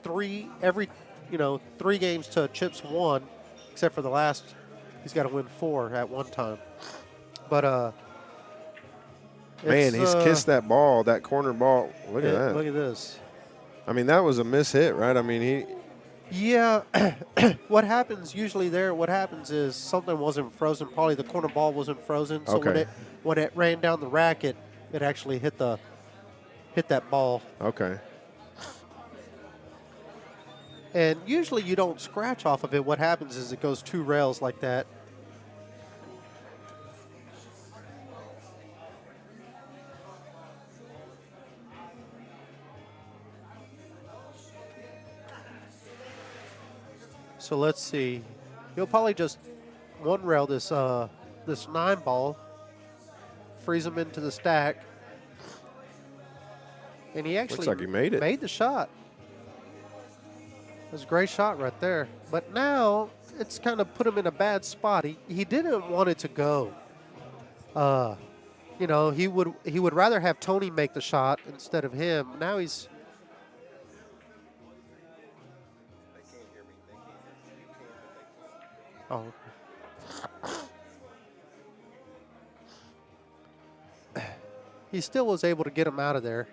every 3 games to chips won, except for the last. He's got to win 4 at one time. But Man, he's kissed that ball, that corner ball. Look at that. Look at this. I mean, that was a miss hit, right? I mean, he. Yeah. What happens is something wasn't frozen. Probably the corner ball wasn't frozen. So Okay. when it ran down the racket, it actually hit that ball. Okay. And usually you don't scratch off of it. What happens is it goes 2 rails like that. So let's see. He'll probably just 1-rail this 9 ball, freeze him into the stack, and he actually looks like he made it. Made the shot. It was a great shot right there. But now it's kind of put him in a bad spot. He didn't want it to go. He would rather have Tony make the shot instead of him. Now he's. Oh. He still was able to get him out of there.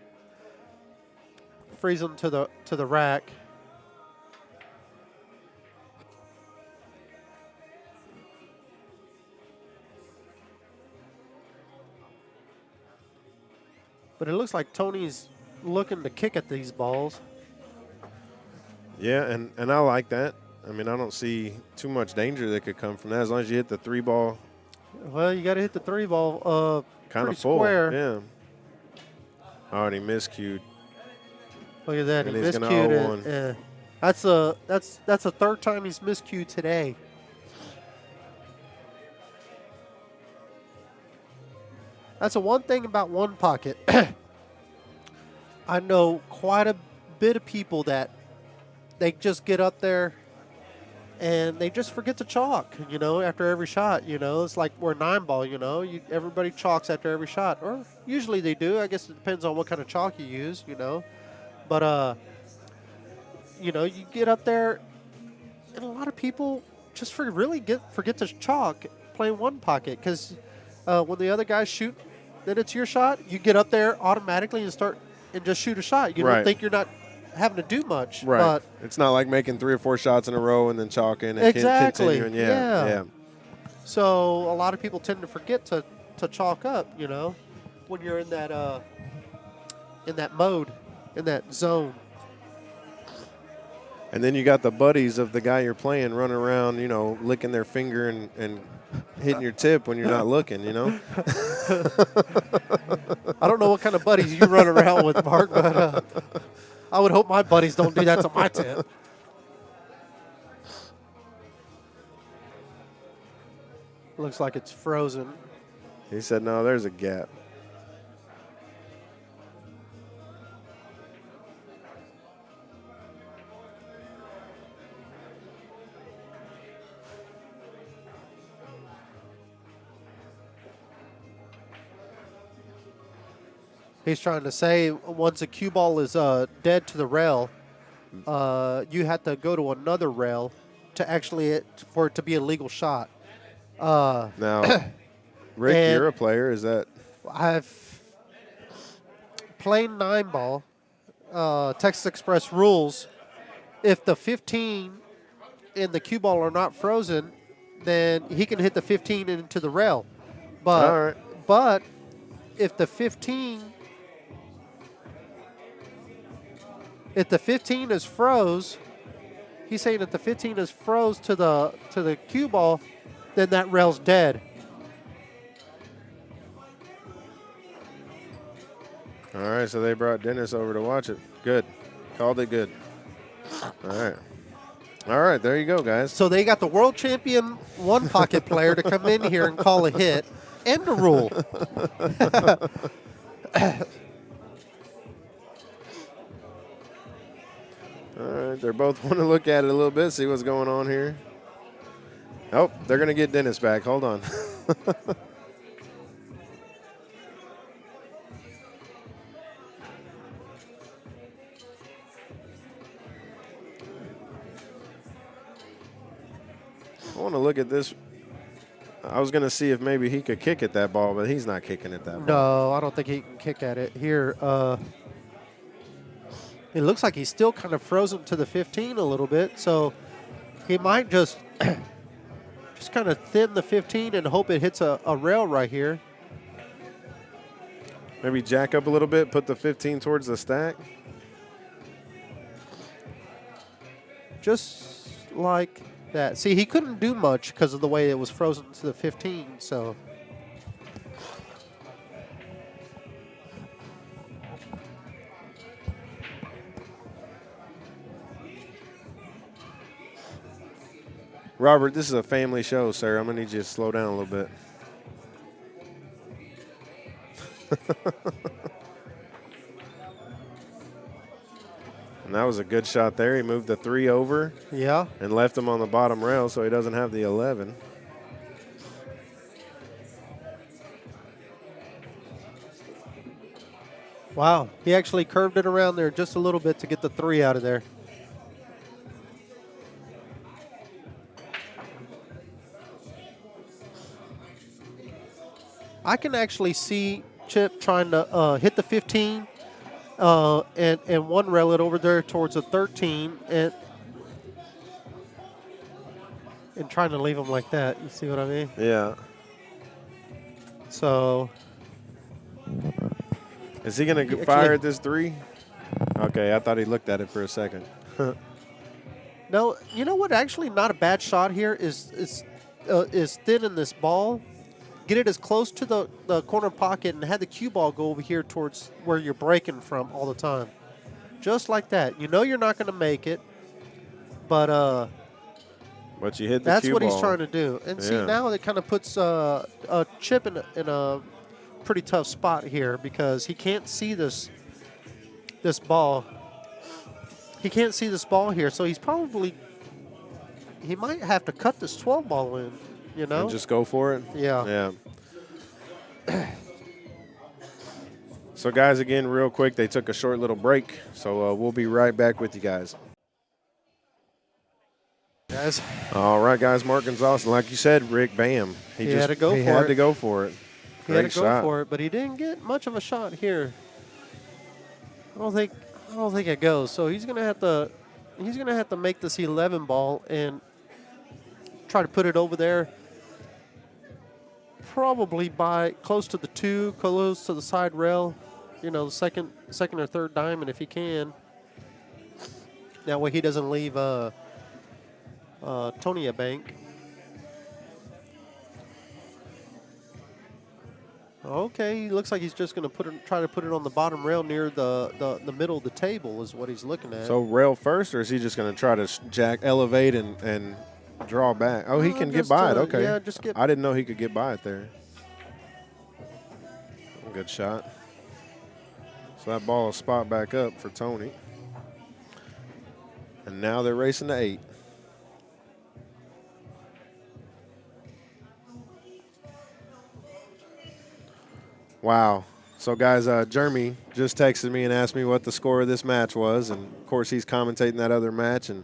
Freeze him to the rack. But it looks like Tony's looking to kick at these balls. Yeah, and I like that. I mean, I don't see too much danger that could come from that as long as you hit the 3 ball. Well, you got to hit the 3 ball kind of full. Square. Yeah. Oh, and he miscued. Look at that. And he he's going miscued to 0-1. That's a 3rd time he's miscued today. That's the one thing about one pocket. I know quite a bit of people that they just get up there and they just forget to chalk, after every shot. It's like we're 9 ball, everybody chalks after every shot. Or usually they do. I guess it depends on what kind of chalk you use, But, you get up there and a lot of people just forget to chalk playing one pocket because when the other guys shoot, then it's your shot. You get up there automatically and just shoot a shot. You don't think you're not having to do much. Right. But it's not like making 3 or 4 shots in a row and then chalking and exactly. continuing. Yeah. So a lot of people tend to forget to chalk up, when you're in that mode, in that zone. And then you got the buddies of the guy you're playing running around, licking their finger and hitting your tip when you're not looking, I don't know what kind of buddies you run around with, Mark, but I would hope my buddies don't do that to my tip. Looks like it's frozen. He said, no, there's a gap. He's trying to say once a cue ball is dead to the rail, you have to go to another rail for it to be a legal shot. Now, Rick, you're a player. Is that? I've played 9 ball. Texas Express rules: if the 15 and the cue ball are not frozen, then he can hit the 15 into the rail. But if the 15 is froze, he's saying that the 15 is froze to the cue ball, then that rail's dead. All right, so they brought Dennis over to watch it. Good. Called it good. All right, there you go, guys. So they got the world champion one pocket player to come in here and call a hit. End the rule. All right, they're both want to look at it a little bit, see what's going on here. Oh, they're going to get Dennis back. Hold on. want to look at this. I was going to see if maybe he could kick at that ball, but he's not kicking at that ball. No, I don't think he can kick at it. Here, it looks like he's still kind of frozen to the 15 a little bit, so he might just kind of thin the 15 and hope it hits a rail right here. Maybe jack up a little bit, put the 15 towards the stack. Just like that. See, he couldn't do much because of the way it was frozen to the 15, so. Robert, this is a family show, sir. I'm going to need you to slow down a little bit. And that was a good shot there. He moved the 3 over. Yeah. And left him on the bottom rail so he doesn't have the 11. Wow. He actually curved it around there just a little bit to get the 3 out of there. I can actually see Chip trying to hit the 15 and one rail it over there towards the 13 and trying to leave him like that. You see what I mean? Yeah. So. Is he going to fire at this 3? Okay, I thought he looked at it for a second. No, you know what? Actually, not a bad shot here is thinning this ball. Get it as close to the corner pocket and have the cue ball go over here towards where you're breaking from all the time. Just like that. You know you're not going to make it, but you hit the that's cue what ball. He's trying to do. And see, now it kind of puts a Chip in a pretty tough spot here because he can't see this ball. He can't see this ball here, so he might have to cut this 12 ball in. You know? And just go for it? Yeah. Yeah. So, guys, again, real quick, they took a short little break. So, we'll be right back with you guys. Guys. All right, guys, Mark Gonzalez. And like you said, Rick, bam. He had to go for it. He had to go for it. He had to go for it, but he didn't get much of a shot here. I don't think it goes. So he's gonna have to make this 11 ball and try to put it over there. Probably by close to the 2, close to the side rail, you know, the second or third diamond if he can. That way he doesn't leave Tony a bank. Okay, he looks like he's just going to try to put it on the bottom rail near the middle of the table is what he's looking at. So rail first, or is he just going to try to elevate and draw back? Oh, he can get by it. Okay. Yeah, just get. I didn't know he could get by it there. Good shot. So that ball will spot back up for Tony. And now they're racing to 8. Wow. So, guys, Jeremy just texted me and asked me what the score of this match was. And, of course, he's commentating that other match. And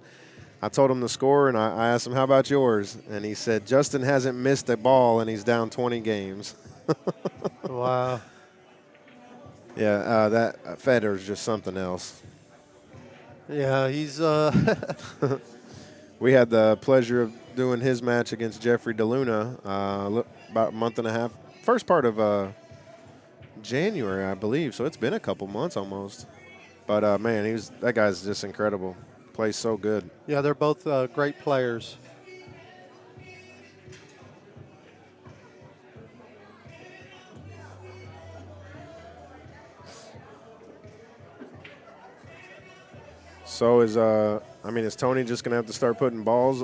I told him the score, and I asked him, how about yours? And he said, Justin hasn't missed a ball, and he's down 20 games. Wow. Yeah, that Federer's just something else. Yeah, he's We had the pleasure of doing his match against Jeffrey DeLuna about a month and a half. First part of January, I believe. So it's been a couple months almost. But, man, that guy's just incredible. Plays so good. Yeah, they're both great players. So is Tony just gonna have to start putting balls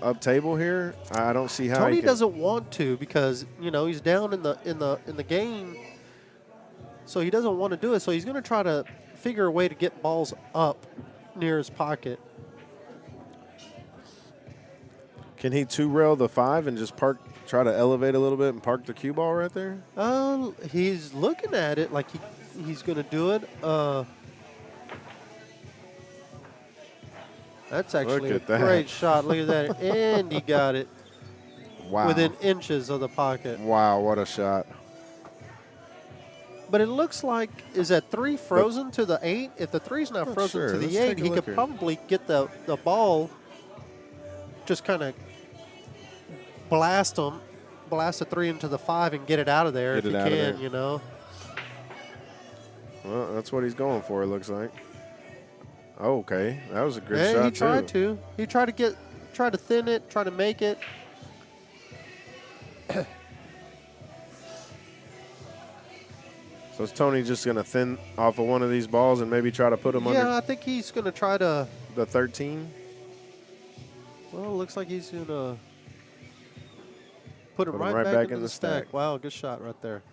up table here? I don't see how Tony doesn't want to because he's down in the game, so he doesn't want to do it. So he's going to try to figure a way to get balls up near his pocket. Can he 2-rail the 5 and just try to elevate a little bit and park the cue ball right there? He's looking at it like he's going to do it. That's actually a great shot. Look at that. And he got it. Wow. within inches of the pocket. Wow, what a shot. But it looks like, is that 3 frozen to the 8? If the 3's not Not frozen sure. to Let's the 8, take a he look could here. probably get the ball, just kind of blast the 3 into the 5 and get it out of there Get if it he out of can, there. you know. Well, that's what he's going for, it looks like. Okay, that was a good Hey, shot, he tried too. to. He tried to thin it, try to make it. So is Tony just going to thin off of one of these balls and maybe try to put him Yeah, under I think he's going to try to. the 13? Well, it looks like he's going to put him Put him right, right back back into in the the stack. stack. Wow, good shot right there.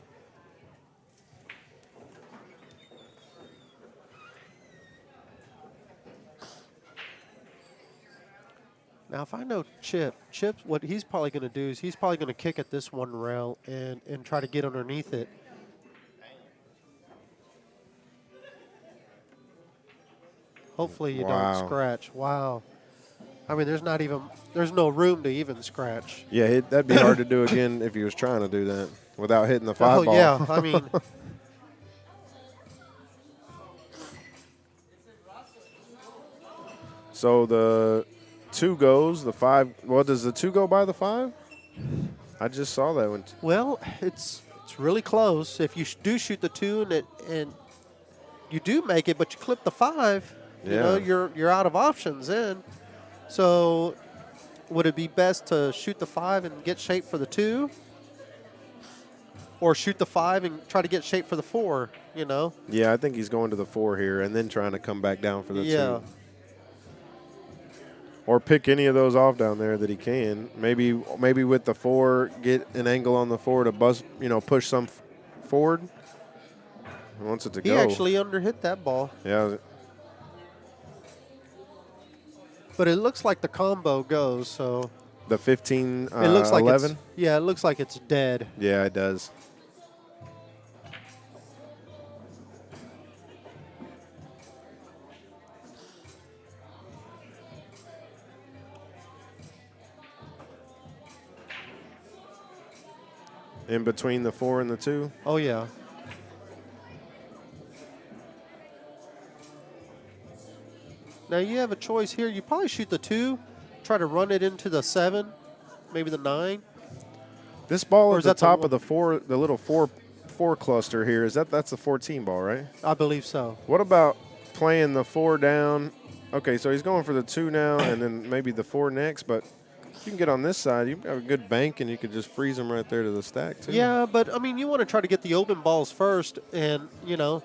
Now, if I know Chip, what he's probably going to do is he's probably going to kick at this one rail and try to get underneath it. Hopefully you don't Wow. scratch. Wow. I mean, there's no room to even scratch. Yeah, that'd be hard to do again if he was trying to do that without hitting the 5 Oh, ball. yeah. I mean, So the 2 goes, the 5. Well, does the 2 go by the 5? I just saw that one. well, it's really close. If you do shoot the 2 and you do make it, but you clip the 5, you know, Yeah. you're out of options then. So would it be best to shoot the 5 and get shape for the 2? Or shoot the 5 and try to get shape for the 4, you know? Yeah, I think he's going to the 4 here and then trying to come back down for the Yeah. 2. Or pick any of those off down there that he can. Maybe with the 4, get an angle on the 4 to push some forward. He wants it to He go. actually underhit that ball. Yeah. But it looks like the combo goes, so The 15, it looks like 11? it looks like it's dead. Yeah, it does. In between the 4 and the 2? Oh yeah. Now you have a choice here. You probably shoot the 2, try to run it into the 7, maybe the 9. This ball Or at is the that the top one- of the 4, the little 4 cluster here, that's the 14 ball, right? I believe so. What about playing the 4 down? Okay, so he's going for the 2 now and then maybe the 4 next, but you can get on this side. You have a good bank and you could just freeze them right there to the stack, too. Yeah, but I mean, you want to try to get the open balls first, and you know,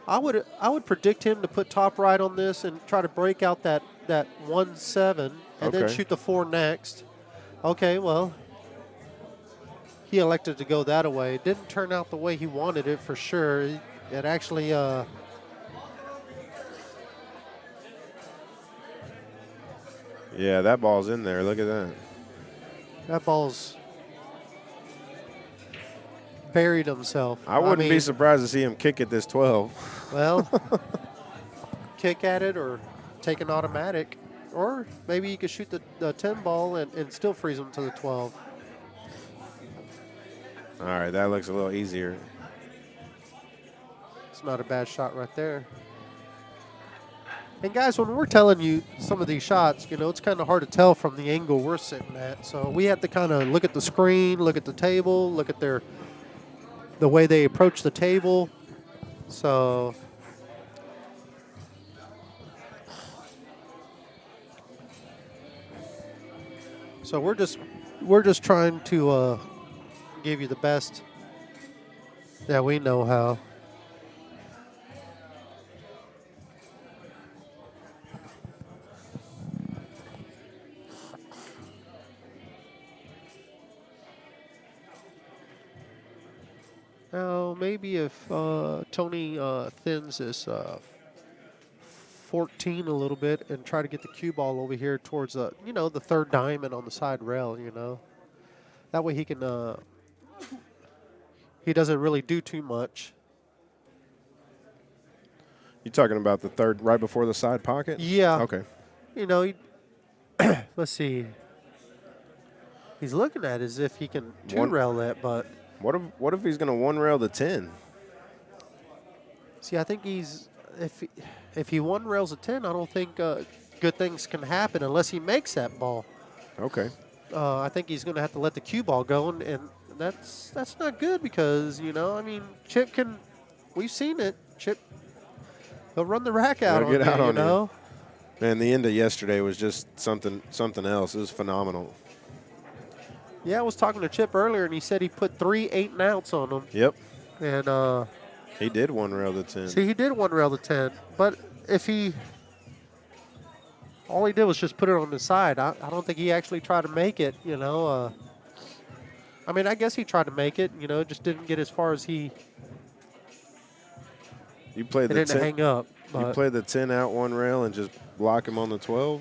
I would predict him to put top right on this and try to break out that 1-7 and then Okay. shoot the 4 next. Okay, well, he elected to go that way. It didn't turn out the way he wanted it for sure. It actually, Yeah, that ball's in there. Look at that. that ball's buried himself. I wouldn't be mean, surprised to see him kick at this 12. Well, kick at it or take an automatic. Or maybe you could shoot the 10 ball and still freeze them to the 12. All right, that looks a little easier. It's not a bad shot right there. And guys, when we're telling you some of these shots, you know, it's kind of hard to tell from the angle we're sitting at. So we have to kind of look at the screen, look at the table, look at the way they approach the table. So we're just trying to give you the best that we know how. Now, maybe if Tony thins this 14 a little bit and try to get the cue ball over here towards the, you know, the third diamond on the side rail, you know. That way he can, he doesn't really do too much. You talking about the third, right before the side pocket? Yeah. Okay. You know, let's see. He's looking at it as if he can One- two-rail that, but What if he's going to one rail the 10? see, I think if he one rails a 10, I don't think good things can happen unless he makes that ball. Okay. I think he's going to have to let the cue ball go, and that's not good because I mean, Chip can. We've seen it. Chip, he'll run the rack out He'll on get out you. on you. Man, the end of yesterday was just something else. It was phenomenal. Yeah, I was talking to Chip earlier, and he said he put 3 8-and-outs on them. Yep. And He did one rail the 10. see, he did one rail the 10, but if all he did was just put it on the side. I don't think he actually tried to make it. I mean, I guess he tried to make it. Just didn't get as far as he. You played It the didn't 10. hang up. You But, play the 10 out one rail and just block him on the 12.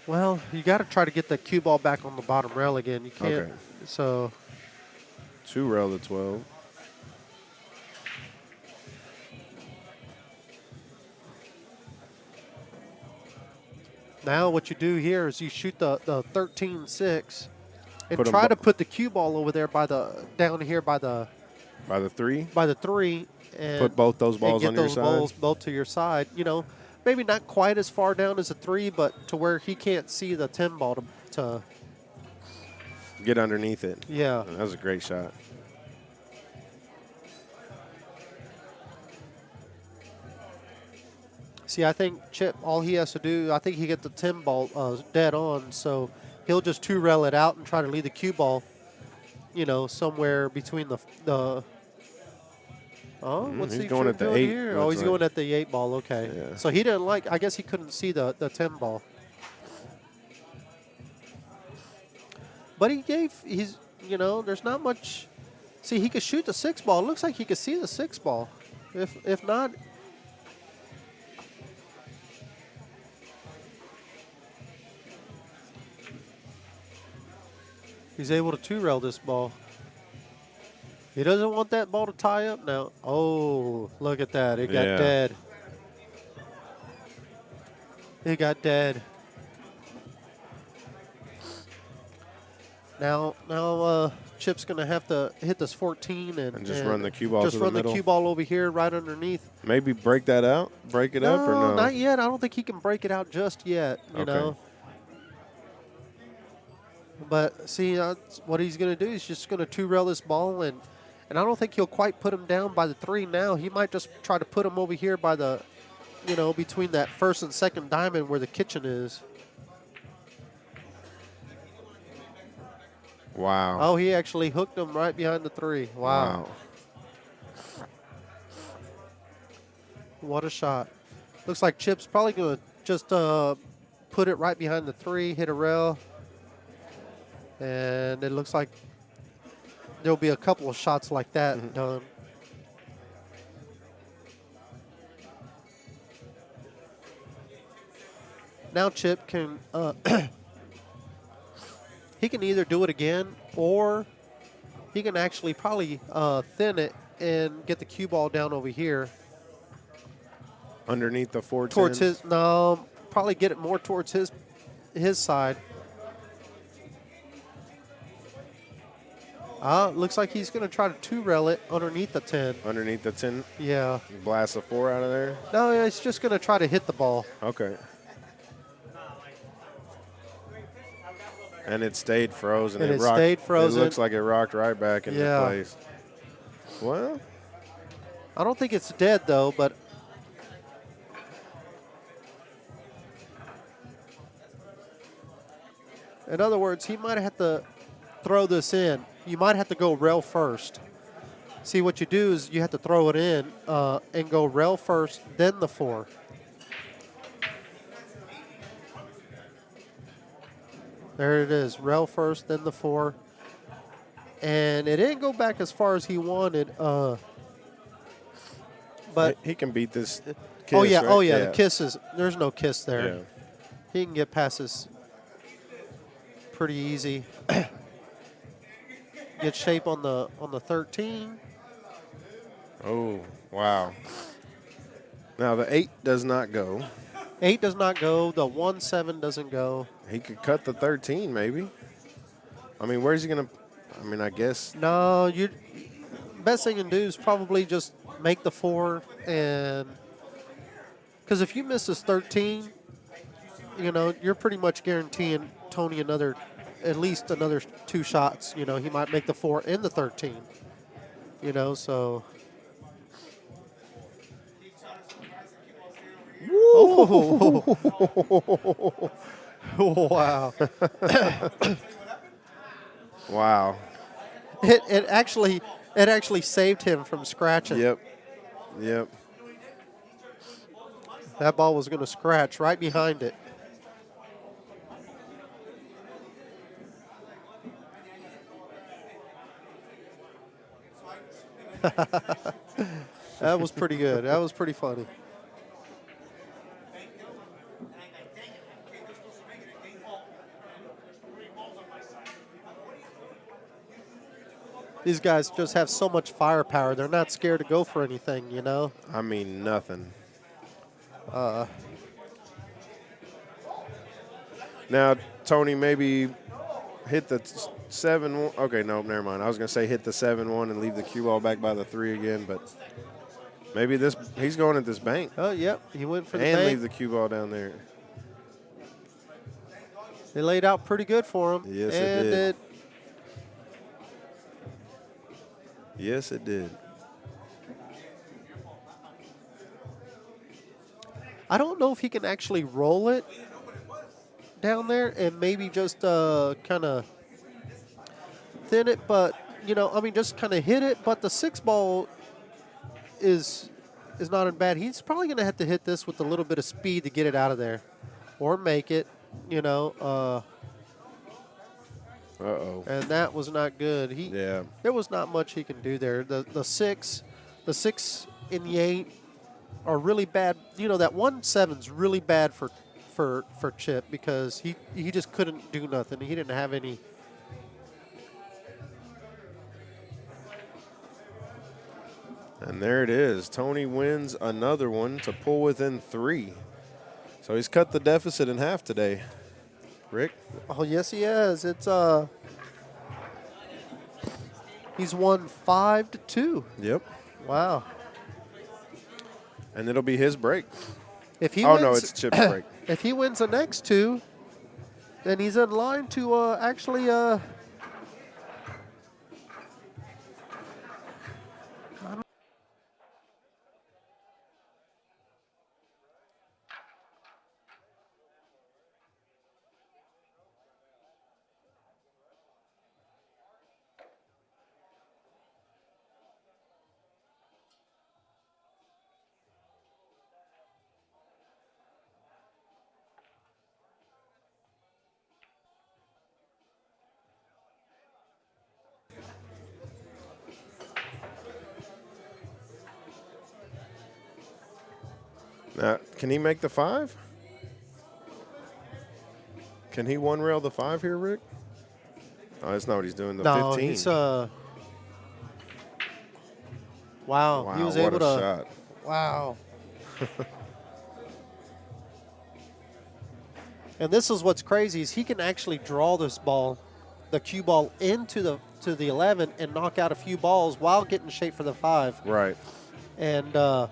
well, you got to try to get the cue ball back on the bottom rail again. You can't. Okay. So, Two rail the 12. now what you do here is you shoot the 13-6 and Put 'em try bu- to put the cue ball over there down here by the By the 3. 3 and Put both those balls and get on your those side. balls both to your side. Maybe not quite as far down as a 3, but to where he can't see the 10 ball to Get underneath it. yeah. That was a great shot. See, I think Chip, all he has to do, I think he get the 10 ball dead on, so he'll just two-rail it out and try to lead the cue ball, somewhere between the what's he's he going at the doing 8, here? looks He's like. going at the 8 ball, okay. Yeah. So he didn't I guess he couldn't see the 10 ball. But there's not much. See, he could shoot the 6 ball. It looks like he could see the 6 ball. If not, he's able to two-rail this ball. He doesn't want that ball to tie up now. Oh, look at that. It got Yeah. dead. It got dead. Now, Chip's going to have to hit this 14 And just run the cue ball just to the run middle. the cue ball over here right underneath. Maybe break that out? Break it up or no? Not yet. I don't think he can break it out just yet, you Okay. know. But see, what he's going to do is just going to two-rail this ball, and I don't think he'll quite put him down by the 3 now. He might just try to put him over here by the, between that first and second diamond where the kitchen is. Wow. Oh, he actually hooked him right behind the 3. Wow. What a shot. Looks like Chip's probably going to just put it right behind the 3, hit a rail. And it looks like there'll be a couple of shots like that done. Now Chip can he can either do it again or he can actually probably thin it and get the cue ball down over here. Underneath the 410? Towards his, no, probably get it more towards his side. Looks like he's going to try to two-rail it underneath the 10. Underneath the 10? Yeah. Blast a 4 out of there? No, it's just going to try to hit the ball. Okay. And it stayed frozen. And it rocked, stayed frozen. It looks like it rocked right back into Yeah. place. Well, I don't think it's dead, though, but in other words, he might have to throw this in. You might have to go rail first. See, what you do is you have to throw it in and go rail first, then the 4. There it is, rail first, then the 4. And it didn't go back as far as he wanted, but he can beat this kiss, oh yeah, right? the kiss is, there's no kiss there. Yeah. He can get past this pretty easy. Get shape on the 13. Oh, wow. Now, the 8 does not go. 8 does not go. The 1-7 doesn't go. He could cut the 13, maybe. I mean, where's he going to? I mean, I guess. No, you. Best thing you can do is probably just make the 4, and because if you miss this 13, you're pretty much guaranteeing Tony at least another 2 shots. He might make the 4 and the 13. So. Oh, wow! Wow. It actually saved him from scratching. Yep. That ball was going to scratch right behind it. That was pretty good. That was pretty funny. These guys just have so much firepower. They're not scared to go for anything, I mean, nothing. Now, Tony, maybe hit the 7-1. Okay, no, never mind. I was going to say hit the 7-1 and leave the cue ball back by the 3 again, but maybe he's going at this bank. Oh, yep. He went for the and bank. Leave the cue ball down there. They laid out pretty good for him. Yes, it did. Yes, it did. I don't know if he can actually roll it down there and maybe just kind of thin it, but just kind of hit it. But the 6 ball is not as bad. He's probably going to have to hit this with a little bit of speed to get it out of there, or make it. And that was not good. There was not much he can do there. The 6 and the 8 are really bad. That 1-7's really bad for Chip because he just couldn't do nothing. He didn't have any. And there it is. Tony wins another one to pull within 3. So he's cut the deficit in half today. Rick? Oh, yes, he has. It's he's won 5-2. Yep. Wow. And it'll be his break. If he no, it's Chip's break. If he wins the next 2, then he's in line to actually Now, can he make the 5? Can he one rail the 5 here, Rick? Oh, that's not what he's doing. The 15. He's wow, he was what able a to shot. Wow. And this is what's crazy is he can actually draw this ball, the cue ball, into the 11 and knock out a few balls while getting in shape for the 5. Right. And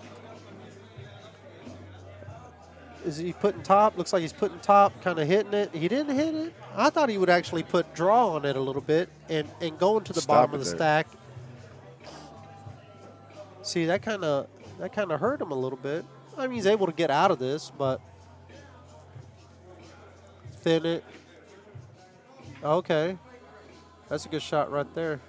is he putting top? Looks like he's putting top, kind of hitting it. He didn't hit it. I thought he would actually put draw on it a little bit and go into the bottom of the stack. See, that kind of hurt him a little bit. I mean, he's able to get out of this, but thin it. Okay. That's a good shot right there.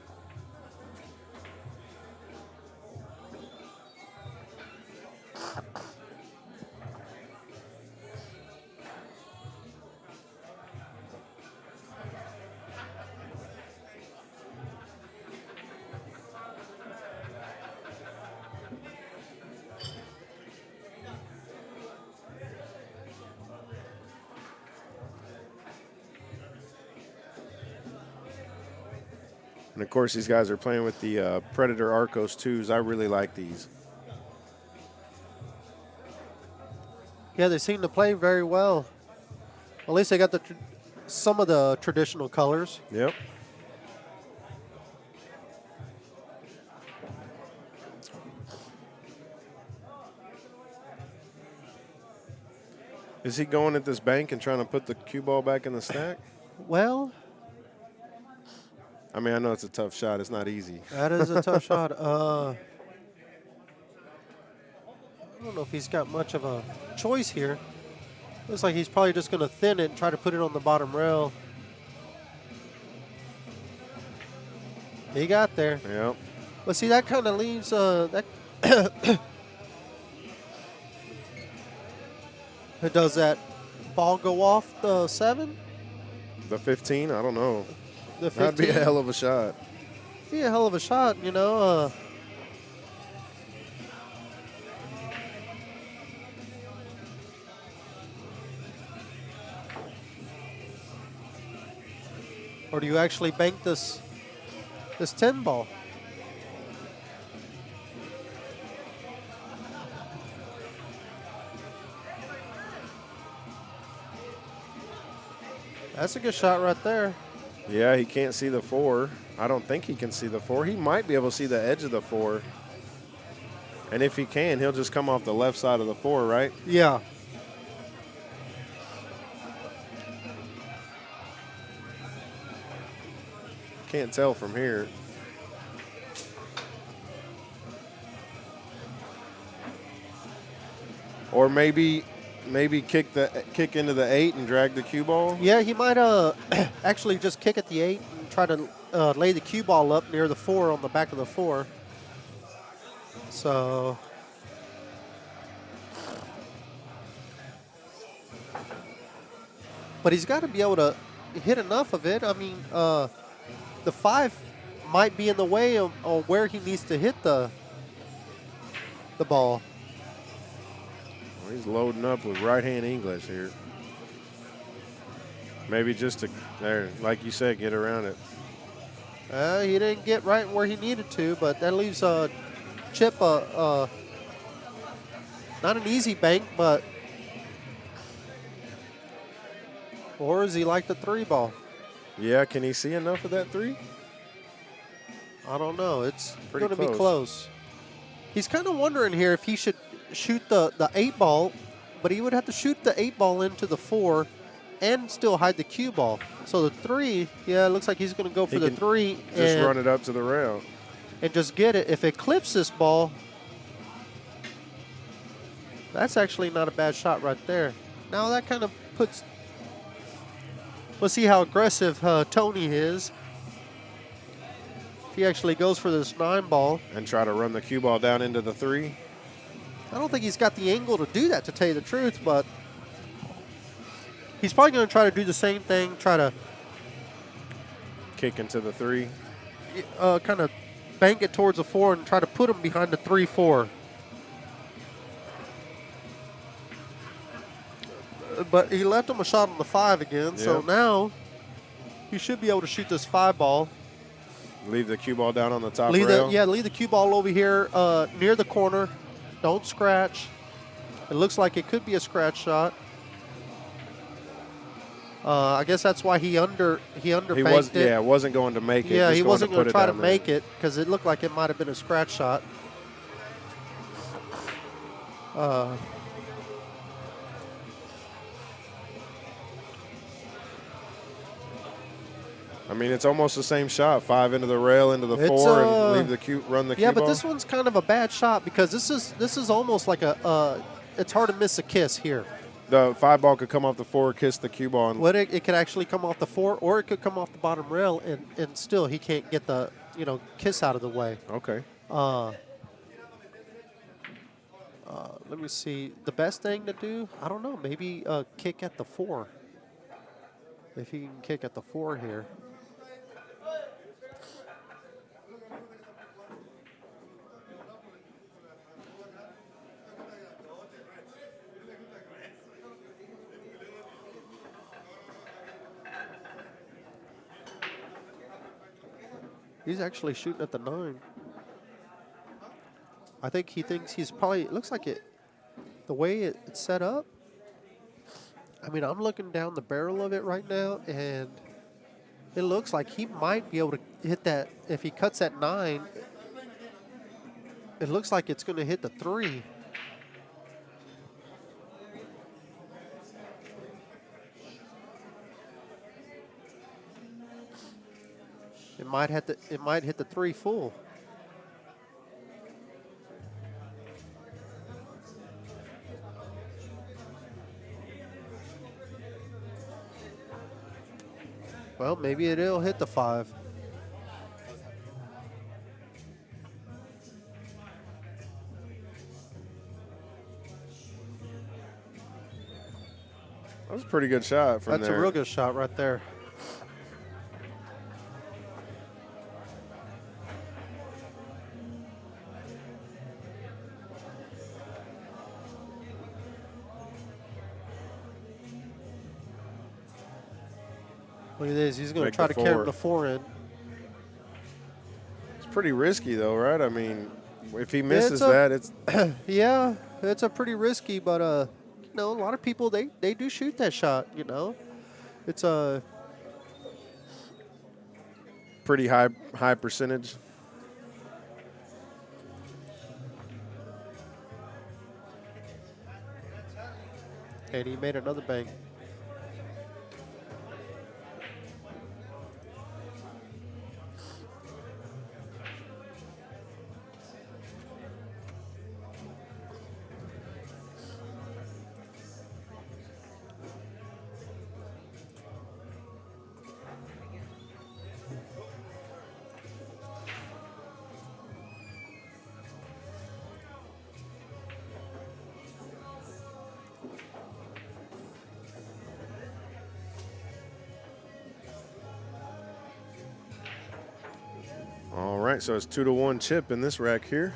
And, of course, these guys are playing with the Predator Arcos 2s. I really like these. Yeah, they seem to play very well. At least they got some of the traditional colors. Yep. Is he going at this bank and trying to put the cue ball back in the stack? Well, I mean, I know it's a tough shot. It's not easy. that is a tough shot. I don't know if he's got much of a choice here. Looks like he's probably just going to thin it and try to put it on the bottom rail. He got there. Yep. But see, that kind of leaves that. Does that ball go off the 7? The 15? I don't know. The 15? That'd be a hell of a shot. Be a hell of a shot, you know. Or do you actually bank this 10 ball? That's a good shot right there. Yeah, he can't see the 4. I don't think he can see the 4. He might be able to see the edge of the 4. And if he can, he'll just come off the left side of the 4, right? Yeah. Can't tell from here. Or maybe kick into the 8 and drag the cue ball. Yeah, he might actually just kick at the 8 and try to lay the cue ball up near the 4 on the back of the 4. So but he's got to be able to hit enough of it. I mean, the 5 might be in the way of where he needs to hit the ball. Well, he's loading up with right-hand English here. Maybe just to, there, like you said, get around it. He didn't get right where he needed to, but that leaves Chip not an easy bank, but or is he like the 3 ball? Yeah, can he see enough of that 3? I don't know. It's Pretty going to be close. close. He's kind of wondering here if he should shoot the 8 ball, but he would have to shoot the 8 ball into the 4 and still hide the cue ball. So the 3, yeah, it looks like he's going to go for the 3 Just run it up to the rail. and just get it. If it clips this ball, that's actually not a bad shot right there. Now that kind of puts, we'll see how aggressive Tony is. If he actually goes for this 9 ball. And try to run the cue ball down into the 3. I don't think he's got the angle to do that, to tell you the truth, but he's probably going to try to do the same thing, try to Kick into the 3. kind of bank it towards the 4 and try to put him behind the 3-4. But he left him a shot on the 5 again, so now he should be able to shoot this 5 ball. Leave the cue ball down on the top Leave rail. leave the cue ball over here near the corner. Don't scratch. It looks like it could be a scratch shot. I guess that's why he underbanked it. Yeah, wasn't going to make it. Yeah, just he wasn't going to try to down make it because it looked like it might have been a scratch shot. I mean, it's almost the same shot. 5 into the rail, into the It's, 4, and leave the cue, run the cue Yeah, ball. but this one's kind of a bad shot because this is almost like it's hard to miss a kiss here. The 5 ball could come off the 4, kiss the cue ball. And What it could actually come off the 4, or it could come off the bottom rail, and still he can't get the kiss out of the way. okay. Let me see. The best thing to do, I don't know, maybe kick at the 4. If he can kick at the 4 here. He's actually shooting at the 9. I think he thinks he's probably, it looks like it, the way it's set up. I mean, I'm looking down the barrel of it right now, and it looks like he might be able to hit that. If he cuts at 9, it looks like it's going to hit the 3. it might hit the 3 full. Well, maybe it'll hit the 5. That was a pretty good shot from That's there. a real good shot right there. Look at this. He's going to Make try the to carry him four. the 4 in. It's pretty risky, though, right? I mean, if he Yeah, misses that, it's yeah, it's a pretty risky, but you know, a lot of people they do shoot that shot. You know, it's a pretty high percentage. and he made another bang. All right, so it's 2-1 Chip in this rack here.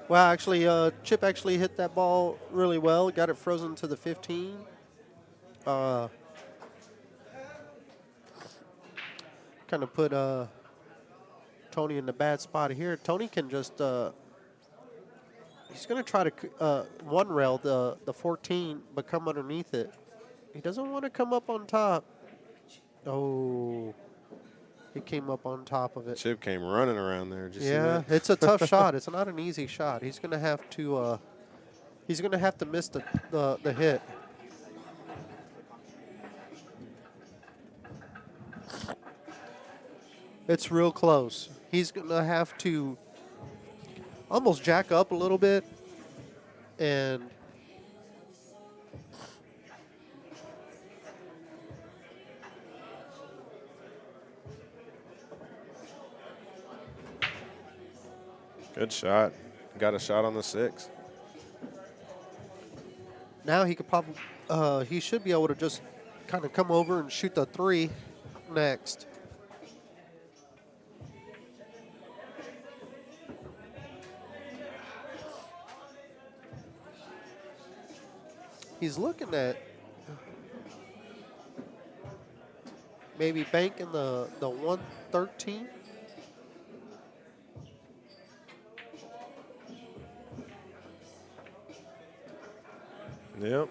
Wow, actually, Chip actually hit that ball really well. Got it frozen to the 15. Kind of put Tony in the bad spot here. Tony can just he's going to try to one rail the 14, but come underneath it. He doesn't want to come up on top. Oh, he came up on top of it. Chip came running around there. Did you see Yeah, that? it's a tough shot. It's not an easy shot. He's going to have to miss the hit. It's real close. He's going to have to almost jack up a little bit and Good shot. Got a shot on the 6. now he could probably he should be able to just kind of come over and shoot the 3 next. He's looking at maybe banking the 113. Yep.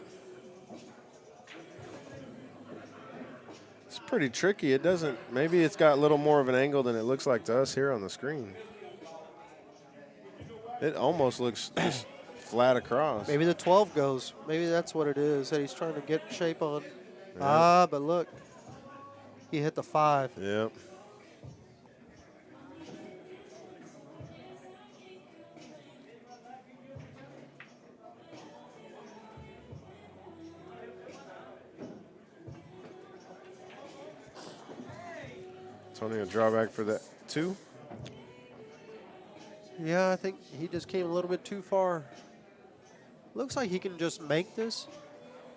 It's pretty tricky. It doesn't. Maybe it's got a little more of an angle than it looks like to us here on the screen. It almost looks just flat across. Maybe the 12 goes. Maybe that's what it is that he's trying to get shape on. Yeah. But look, he hit the 5. Yep. Tony a drawback for that 2. Yeah, I think he just came a little bit too far. Looks like he can just make this,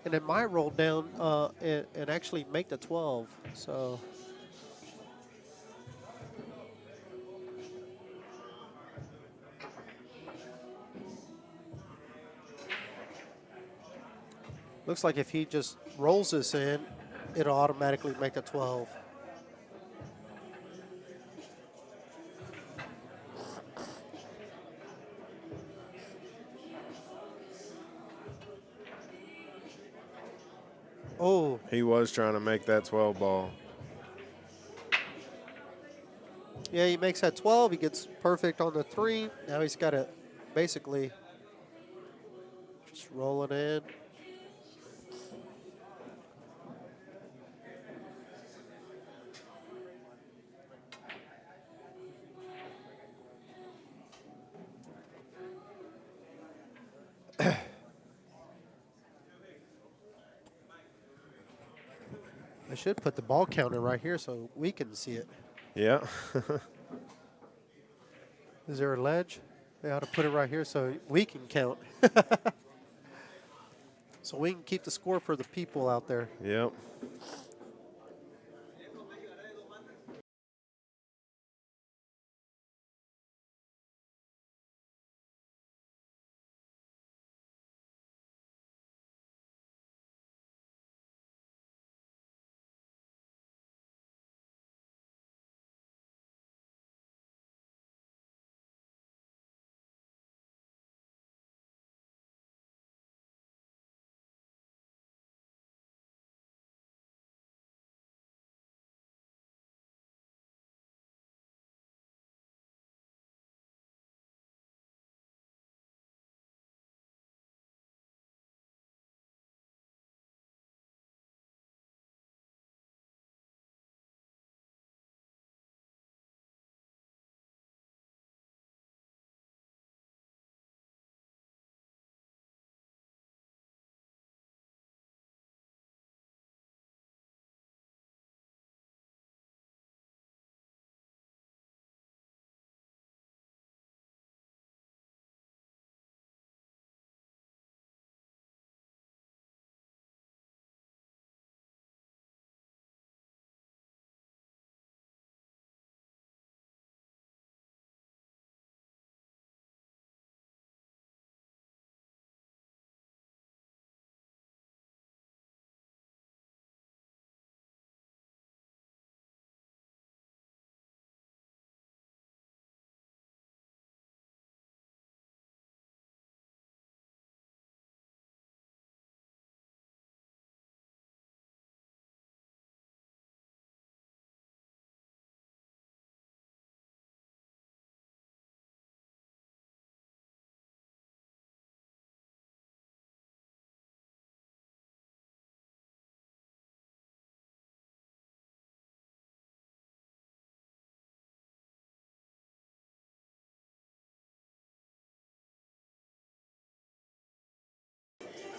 and it might roll down and actually make the 12. So. Looks like if he just rolls this in, it'll automatically make a 12. Oh, He was trying to make that 12 ball. yeah, he makes that 12. He gets perfect on the 3. Now he's got to basically just roll it in. I should put the ball counter right here so we can see it. Yeah. Is there a ledge? They ought to put it right here so we can count. So we can keep the score for the people out there. Yep.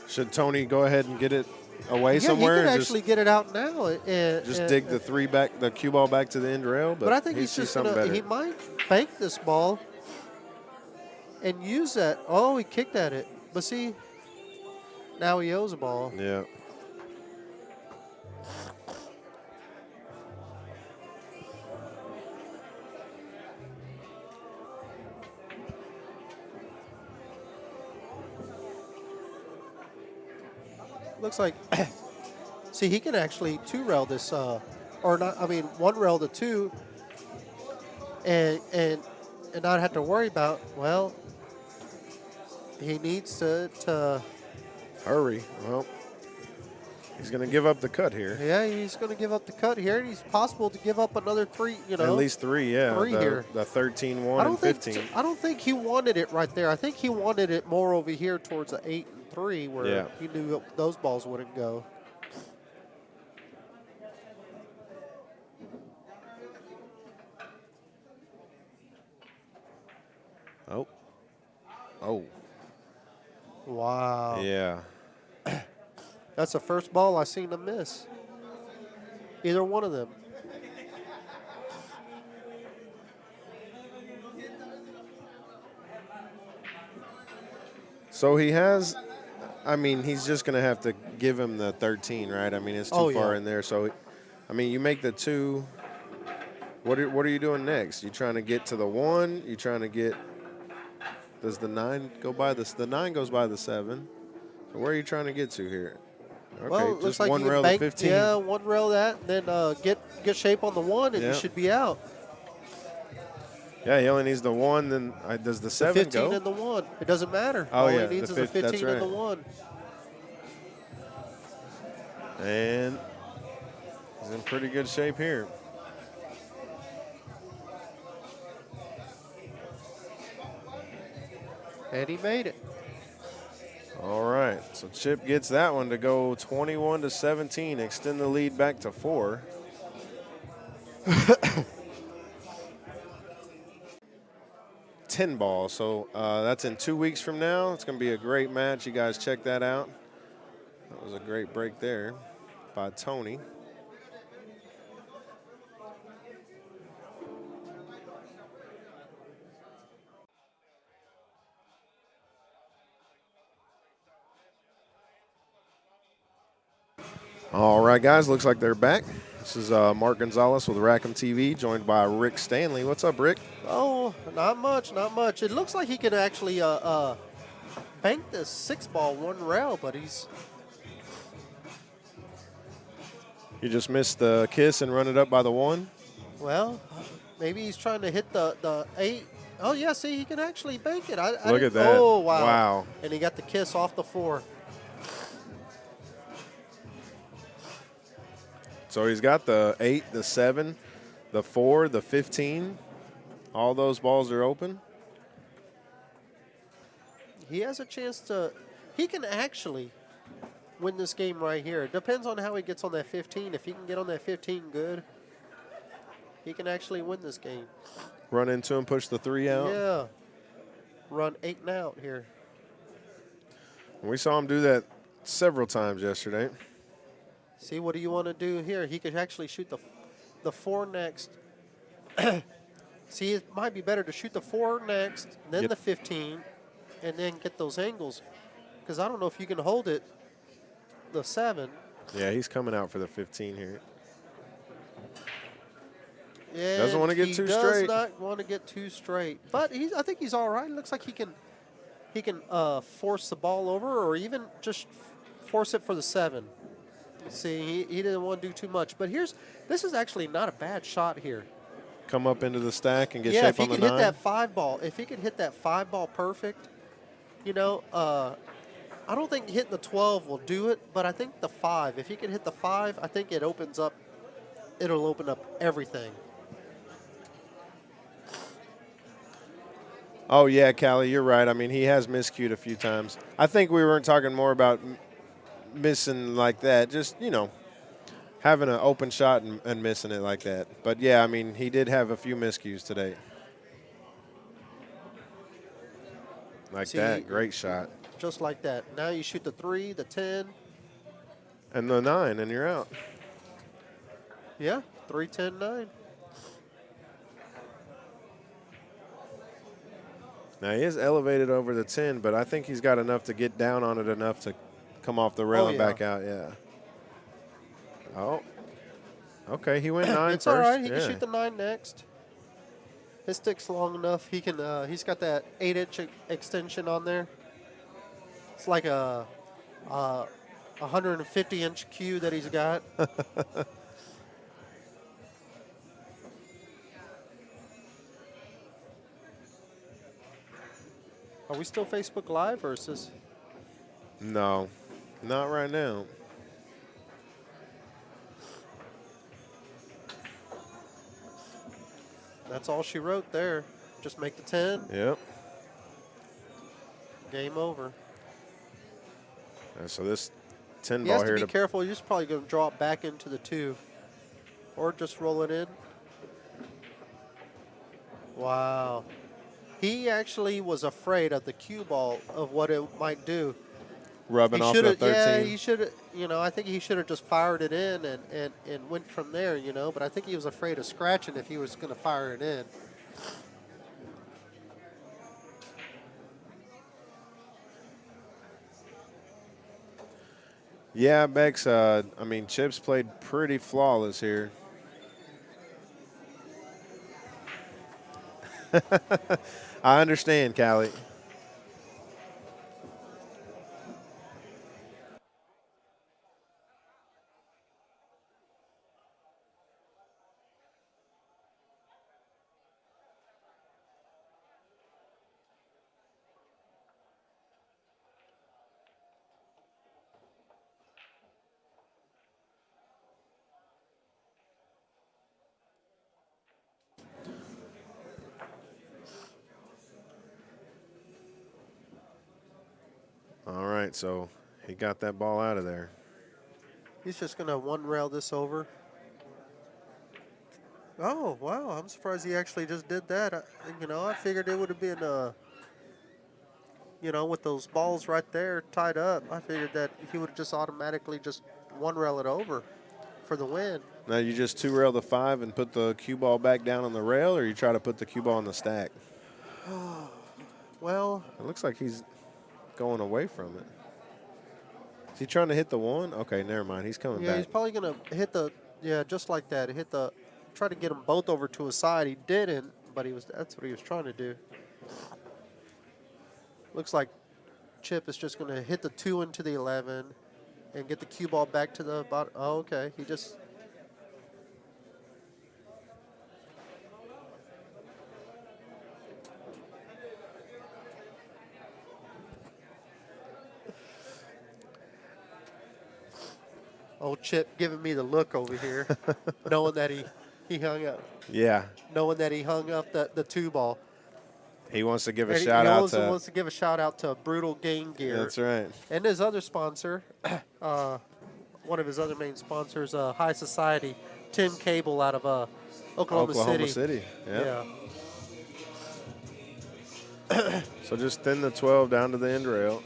Should Tony go ahead and get it away Yeah, somewhere? he could and actually get it out now. just dig the 3 back, the cue ball back to the end rail. But I think he he's sees just something gonna. better. He might bank this ball and use that. Oh, he kicked at it. But see, now he owes a ball. Yeah. Looks like. See, he can actually 2-rail this, or not. I mean, 1-rail the 2, and not have to worry about. Well, he needs to Hurry. Well, He's going to give up the cut here. Yeah, he's going to give up the cut here, and he's possible to give up another 3. At least 3, yeah. Three here. The 13-1 and 15. I don't think he wanted it right there. I think he wanted it more over here towards the 8 and 3, where he knew those balls wouldn't go. Oh. Oh. Wow. Yeah. That's the first ball I seen him miss. Either one of them. So he has, I mean, he's just going to have to give him the 13, right? I mean, it's too far in there. So, I mean, you make the 2. What are you doing next? You trying to get to the 1? You trying to get, does the 9 go by this? The 9 goes by the 7. So where are you trying to get to here? Okay, well, it looks like one you rail can bank, to 15. Yeah, one rail that, and then get shape on the 1, and you should be out. Yeah, he only needs the 1. Then does the 7 the 15 go? and the 1. It doesn't matter. Oh, All yeah, he needs the is the 15 and the 1. And he's in pretty good shape here. And he made it. All right, so Chip gets that one to go 21-17, extend the lead back to 4. $10 ball, so that's in 2 weeks from now. It's going to be a great match. You guys check that out. That was a great break there by Tony. All right, guys, looks like they're back. This is Mark Gonzalez with Rackham TV, joined by Rick Stanley. What's up, Rick? Oh, not much, not much. It looks like he could actually bank this 6 ball 1 rail, but he's... You just missed the kiss and run it up by the 1? Well, maybe he's trying to hit the 8. Oh, yeah, see, he can actually bank it. Look at that. Oh, wow. Wow. And he got the kiss off the 4. So he's got the 8, the 7, the 4, the 15. All those balls are open. He has a chance to... He can actually win this game right here. It depends on how he gets on that 15. If he can get on that 15 good, he can actually win this game. Run into him, push the 3 out. Yeah. Run 8 and out here. We saw him do that several times yesterday. See, what do you want to do here? He could actually shoot the 4 next. See, it might be better to shoot the 4 next, then the 15, and then get those angles. Because I don't know if you can hold it, the 7. Yeah, he's coming out for the 15 here. And doesn't want to get too straight. He does not want to get too straight. But I think he's all right. It looks like he can force the ball over or even just force it for the 7. See, he didn't want to do too much. But this is actually not a bad shot here. Come up into the stack and get shape shape on the 9. Yeah, if he could hit that 5 ball, if he could hit that 5 ball perfect, you know, I don't think hitting the 12 will do it, but I think the 5, if he could hit the 5, I think it'll open up everything. Oh, yeah, Callie, you're right. I mean, he has miscued a few times. I think we weren't talking more about missing like that, just, you know, having an open shot and missing it like that. But, yeah, I mean, he did have a few miscues today. Like that, great shot. Just like that. Now you shoot the 3, the 10. And the 9, and you're out. Yeah, 3, 10, 9. Now, he is elevated over the 10, but I think he's got enough to get down on it enough to come off the rail and back out, yeah. Oh, okay, he went 9 it's first. All right, he can shoot the 9 next. His stick's long enough. He can. He's got that 8-inch extension on there. It's like a 150-inch cue that he's got. Are we still Facebook Live or is this? No, not right now. That's all she wrote there. Just make the 10. Yep. Game over. And so this 10 He ball has to here be to careful. He's probably going to draw it back into the 2. Or just roll it in. Wow. He actually was afraid of the cue ball, of what it might do. rubbing He off should the have, 13. he should have, I think he should have just fired it in and went from there, But I think he was afraid of scratching if he was going to fire it in. Yeah, Bex, I mean, Chip's played pretty flawless here. I understand, Callie. All right, so he got that ball out of there. He's just going to one rail this over. Oh, wow. I'm surprised he actually just did that. I figured it would have been, with those balls right there tied up, I figured that he would just automatically just one rail it over for the win. Now you just 2-rail the 5 and put the cue ball back down on the rail, or you try to put the cue ball on the stack? Well, It looks like he's going away from it. Is he trying to hit the 1? Okay, never mind. He's coming yeah, back. he's probably going to hit just like that. Try to get them both over to his side. He didn't, but that's what he was trying to do. Looks like Chip is just going to hit the 2 into the 11 and get the cue ball back to the bottom. Oh, okay. He just. Old Chip giving me the look over here, knowing that he hung up. Yeah. Knowing that he hung up the 2 ball. He wants to give a And shout he out also to. wants to give a shout out to Brutal Game Gear. That's right. And his other sponsor, one of his other main sponsors, High Society, Tim Cable out of Oklahoma City. Yeah. So just thin the 12 down to the end rail.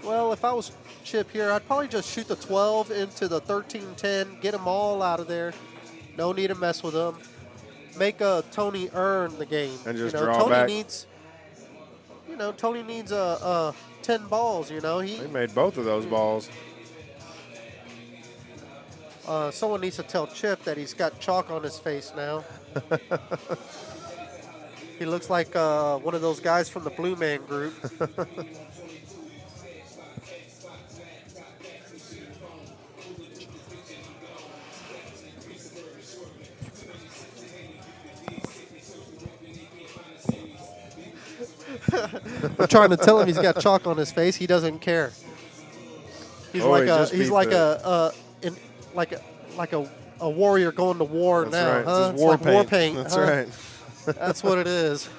Well, if I was Chip here, I'd probably just shoot the 12 into the 13-10, get them all out of there. No need to mess with them. Make Tony earn the game. And just Tony draw back. Tony needs 10 balls. He made both of those balls. Someone needs to tell Chip that he's got chalk on his face now. He looks like one of those guys from the Blue Man Group. I'm trying to tell him he's got chalk on his face. He doesn't care. He's like a warrior going to war. That's now, right. huh? It's war like war paint. paint. That's huh? right. That's what it is.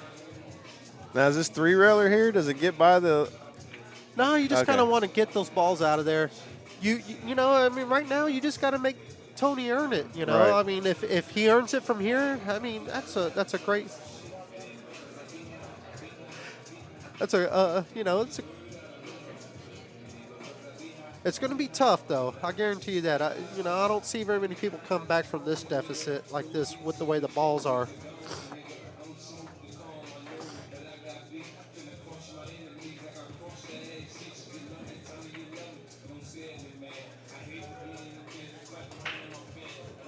Now is this 3-railer here? Does it get by the? No, you just Okay. kind of want to get those balls out of there. I mean, right now you just got to make Tony earn it. Right. I mean, if he earns it from here, I mean, that's a great. That's it's going to be tough, though. I guarantee you that. I don't see very many people come back from this deficit like this with the way the balls are.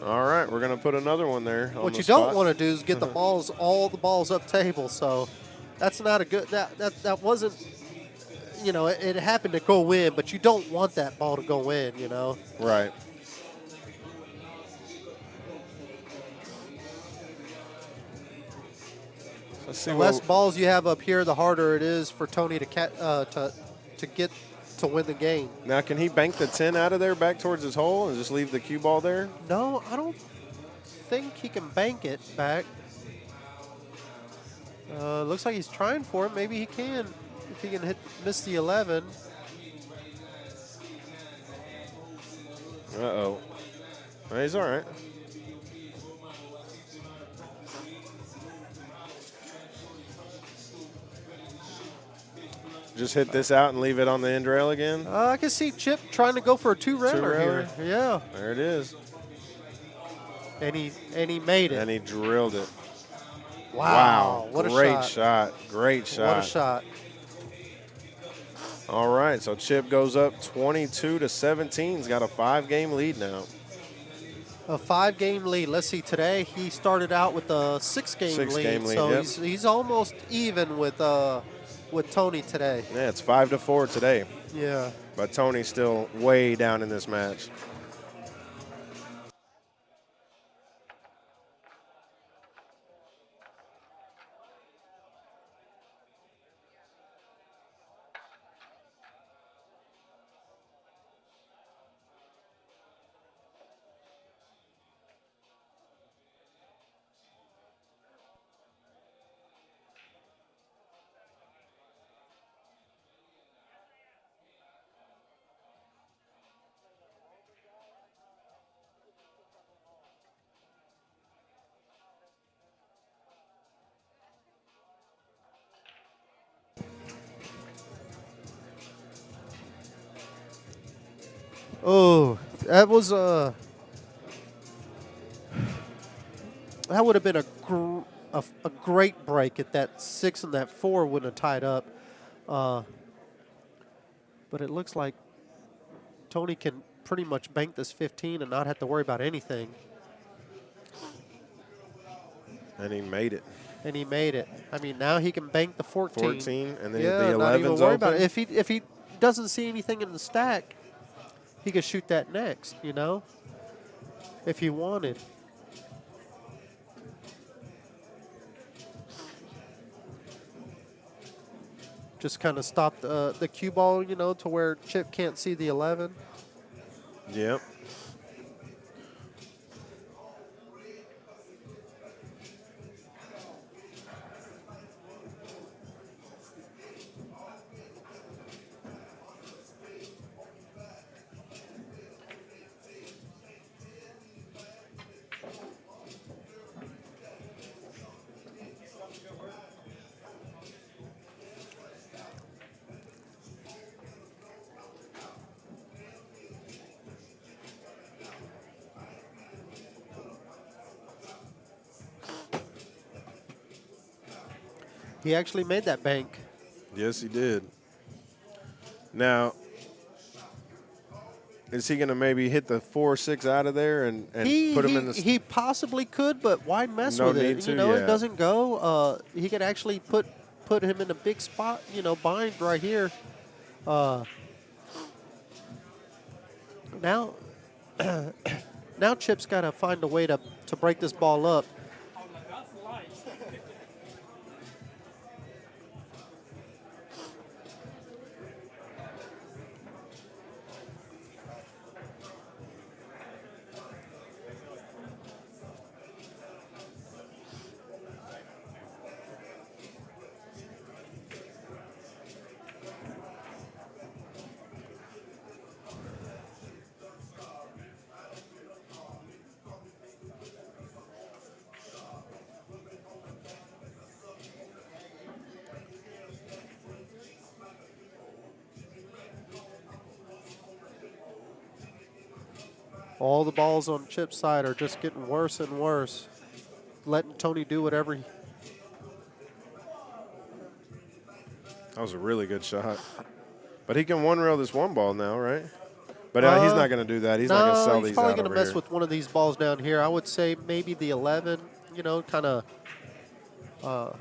All right, we're gonna put another one there. What you don't want to do is get all the balls up table. So that's not a good. That wasn't. It happened to go in, but you don't want that ball to go in. Right. Let's see The less what. balls you have up here, the harder it is for Tony to get to win the game. Now, can he bank the 10 out of there back towards his hole and just leave the cue ball there? No, I don't think he can bank it back. Looks like he's trying for it. Maybe he can if he can miss the 11. Uh-oh. Well, he's all right. Just hit this out and leave it on the end rail again. I can see Chip trying to go for a two-railer here. Two-railer? Yeah, There it is. and he made it. And he drilled it. Wow, what Great a shot. Great shot. What a shot. All right, so Chip goes up 22 to 17. He's got a 5-game lead now. A 5-game lead. Let's see. Today he started out with a 6-game lead, Six-game lead, so yep. he's almost even with Tony today. Yeah, it's 5-4 today. Yeah. But Tony's still way down in this match. Oh, that was that would have been a great break if that 6 and that 4 wouldn't have tied up. But it looks like Tony can pretty much bank this 15 and not have to worry about anything. And he made it. And he made it. I mean, now he can bank the 14. 14, and then Yeah, the not even 11's worry open. about it. If he doesn't see anything in the stack, he could shoot that next, you know, if he wanted. Just kind of stop the cue ball, you know, to where Chip can't see the 11. Yep. He actually made that bank. Yes, he did. Now, is he going to maybe hit the 4-6 out of there and put him in the... He possibly could, but why mess No with need it? to, You know, yeah. it doesn't go. He could actually put him in a big spot, you know, bind right here. Now, now Chip's got to find a way to break this ball up. All the balls on Chip's side are just getting worse and worse. Letting Tony do whatever he... That was a really good shot. But he can one-rail this one ball now, right? But he's not going to do that. He's not going to sell he's these probably out going to over mess here. with one of these balls down here. I would say maybe the 11, you know, kind of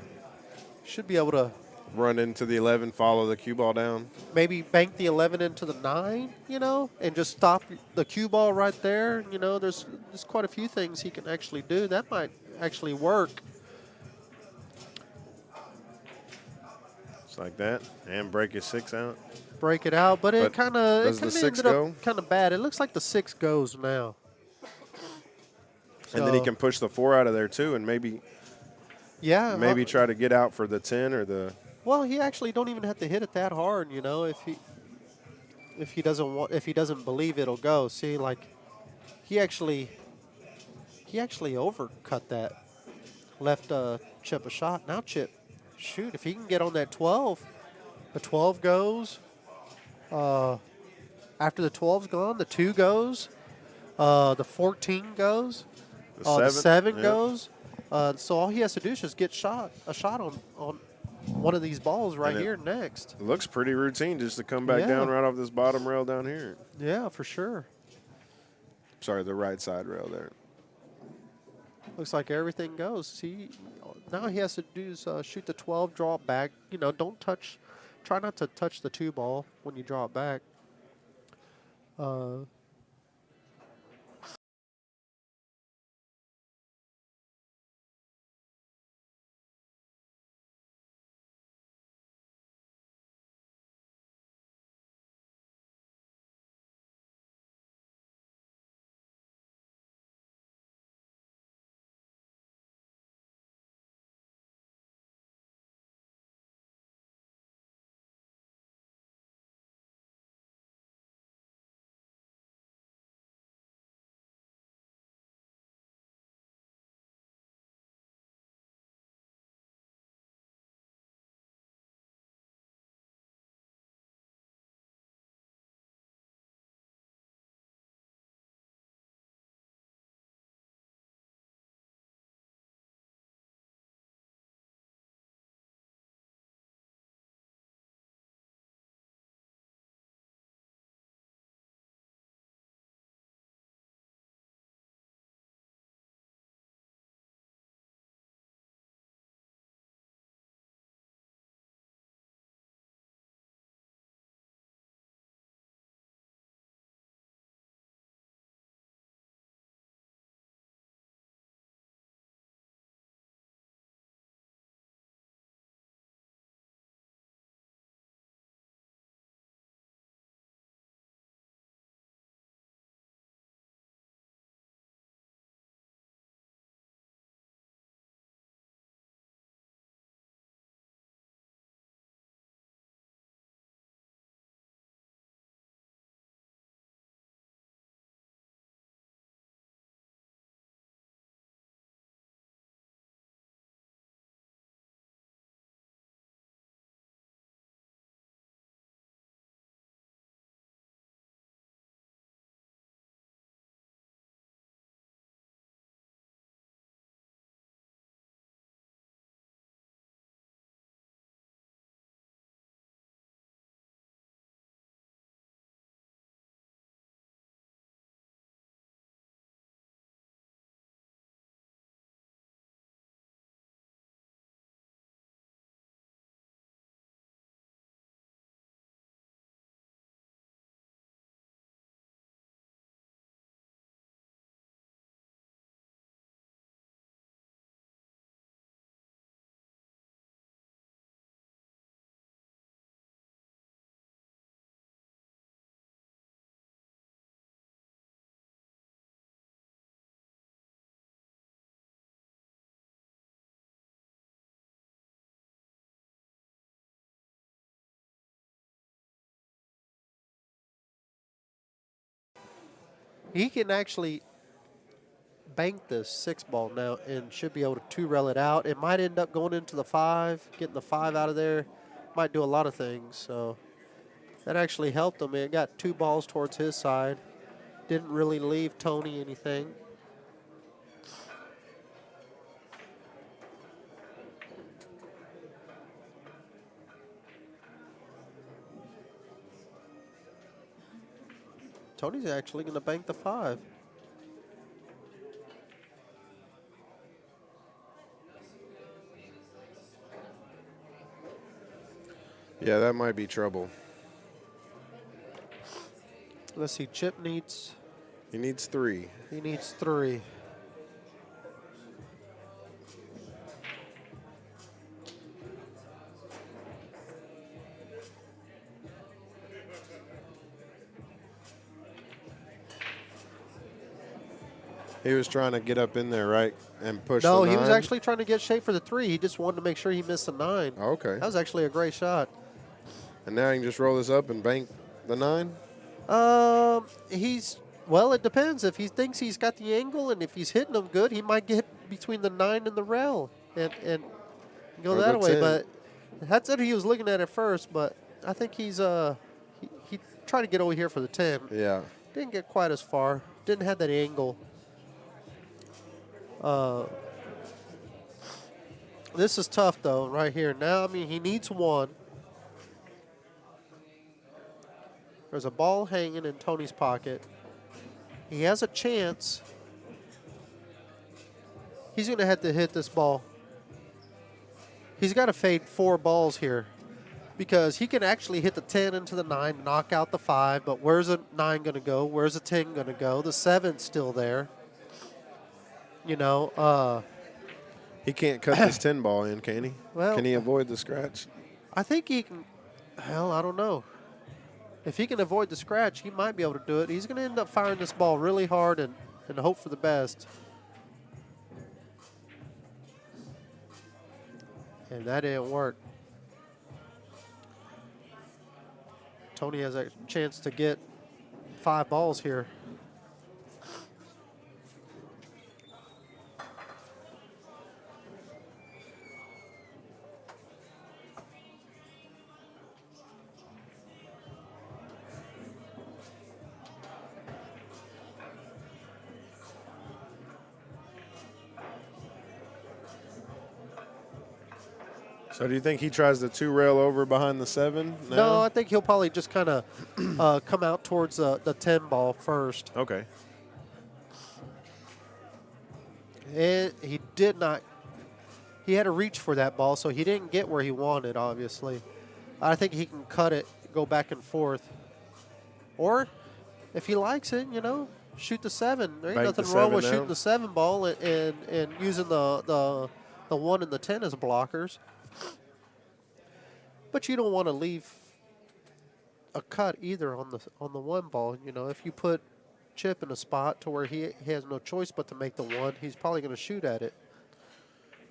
should be able to Run into the 11, follow the cue ball down. maybe bank the 11 into the 9, you know, and just stop the cue ball right there. You know, there's quite a few things he can actually do. That might actually work. Just like that. And break his 6 out. break it out. But it But kind of does the 6 ended up go? kind of bad. It looks like the 6 goes now. And then he So, can push the 4 out of there too, and maybe yeah. try to get out for the 10 or the. Well, he actually don't even have to hit it that hard, if he doesn't believe it'll go. See, like he actually overcut that. Left Chip a shot. Now Chip, shoot, if he can get on that 12, the 12 goes. After the 12's gone, the 2 goes. The 14 goes. The The 7. 7 Yep. goes. So all he has to do is just get a shot on one of these balls right And here next. it looks pretty routine just to come back Yeah. down right off this bottom rail down here. Yeah, for sure. Sorry, the right side rail there. Looks like everything goes. See, now he has to do is shoot the 12, draw it back. Don't touch. Try not to touch the 2 ball when you draw it back. He can actually bank this 6 ball now and should be able to 2-rail it out. It might end up going into the 5, getting the 5 out of there. Might do a lot of things. So that actually helped him. It got 2 balls towards his side. Didn't really leave Tony anything. Tony's actually going to bank the 5. Yeah, that might be trouble. Let's see. Chip needs. He needs 3. He needs 3. He was trying to get up in there, right, and push the No, he was 9. actually trying to get shape for the 3. He just wanted to make sure he missed the 9. Okay. That was actually a great shot. And now he can just roll this up and bank the 9. He's well. It depends. If he thinks he's got the angle and if he's hitting them good, he might get between the 9 and the rail and go Or that the way. 10. But that's what he was looking at first. But I think he tried to get over here for the 10. Yeah. Didn't get quite as far. Didn't have that angle. This is tough though, right here. Now, I mean, he needs 1. There's a ball hanging in Tony's pocket. He has a chance. He's going to have to hit this ball. He's got to fade 4 balls here because he can actually hit the 10 into the 9, knock out the 5, but where's the 9 going to go? Where's the 10 going to go? The 7's still there. You know, He can't cut this 10 ball in, can he? Well- Can he avoid the scratch? I think he can. Hell, I don't know. If he can avoid the scratch, he might be able to do it. He's going to end up firing this ball really hard and hope for the best. And that didn't work. Tony has a chance to get 5 balls here. So do you think he tries the 2 rail over behind the 7 now? No, I think he'll probably just kind of come out towards the 10 ball first. Okay. And he did not. He had to reach for that ball, so he didn't get where he wanted, obviously. I think he can cut it, go back and forth. Or, if he likes it, shoot the 7. There ain't Bank nothing the wrong 7 with now. shooting the 7 ball and using the 1 and the 10 as blockers. But you don't want to leave a cut either on the 1 ball. If you put Chip in a spot to where he has no choice but to make the 1, he's probably going to shoot at it.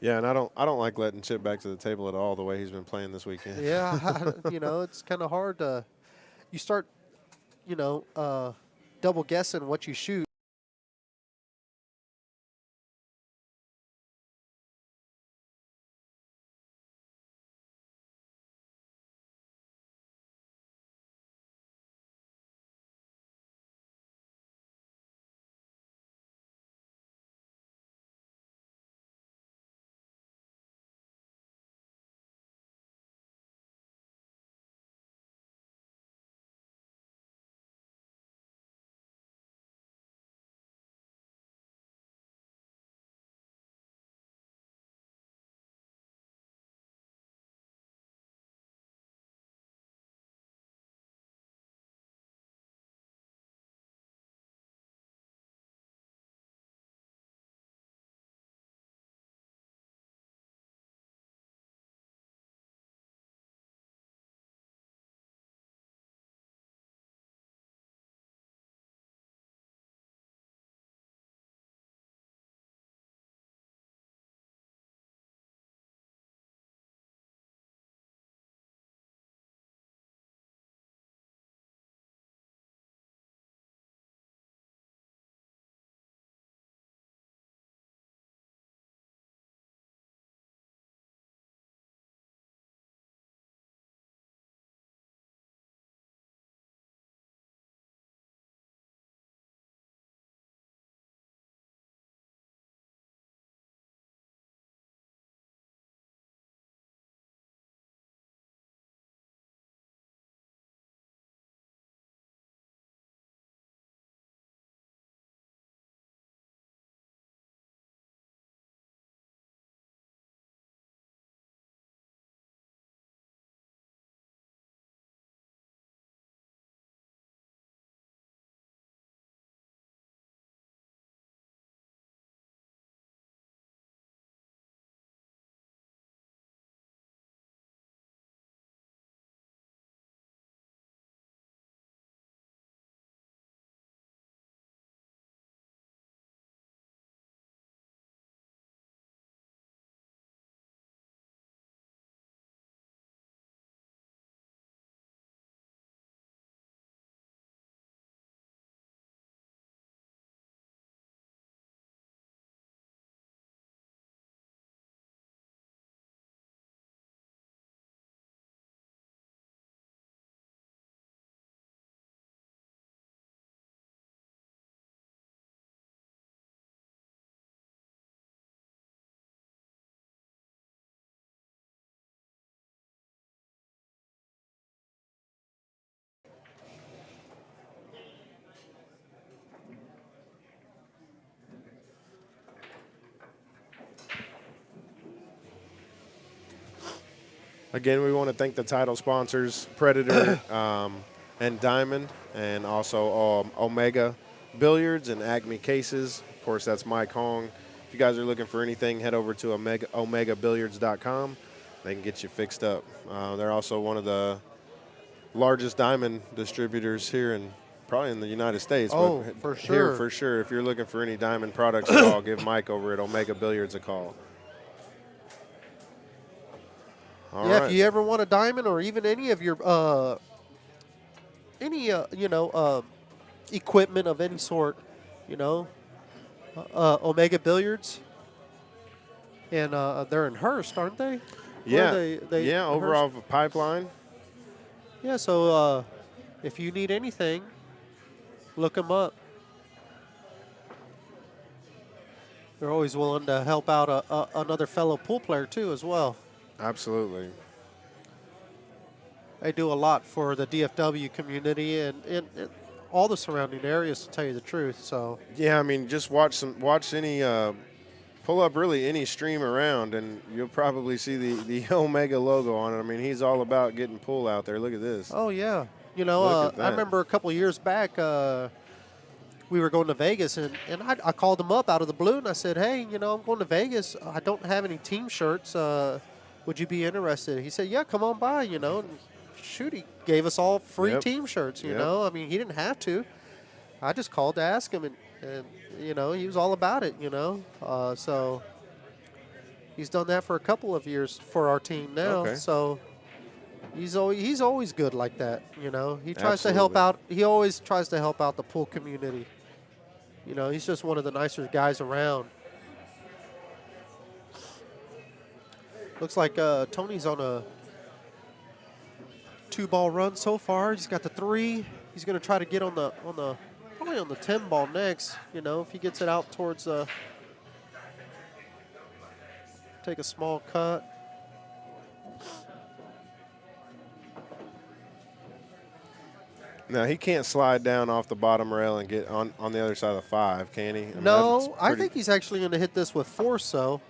Yeah, and I don't like letting Chip back to the table at all the way he's been playing this weekend. Yeah, it's kind of hard to. You start, double guessing what you shoot. Again, we want to thank the title sponsors, Predator and Diamond, and also Omega Billiards and Acme Cases. Of course, that's Mike Hong. If you guys are looking for anything, head over to omegabilliards.com. They can get you fixed up. They're also one of the largest diamond distributors here in probably in the United States. Oh, but for here sure. for sure. If you're looking for any diamond products at all, give Mike over at Omega Billiards a call. All Yeah, if right. you ever want a diamond or even any of your equipment of any sort, you know, Omega Billiards, and they're in Hearst, aren't they? Where are Yeah, they yeah, in over Hearst? off of Pipeline. Yeah, so if you need anything, look them up. They're always willing to help out another fellow pool player too, as well. Absolutely. They do a lot for the DFW community and all the surrounding areas, to tell you the truth. So Yeah, I mean, just watch any, pull up really any stream around, and you'll probably see the Omega logo on it. I mean, he's all about getting pull out there. Look at this. oh yeah, Look at I that. remember a couple of years back, we were going to Vegas, and I called him up out of the blue, and I said, hey, I'm going to Vegas. I don't have any team shirts. Would you be interested? He said, yeah, come on by, And shoot, he gave us all free Yep. team shirts, Yep. I mean, he didn't have to. I just called to ask him, and he was all about it, So he's done that for a couple of years for our team now. Okay. So he's always good like that, He tries to help Absolutely. out. He always tries to help out the pool community. He's just one of the nicer guys around. Looks like Tony's on a 2-ball run so far. He's got the 3. He's going to try to get on the probably on the 10-ball next. If he gets it out towards take a small cut. Now he can't slide down off the bottom rail and get on the other side of the 5, can he? I mean, No, that's I pretty- think he's actually going to hit this with force, though,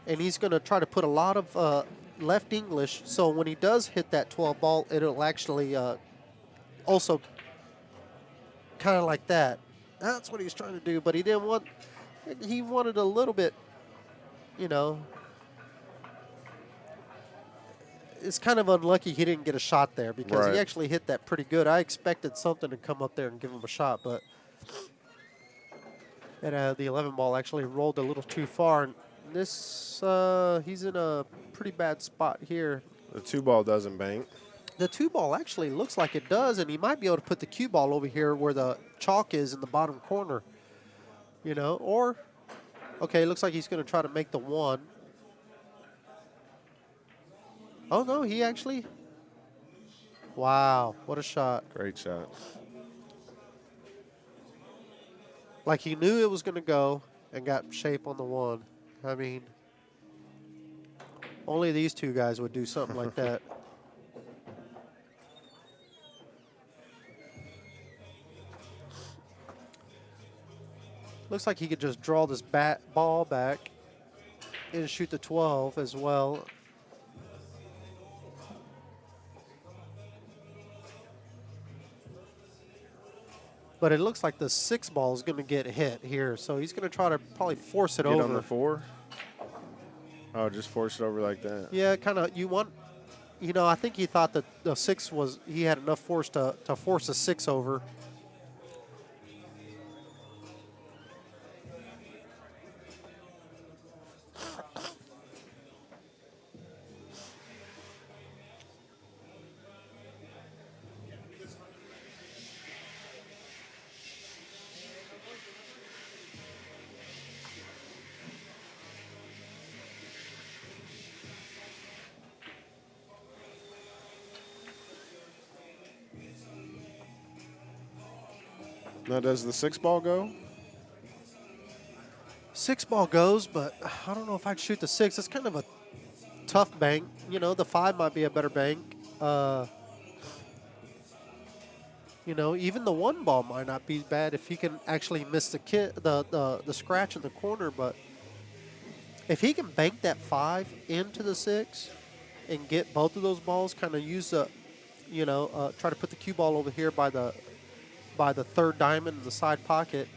and he's going to try to put a lot of left English. So when he does hit that 12 ball, it'll actually also kind of like that. That's what he's trying to do, but he didn't want. He wanted a little bit, It's kind of unlucky he didn't get a shot there because Right. he actually hit that pretty good. I expected something to come up there and give him a shot, but the 11 ball actually rolled a little too far. And this, he's in a pretty bad spot here. The 2-ball doesn't bank. The 2 ball actually looks like it does, and he might be able to put the cue ball over here where the chalk is in the bottom corner, or, okay, looks like he's going to try to make the 1. Oh, no, he actually, wow, what a shot. Great shot. Like he knew it was going to go and got shape on the 1. I mean, only these 2 guys would do something like that. Looks like he could just draw this ball back and shoot the 12 as well. But it looks like the 6 ball is going to get hit here. So he's going to try to probably force it Get over. on the 4. Oh, just force it over like that. Yeah, kind of. You want, I think he thought that the 6 was, he had enough force to force a 6 over. Now, does the 6-ball go? 6 ball goes, but I don't know if I'd shoot the 6. It's kind of a tough bank. The 5 might be a better bank. Even the 1 ball might not be bad if he can actually miss the scratch in the corner. But if he can bank that 5 into the 6, and get both of those balls, kind of use try to put the cue ball over here by the third diamond in the side pocket,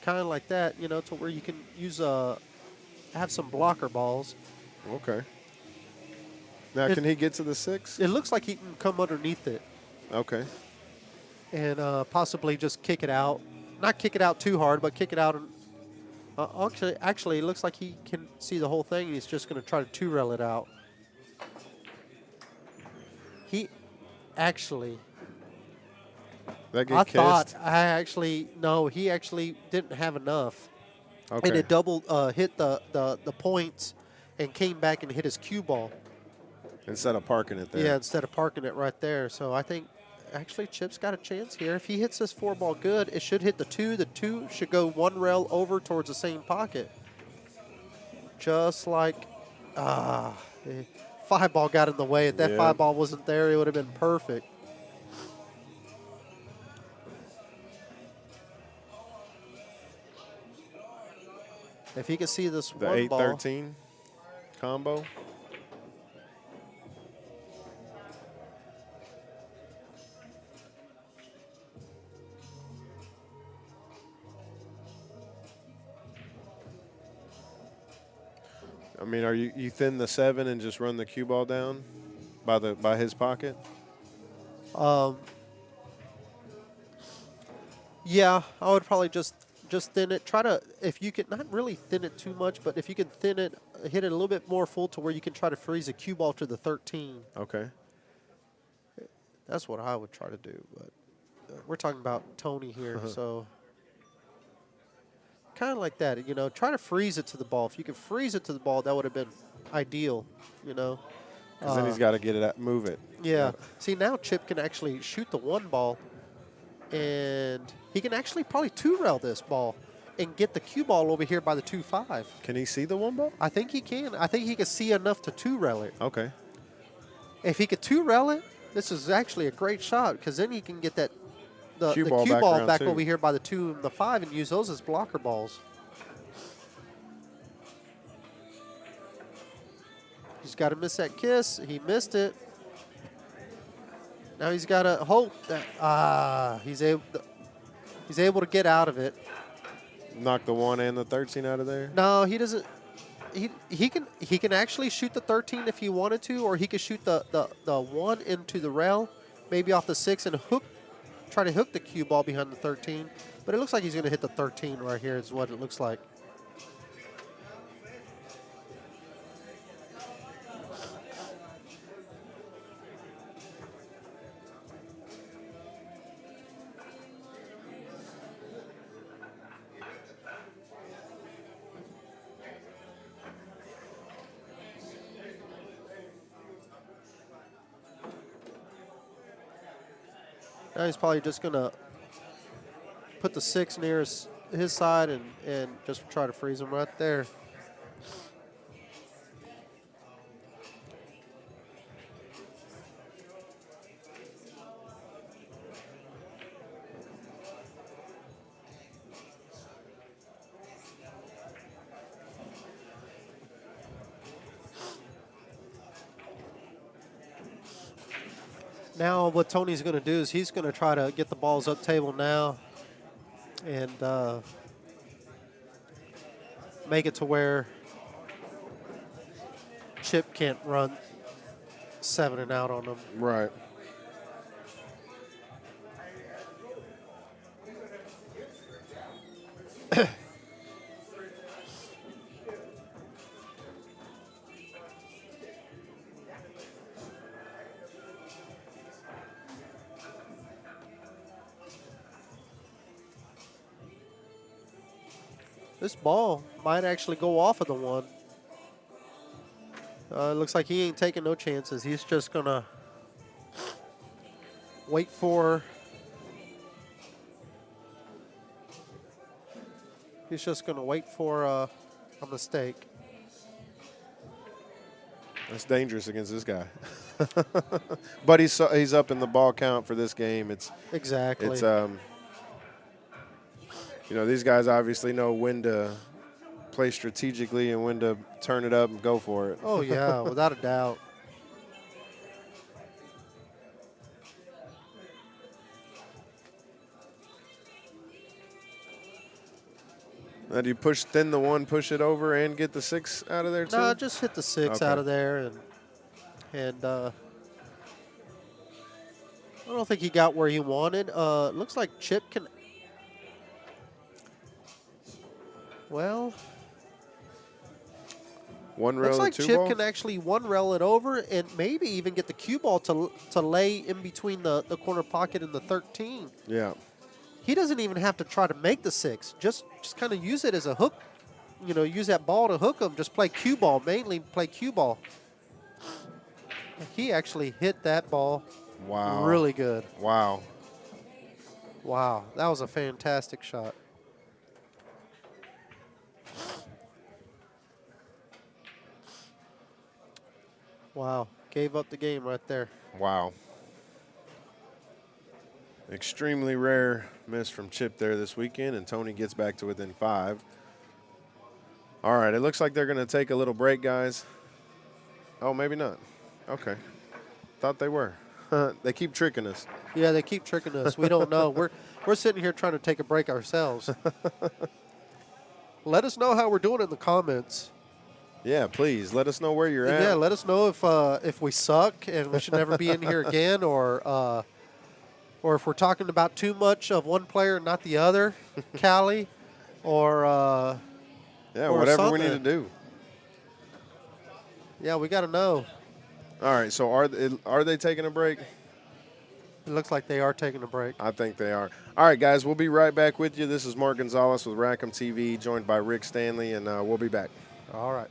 kind of like that, to where you can use have some blocker balls. Okay. Now, It, can he get to the 6? it looks like he can come underneath it Okay. and possibly just kick it out. Not kick it out too hard, but kick it out. And actually, it looks like he can see the whole thing. And he's just going to try to two-rail it out. He actually, That get I kissed? thought no, he actually didn't have enough. Okay. And it double hit the points and came back and hit his cue ball. Instead of parking it there. Yeah, instead of parking it right there. So I think actually Chip's got a chance here. If he hits this 4-ball good, it should hit the 2. The 2 should go 1 rail over towards the same pocket. Just like, the 5-ball got in the way. If that 5-ball wasn't there, it would have been perfect. If he could see this The 1 ball. 8-13 combo. I mean, are you thin the 7 and just run the cue ball down by his pocket? Yeah, I would probably just thin it. Try to, if you can, not really thin it too much, but if you can thin it, hit it a little bit more full to where you can try to freeze a cue ball to the 13. Okay. That's what I would try to do, but we're talking about Tony here, so kind of like that, try to freeze it to the ball. If you could freeze it to the ball, that would have been ideal, Because then he's got to get it, move it. Yeah. See, now Chip can actually shoot the 1 ball, and he can actually probably 2-rail this ball and get the cue ball over here by the 2-5. Can he see the 1 ball? I think he can. I think he can see enough to 2-rail it. Okay. If he could 2-rail it, this is actually a great shot because then he can get the cue ball back over here by the 2 and the 5 and use those as blocker balls. He's got to miss that kiss. He missed it. Now he's got to hope that he's able to get out of it. Knock the 1 and the 13 out of there? No, he doesn't. He can actually shoot the 13 if he wanted to, or he could shoot the 1 into the rail, maybe off the 6 and try to hook the cue ball behind the 13. But it looks like he's going to hit the 13 right here is what it looks like. Now he's probably just going to put the 6 near his side and just try to freeze him right there. Now what Tony's going to do is he's going to try to get the balls up table now and make it to where Chip can't run 7 and out on them. Right. This ball might actually go off of the 1. It looks like he ain't taking no chances. He's just going to wait for... He's just going to wait for a mistake. That's dangerous against this guy. But he's up in the ball count for this game. Exactly. It's these guys obviously know when to play strategically and when to turn it up and go for it. Oh, yeah, without a doubt. Now, do you push thin the one, push it over, and get the 6 out of there too? No, just hit the 6 Okay. out of there, and I don't think he got where he wanted. Looks like Chip can. Well, One looks rail to like 2 Chip ball. can actually one rail it over and maybe even get the cue ball to lay in between the corner pocket and the 13. Yeah. He doesn't even have to try to make the 6. Just kind of use it as a hook. You know, use that ball to hook him. Just play cue ball, mainly play cue ball. He actually hit that ball Wow. really good. Wow. Wow, that was a fantastic shot. Wow, gave up the game right there. Wow. Extremely rare miss from Chip there this weekend, and Tony gets back to within 5. All right, it looks like they're going to take a little break, guys. Oh, maybe not. Okay. Thought they were. They keep tricking us. Yeah, they keep tricking us. We don't know. We're sitting here trying to take a break ourselves. Let us know how we're doing in the comments. Yeah, please let us know where you're Yeah, at. let us know if we suck and we should never be in here again, or if we're talking about too much of one player and not the other, Callie, or Yeah, or whatever we need to something. do. Yeah, we got to know. All right, so are they taking a break? It looks like they are taking a break. I think they are. All right, guys, we'll be right back with you. This is Mark Gonzalez with Rackham TV, joined by Rick Stanley, and we'll be back. All right.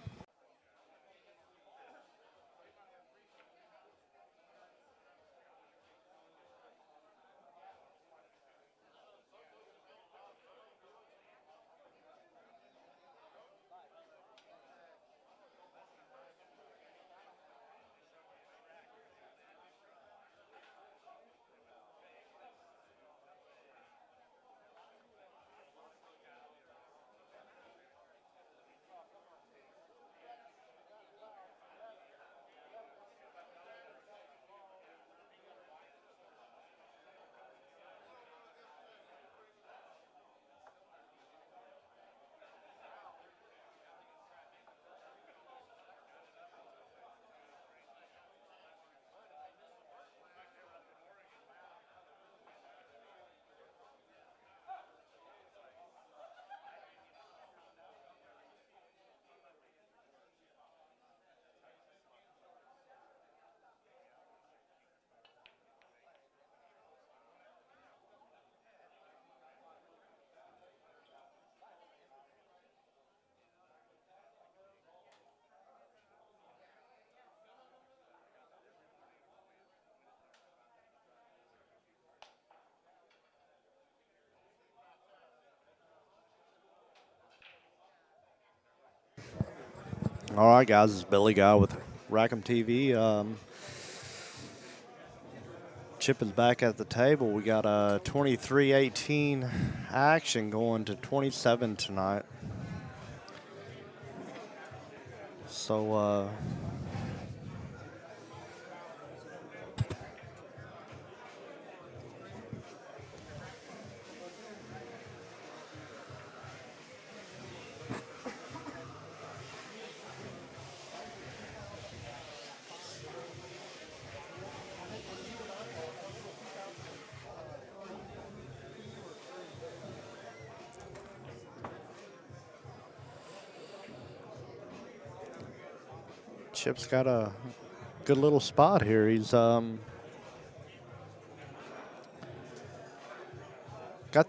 All right, guys, it's Billy Guy with Rackham TV. Chip is back at the table. We got a 23-18 action going to 27 tonight. So, Chip's got a good little spot here. He's got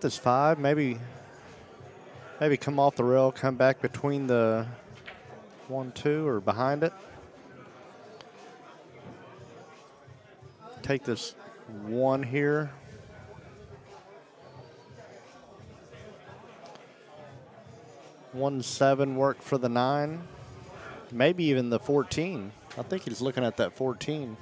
this 5, maybe come off the rail, come back between the 1-2 or behind it. Take this 1 here. One 7 work for the 9. Maybe even the 14. I think he's looking at that 14.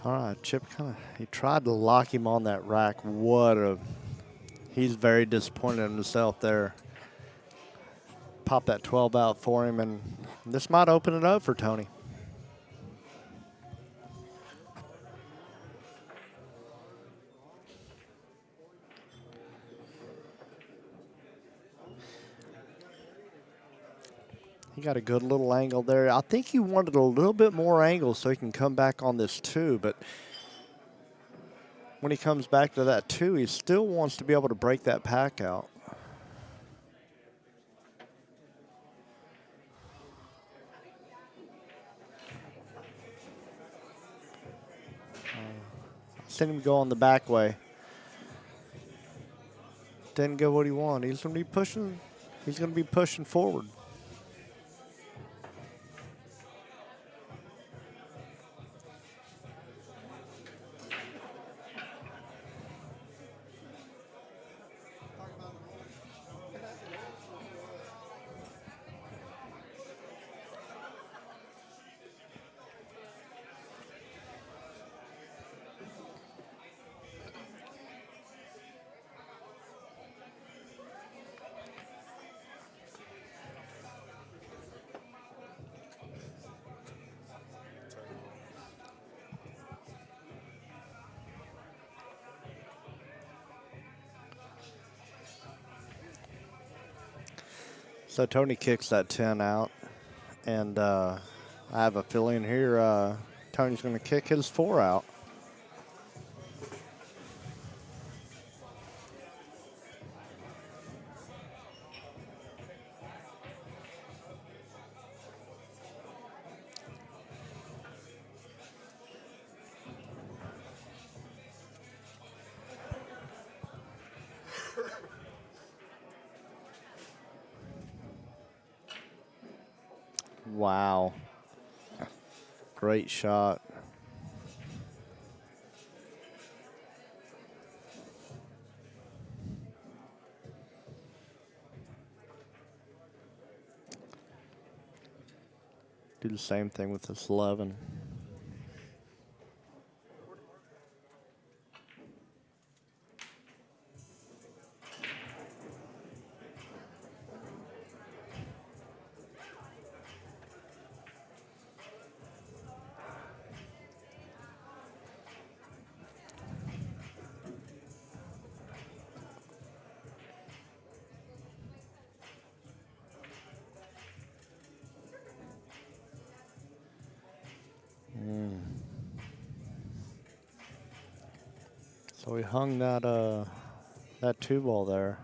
All right, Chip he tried to lock him on that rack. He's very disappointed in himself there. Pop that 12 out for him, and this might open it up for Tony. He got a good little angle there. I think he wanted a little bit more angle so he can come back on this 2, but when he comes back to that 2, he still wants to be able to break that pack out. Send him go on the back way. Didn't go what he wanted. He's going to be pushing. He's going to be pushing forward. So Tony kicks that 10 out, and I have a feeling here Tony's going to kick his 4 out. Wow. Great shot. Do the same thing with this 11. So we hung that 2 ball there.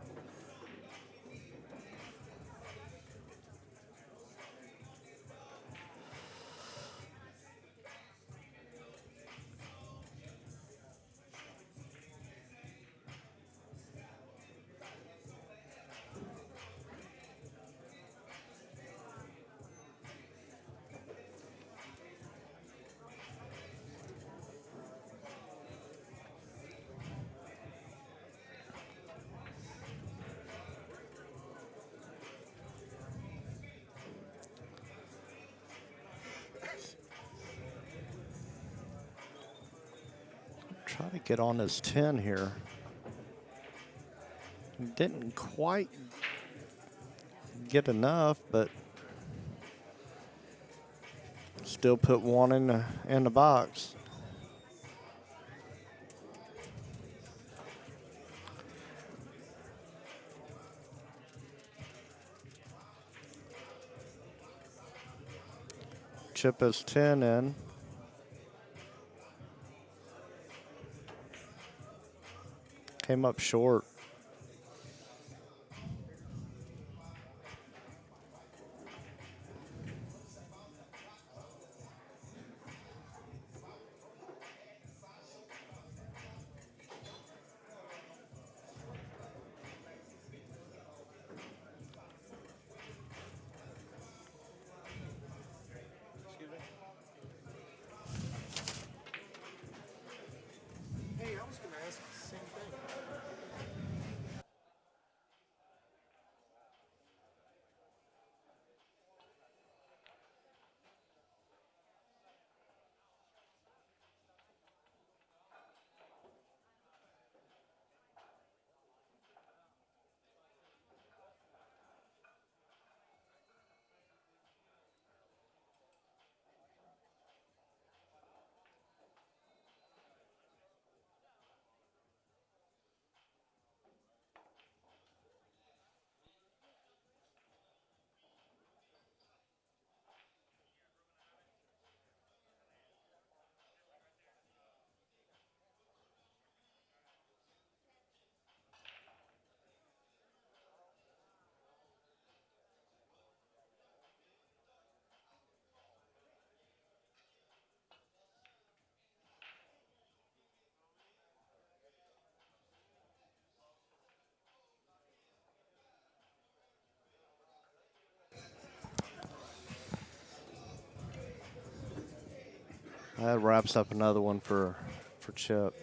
Try to get on his 10 here. Didn't quite get enough, but still put 1 in the box. Chip his 10 in. Came up short. Hey, I was going to ask the same thing. That wraps up another one for Chip.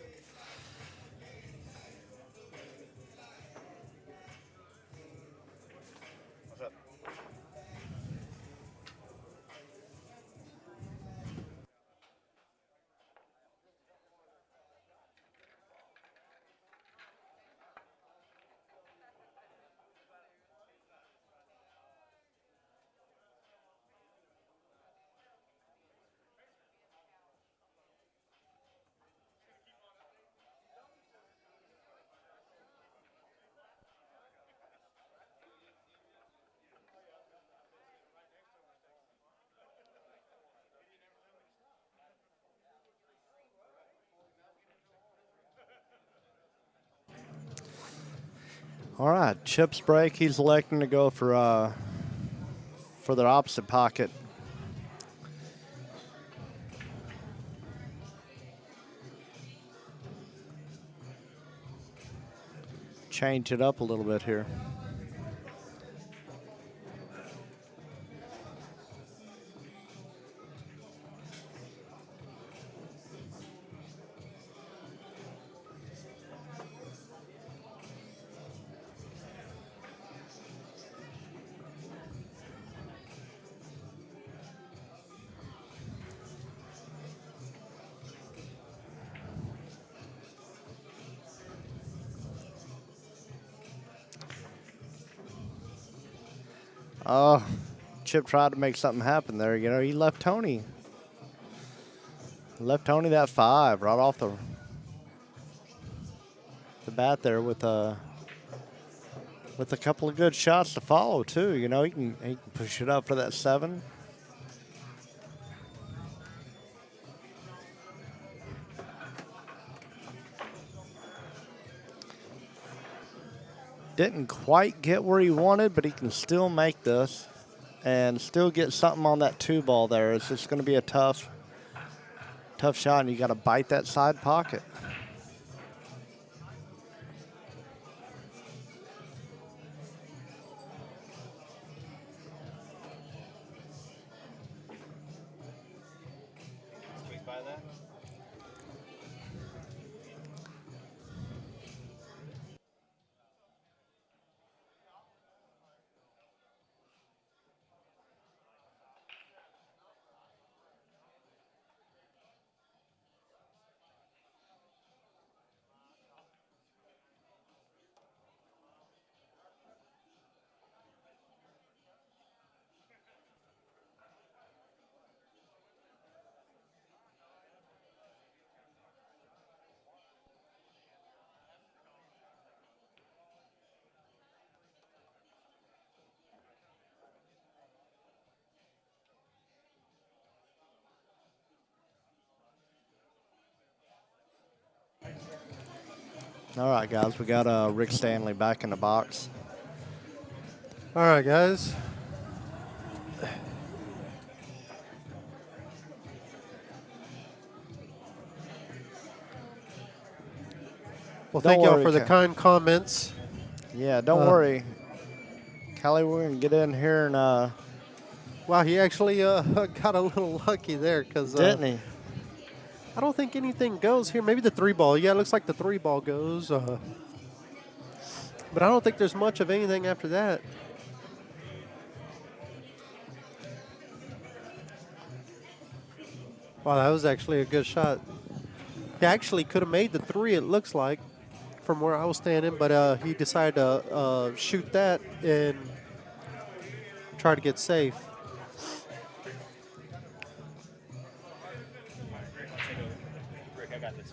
All right, Chip's break. He's electing to go for their opposite pocket. Change it up a little bit here. Oh, Chip tried to make something happen there. You know, he left Tony. Left Tony that 5 right off the bat there with a couple of good shots to follow too. You know, he can push it up for that 7. Didn't quite get where he wanted, but he can still make this and still get something on that 2 ball there. It's just going to be a tough shot, and you got to bite that side pocket. All right, guys, we got Rick Stanley back in the box. All right, guys. Well, thank y'all for the kind comments. Yeah, don't worry. Callie, we're going to get in here and... wow, he actually got a little lucky there because... didn't he? I don't think anything goes here. Maybe the 3 ball. Yeah, it looks like the 3 ball goes. But I don't think there's much of anything after that. Wow, that was actually a good shot. He actually could have made the 3, it looks like, from where I was standing, but he decided to shoot that and try to get safe. Rick, I got this.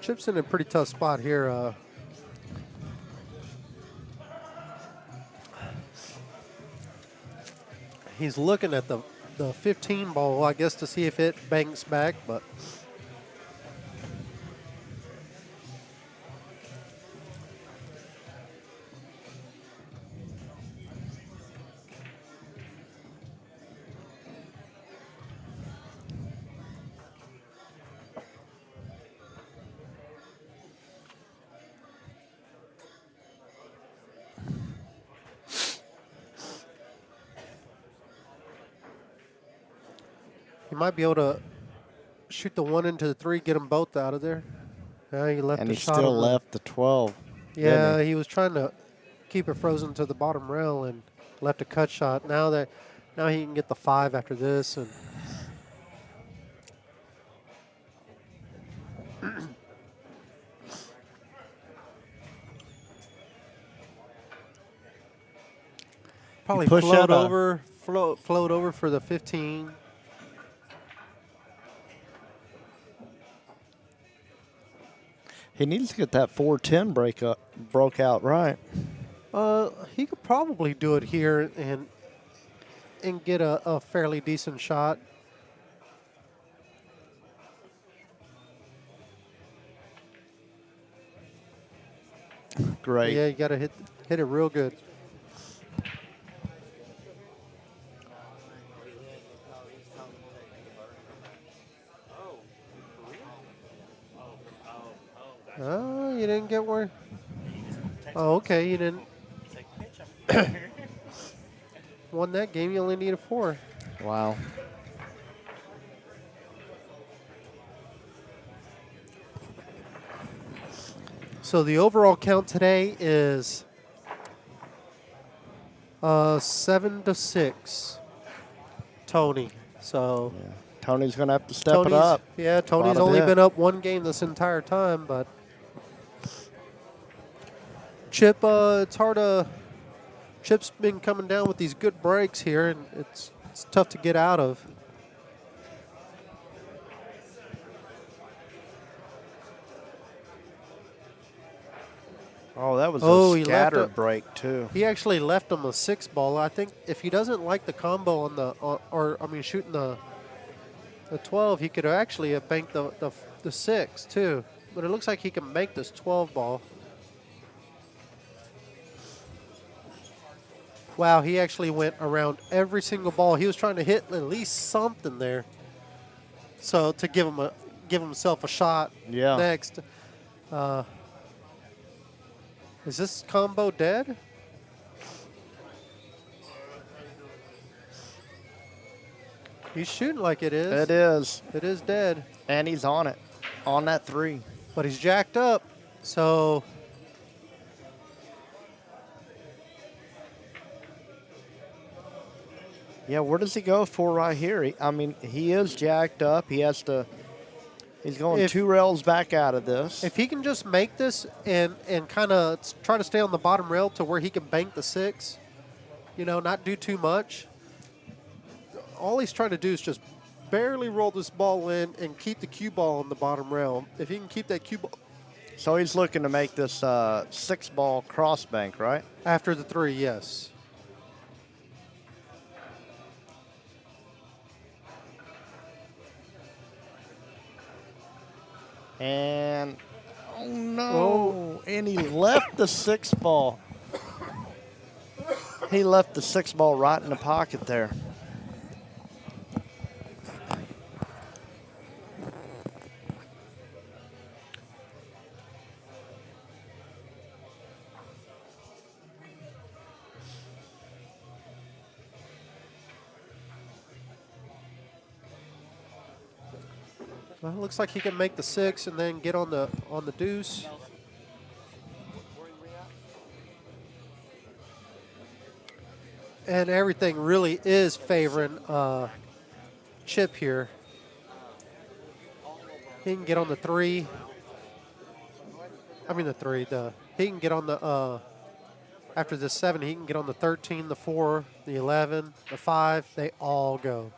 Chip's in a pretty tough spot here. He's looking at the 15 ball, I guess, to see if it banks back, but He might be able to shoot the 1 into the 3, get them both out of there. Yeah, he left And a he shot still on the- left the 12. Yeah, didn't he was trying to keep it frozen to the bottom rail and left a cut shot. Now he can get the 5 after this and probably push float that, over, float over for the 15. He needs to get that 410 broke out right. He could probably do it here and get a fairly decent shot. Great. Yeah, you got to hit it real good. Oh, you didn't get where? Oh, okay, you didn't. He's like, bitch, I'm here. Won that game, you only need a 4. Wow. So the overall count today is 7-6. Tony. So Yeah. Tony's going to have to step Tony's it up. Tony's Quite a only bit. been up 1 game this entire time, but Chip, it's hard to. Chip's been coming down with these good breaks here, and it's tough to get out of. Oh, that was Oh, a he left scattered a- break, too. He actually left on the 6 ball. I think if he doesn't like the combo on the, shooting the 12, he could actually have banked the 6 too. But it looks like he can make this 12 ball. Wow, he actually went around every single ball. He was trying to hit at least something there. So to give himself a shot Yeah. next. Is this combo dead? He's shooting like it is. It is. It is dead. And he's on it. On that 3. But he's jacked up. So Yeah, where does he go for right here? He is jacked up. He's going If- 2 rails back out of this. if he can just make this and kind of try to stay on the bottom rail to where he can bank the 6, not do too much. All he's trying to do is just barely roll this ball in and keep the cue ball on the bottom rail. If he can keep that cue ball So he's looking to make this 6-ball cross bank, right? after the 3, yes. And oh no! And he left the 6-ball. He left the 6-ball right in the pocket there. Well, it looks like he can make the 6 and then get on the deuce. And everything really is favoring Chip here. He can get on the 3. The 3. He can get on the after the 7. He can get on the 13, the 4, the 11, the 5. They all go.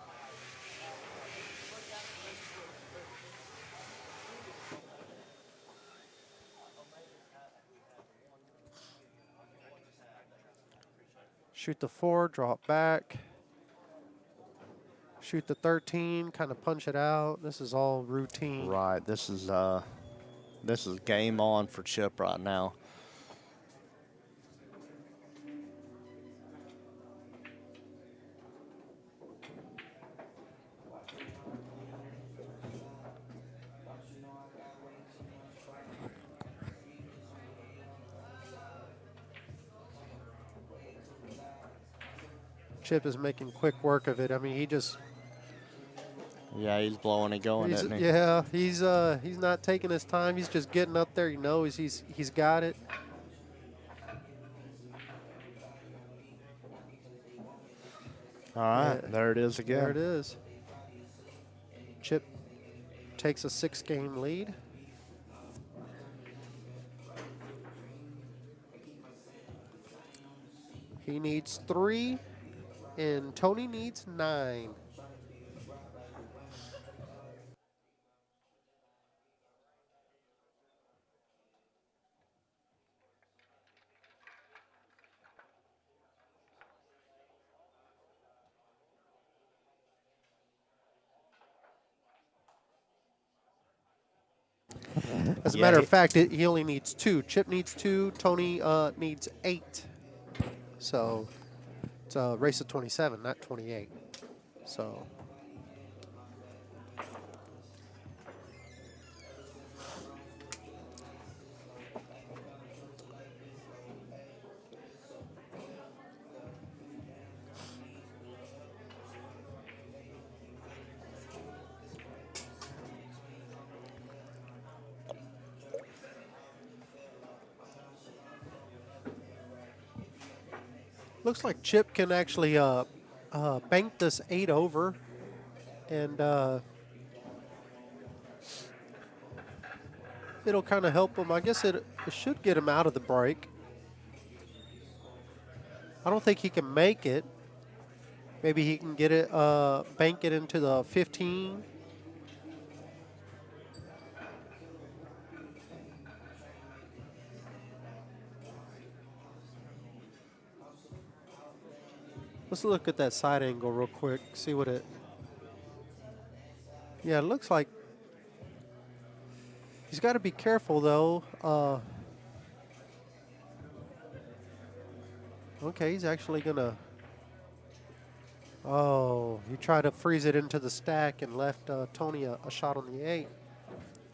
Shoot the 4, drop back. Shoot the 13, kind of punch it out. This is all routine. Right. This is game on for Chip right now. Chip is making quick work of it. He just Yeah, he's blowing and going, isn't he? Yeah, he's not taking his time. He's just getting up there. He knows he's got it. All right, Yeah, there it is there it again. is. Chip takes a 6-game lead. He needs 3, and Tony needs 9. As a Yeah, matter of fact, he only needs 2. Chip needs 2. Tony needs 8. So it's a race of 27, not 28. So looks like Chip can actually bank this 8 over, and it'll kind of help him. I guess it should get him out of the break. I don't think he can make it. Maybe he can get it, bank it into the 15. Let's look at that side angle real quick. See what it. Yeah, it looks like he's got to be careful though. Okay, he's actually gonna. Oh, he tried to freeze it into the stack and left Tony a shot on the 8.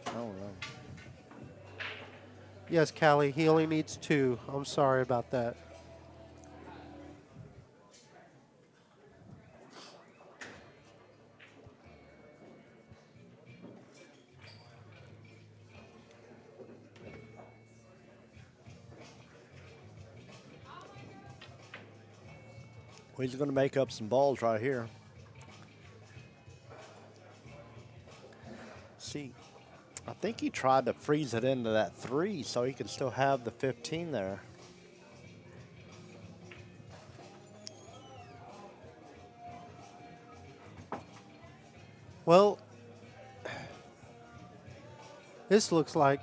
Oh, no. Yes, Callie, he only needs 2. I'm sorry about that. Well, he's going to make up some balls right here. See, I think he tried to freeze it into that 3 so he could still have the 15 there. Well, this looks like.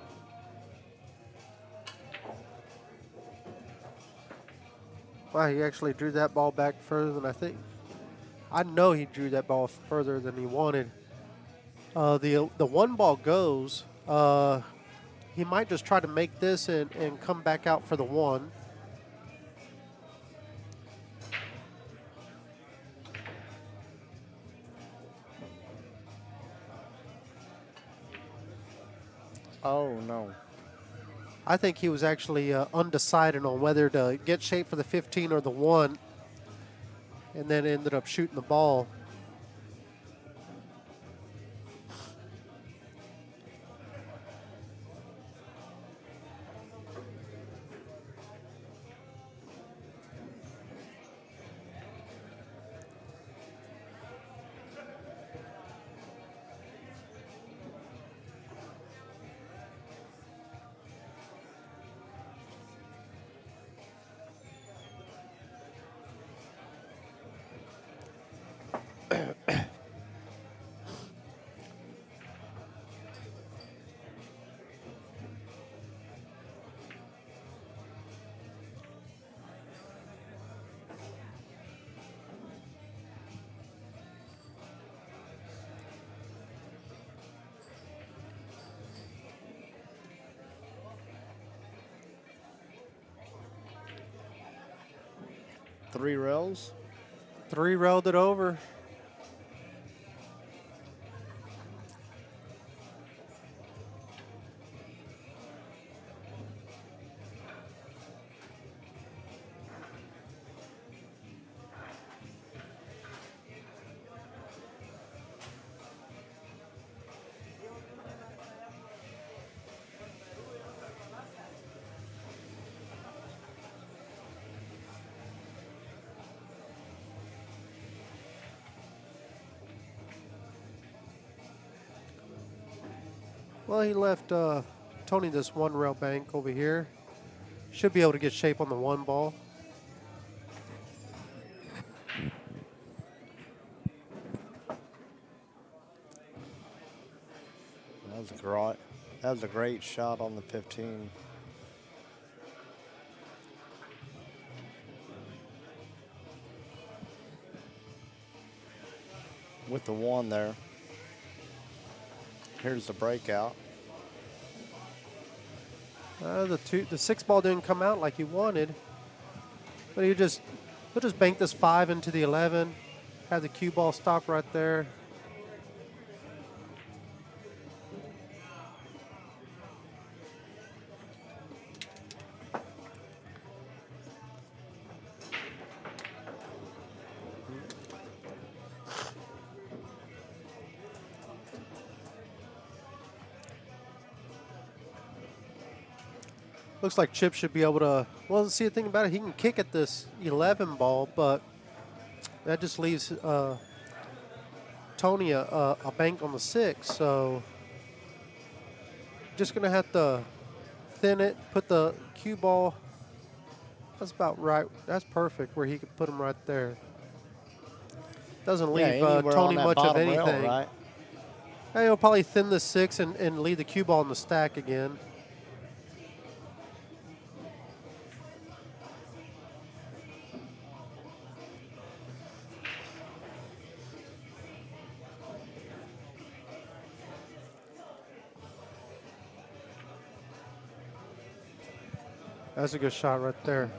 Wow, he actually drew that ball back further than I think. I know he drew that ball further than he wanted. The 1 ball goes. He might just try to make this and come back out for the 1. Oh, no. I think he was actually undecided on whether to get shape for the 15 or the 1, and then ended up shooting the ball. Three rails. 3 railed it over. Well, he left Tony this one rail bank over here. Should be able to get shape on the one ball. That was a great shot on the 15. With the one there. Here's the breakout. The 6 ball didn't come out like he wanted, but he'll just bank this 5 into the 11. Have the cue ball stop right there. Looks like Chip should be able to. Well, see, the thing about it, he can kick at this 11 ball, but that just leaves Tony a bank on the 6. So just gonna have to thin it, put the cue ball. That's about right. That's perfect where he could put him right there. Doesn't leave anywhere Tony on that much of bottom rail, anything. right? Hey, he'll probably thin the 6 and leave the cue ball in the stack again. That's a good shot right there.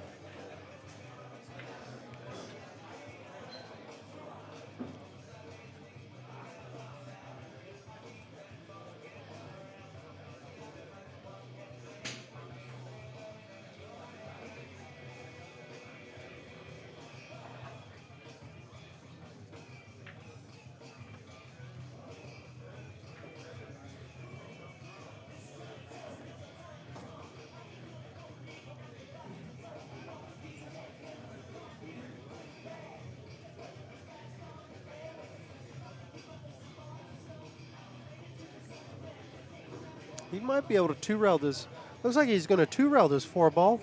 He might be able to 2-rail this. Looks like he's going to 2-rail this 4 ball.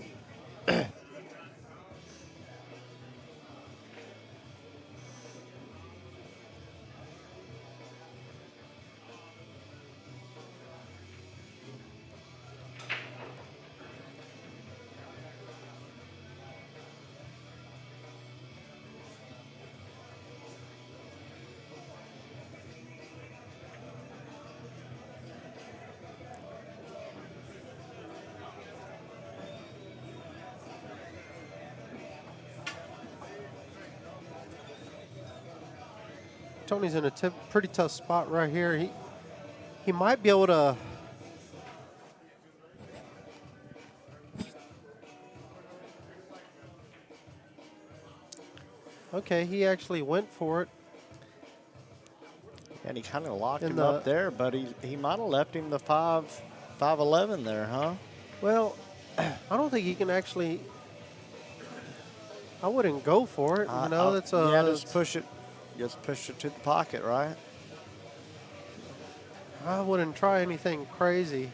Tony's in a pretty tough spot right here. He might be able to. Okay, he actually went for it. And he kind of locked In him the- up there, but he might have left him the 5-11 there, huh? Well, I don't think he can actually. I wouldn't go for it. You know, that's a. yeah, just push it. Just push it to the pocket, right? I wouldn't try anything crazy.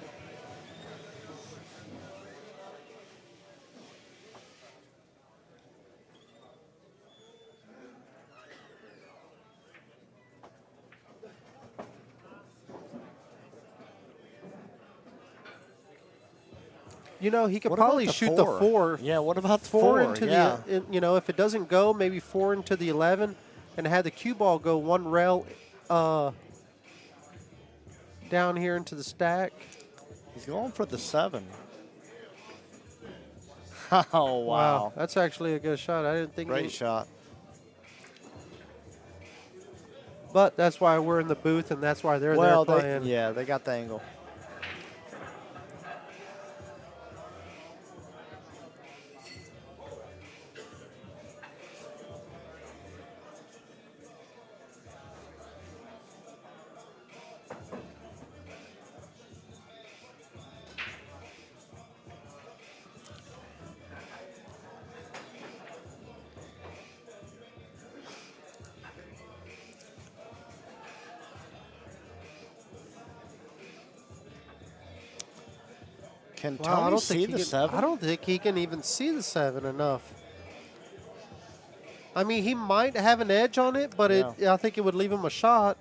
You know, he could What about probably the shoot the 4. Yeah, what about the 4 4? into Yeah. you know, if it doesn't go, maybe 4 into the 11 and have the cue ball go 1 rail down here into the stack. He's going for the 7. Oh, wow. That's actually a good shot. I didn't think Great shot. But that's why we're in the booth and that's why they're Well, there playing. they got the angle. Can Wow, I Tony don't see think the he can, I 7? don't think he can even see the 7 enough. I mean, he might have an edge on it, but Yeah. I think it would leave him a shot.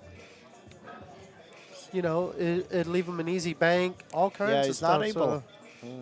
You know, it'd leave him an easy bank, all Yeah, kinds of he's not stuff. able. So,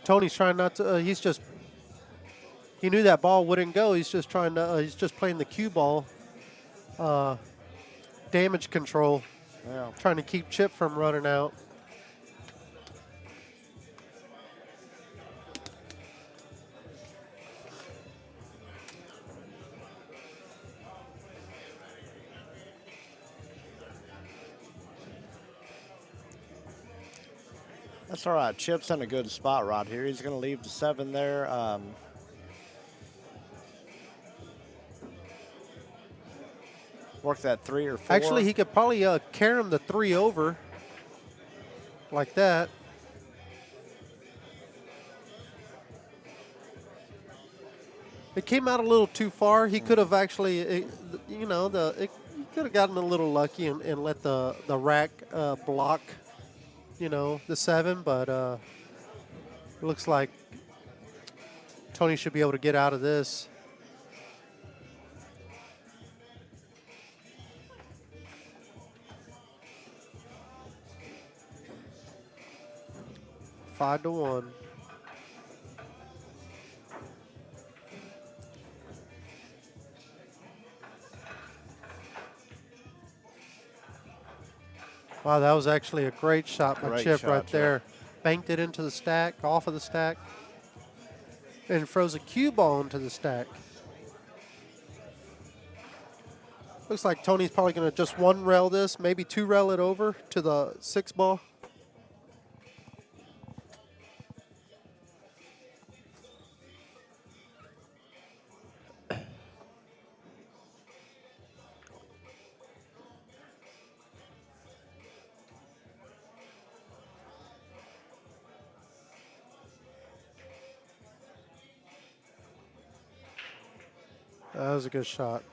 Tony's trying not to. He knew that ball wouldn't go. He's just trying to. He's just playing the cue ball, damage control, Yeah. trying to keep Chip from running out. That's all right. Chip's in a good spot right here. He's going to leave the 7 there. Work that 3 or 4. Actually, he could probably carry him the 3 over, like that. It came out a little too far. He could have actually, he could have gotten a little lucky and let the rack block, the 7. But it looks like Tony should be able to get out of this. Five to 1. Wow, that was actually a great shot by Great Chip shot, right Chip. there. Banked it into the stack, off of the stack, and froze a cue ball into the stack. Looks like Tony's probably going to just 1 rail this, maybe 2 rail it over to the 6 ball. That was a good shot.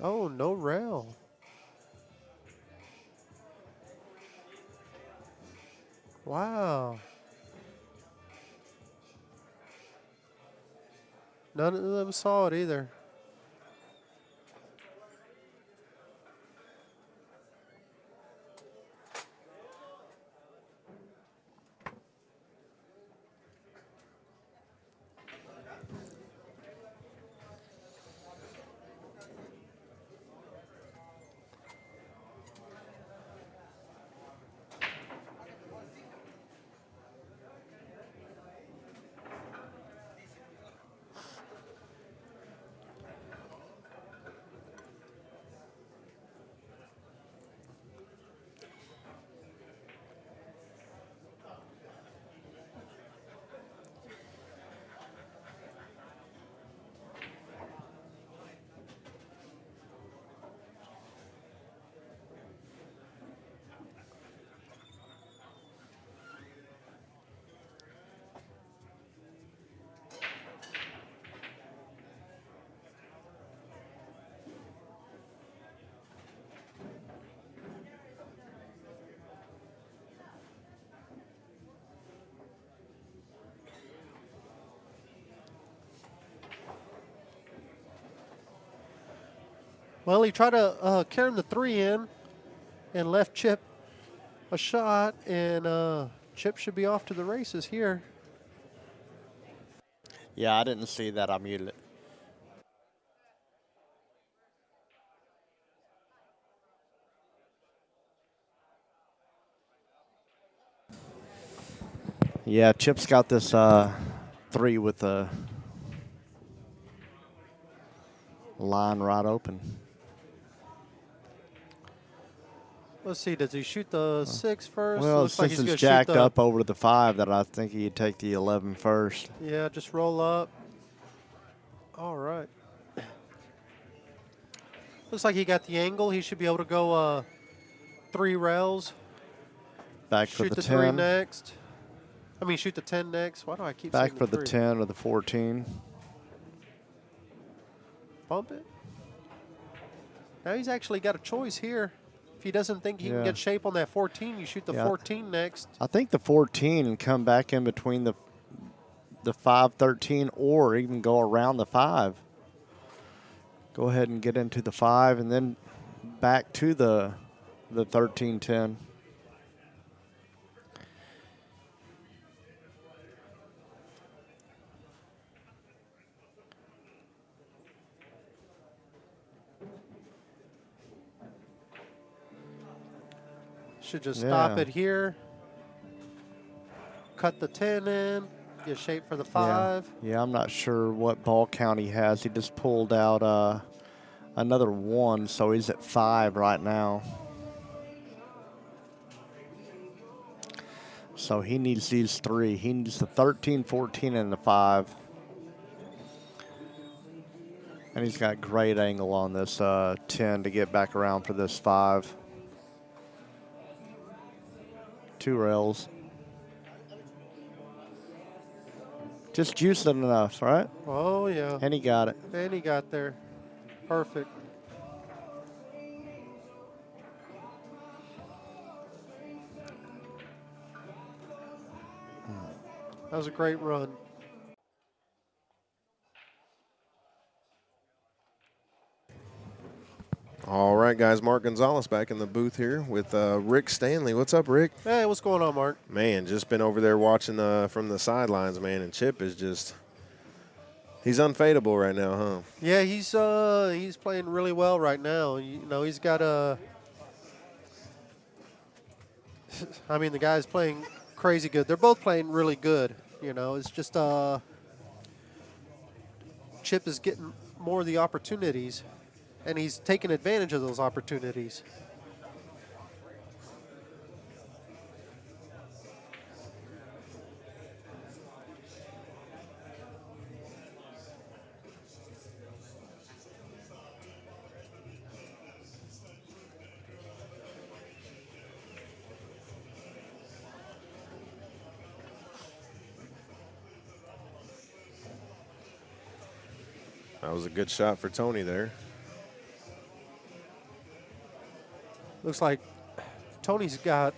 Oh, no rail. Wow. None of them saw it either. Well, he tried to carry him the 3 in and left Chip a shot, and Chip should be off to the races here. Yeah, I didn't see that. I muted it. Yeah, Chip's got this 3 with the line right open. Let's see. Does he shoot the 6 first? Well, Looks like since he's it's going to shoot jacked the. up over the 5, that I think he'd take the 11 first. Yeah, just roll up. All right. Looks like he got the angle. He should be able to go 3 rails. Back for Shoot the the 3 10. next. I mean, shoot the 10 next. Why do I keep Back saying for the the 3? 10 or the 14. Bump it. Now he's actually got a choice here. If he doesn't think he can Yeah. get shape on that 14, you shoot the Yeah. 14 next. I think the 14 and come back in between the 5-13 or even go around the 5. Go ahead and get into the 5 and then back to the 13-10. Should just stop Yeah. it here. Cut the 10 in. Get shape for the Yeah. 5. Yeah, I'm not sure what ball count he has. He just pulled out another 1, so he's at 5 right now. So he needs these 3. He needs the 13, 14, and the 5. And he's got great angle on this 10 to get back around for this 5. 2 rails. Just juiced it enough, right? Oh, yeah. And he got it. And he got there. Perfect. That was a great run. All right, guys. Mark Gonzalez back in the booth here with Rick Stanley. What's up, Rick? Hey, what's going on, Mark? Man, just been over there watching from the sidelines, man, and Chip is just – he's unfadable right now, huh? Yeah, he's playing really well right now. You know, he's got a. I mean, the guy's playing crazy good. They're both playing really good. You know, it's just Chip is getting more of the opportunities, and he's taking advantage of those opportunities. That was a good shot for Tony there. Looks like Tony's got.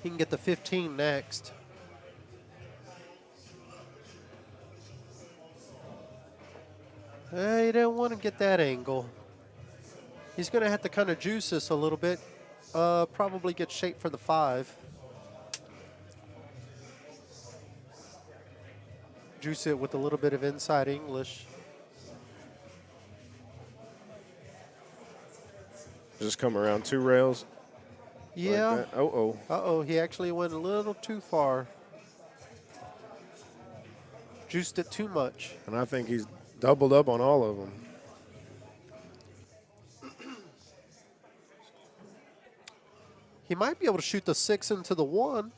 He can get the 15 next. He didn't want to get that angle. He's going to have to kind of juice this a little bit. Probably get shape for the 5. Juice it with a little bit of inside English. Just come around 2 rails. Yeah. Like that. Oh. Uh-oh, he actually went a little too far. Juiced it too much. And I think he's doubled up on all of them. He might be able to shoot the 6 into the 1.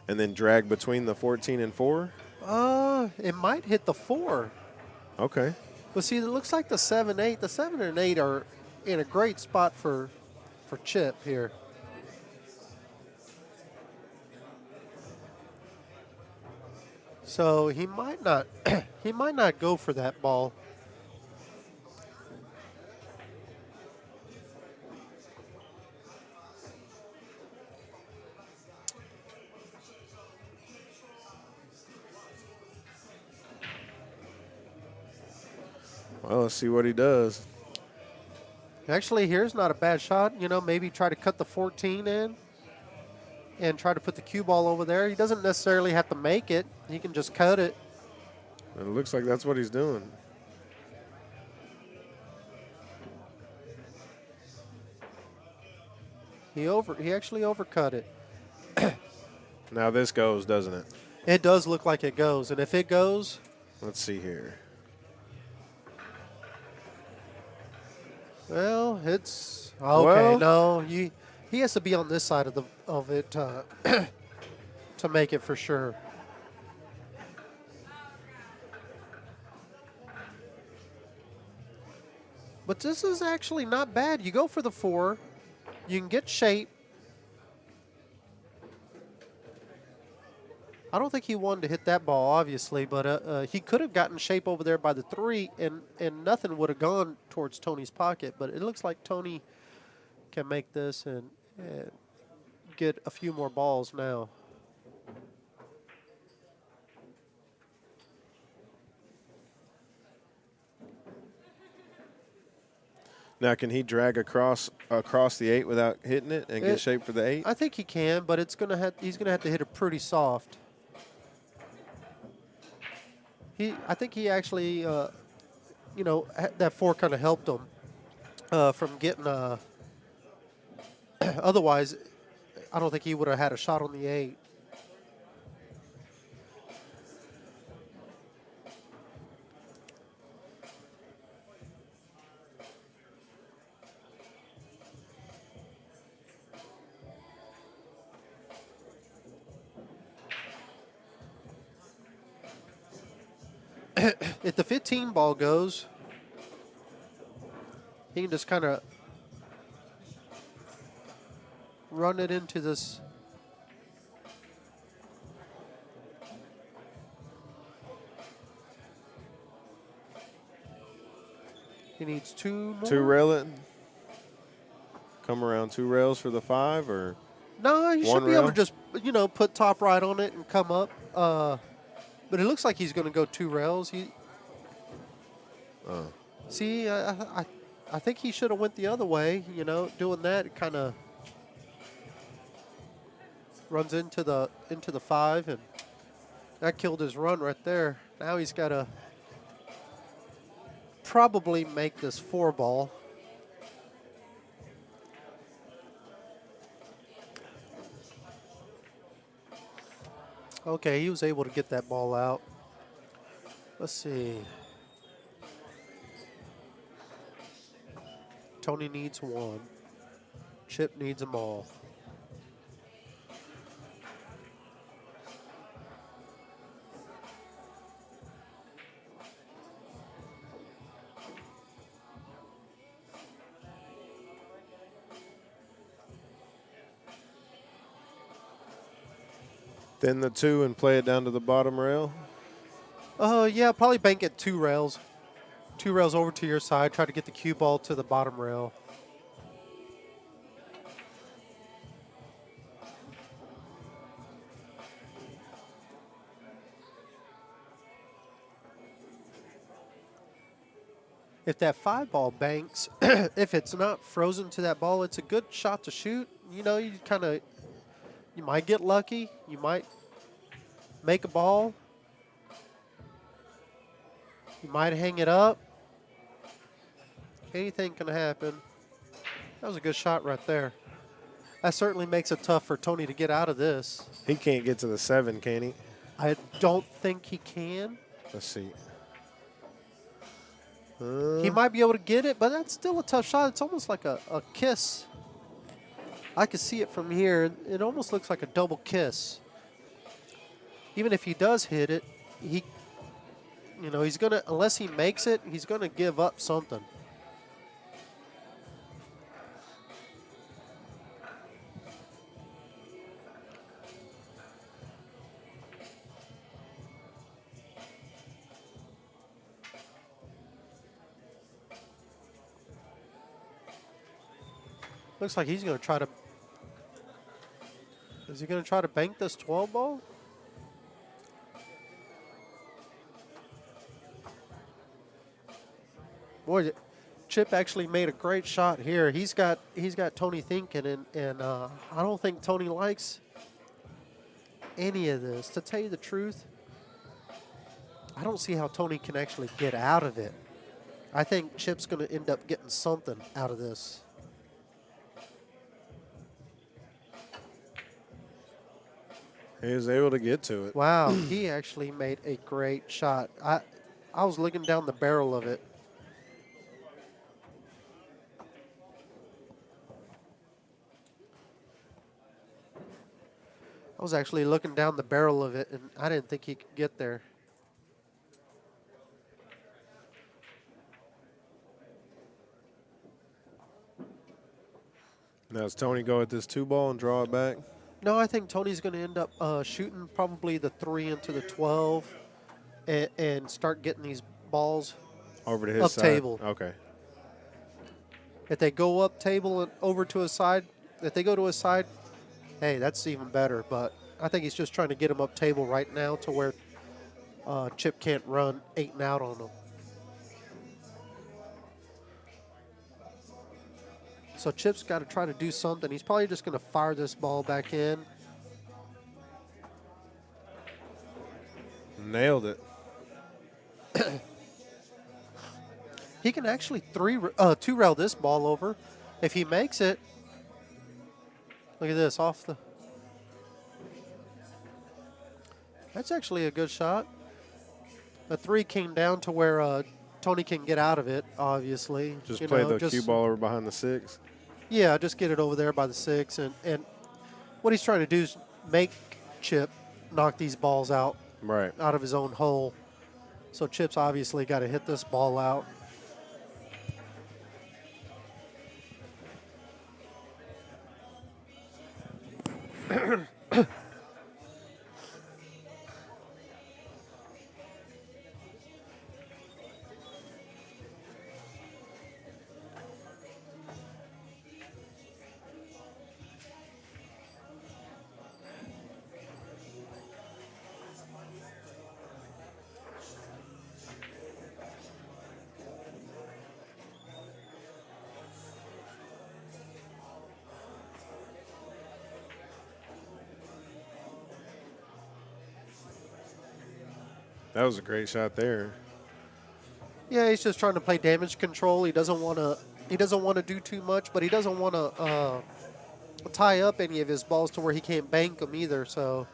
And then drag between the 14 and 4? It might hit the 4. Okay. But see, it looks like the 7, 8. The 7 and 8 are in a great spot for Chip here. So he might not he might not go for that ball. Well, let's see what he does. Actually, here's not a bad shot. You know, maybe try to cut the 14 in and try to put the cue ball over there. He doesn't necessarily have to make it. He can just cut it. It looks like that's what he's doing. He actually overcut it. Now this goes, doesn't it? It does look like it goes, and if it goes, Let's see here. well, it's okay. Well- No, he has to be on this side of it to make it for sure. But this is actually not bad. You go for the 4, you can get shape. I don't think he wanted to hit that ball, obviously, but he could have gotten shape over there by the 3, and nothing would have gone towards Tony's pocket. But it looks like Tony can make this and get a few more balls now. Now, can he drag across the 8 without hitting it and get shape for the 8? I think he can, but he's gonna have to hit it pretty soft. I think he actually, that 4 kind of helped him from getting. Otherwise, I don't think he would have had a shot on the 8. If the 15 ball goes, he can just kind of run it into this. He needs 2 more. 2 rail it. Come around 2 rails for the 5, or No, he should One be able rail? to just, put top right on it and come up. But it looks like he's going to go 2 rails. See, I think he should have went the other way. Doing that, it kind of runs into the 5, and that killed his run right there. Now he's got to probably make this 4 ball. Okay, he was able to get that ball out. Let's see. Tony needs 1. Chip needs them all. then the 2 and play it down to the bottom rail? Yeah, probably bank it 2 rails. 2 rails over to your side. Try to get the cue ball to the bottom rail. If that 5 ball banks, if it's not frozen to that ball, it's a good shot to shoot. You might get lucky. You might make a ball. You might hang it up. Anything can happen. That was a good shot right there. That certainly makes it tough for Tony to get out of this. He can't get to the 7, can he? I don't think he can. Let's see. He might be able to get it, but that's still a tough shot. It's almost like a kiss. I can see it from here. It almost looks like a double kiss. Even if he does hit it, he's gonna, unless he makes it, he's gonna give up something. Looks like he's going to try to. Is he going to try to bank this 12 ball? Boy, Chip actually made a great shot here. He's got Tony thinking, and I don't think Tony likes any of this. To tell you the truth, I don't see how Tony can actually get out of it. I think Chip's going to end up getting something out of this. He was able to get to it. Wow, he actually made a great shot. I was looking down the barrel of it. I was actually looking down the barrel of it, and I didn't think he could get there. Now, does Tony go at this 2 ball and draw it back? No, I think Tony's going to end up shooting probably the 3 into the 12 and start getting these balls Over to his up side? table. Okay. If they go up table and over to his side, if they go to his side, hey, that's even better. But I think he's just trying to get him up table right now to where Chip can't run 8 and out on him. So Chip's got to try to do something. He's probably just going to fire this ball back in. Nailed it. He can actually two-rail this ball over. If he makes it, look at this, off the... That's actually a good shot. The 3 came down to where Tony can get out of it, obviously. Just You play know, the cue ball over behind the 6. Yeah, just get it over there by the 6. And what he's trying to do is make Chip knock these balls out Right. of his own hole. So Chip's obviously got to hit this ball out. That was a great shot there. Yeah, he's just trying to play damage control. He doesn't want to. He doesn't want to do too much, but he doesn't want to tie up any of his balls to where he can't bank them either. So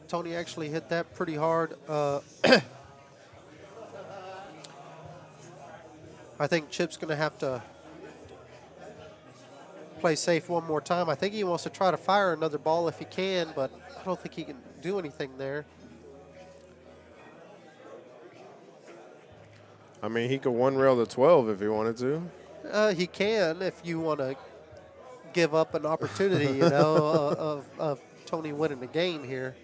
Tony actually hit that pretty hard. I think Chip's going to have to play safe one more time. I think he wants to try to fire another ball if he can, but I don't think he can do anything there. I mean, he could 1-rail the 12 if he wanted to. He can if you want to give up an opportunity, you know, of Tony winning the game here.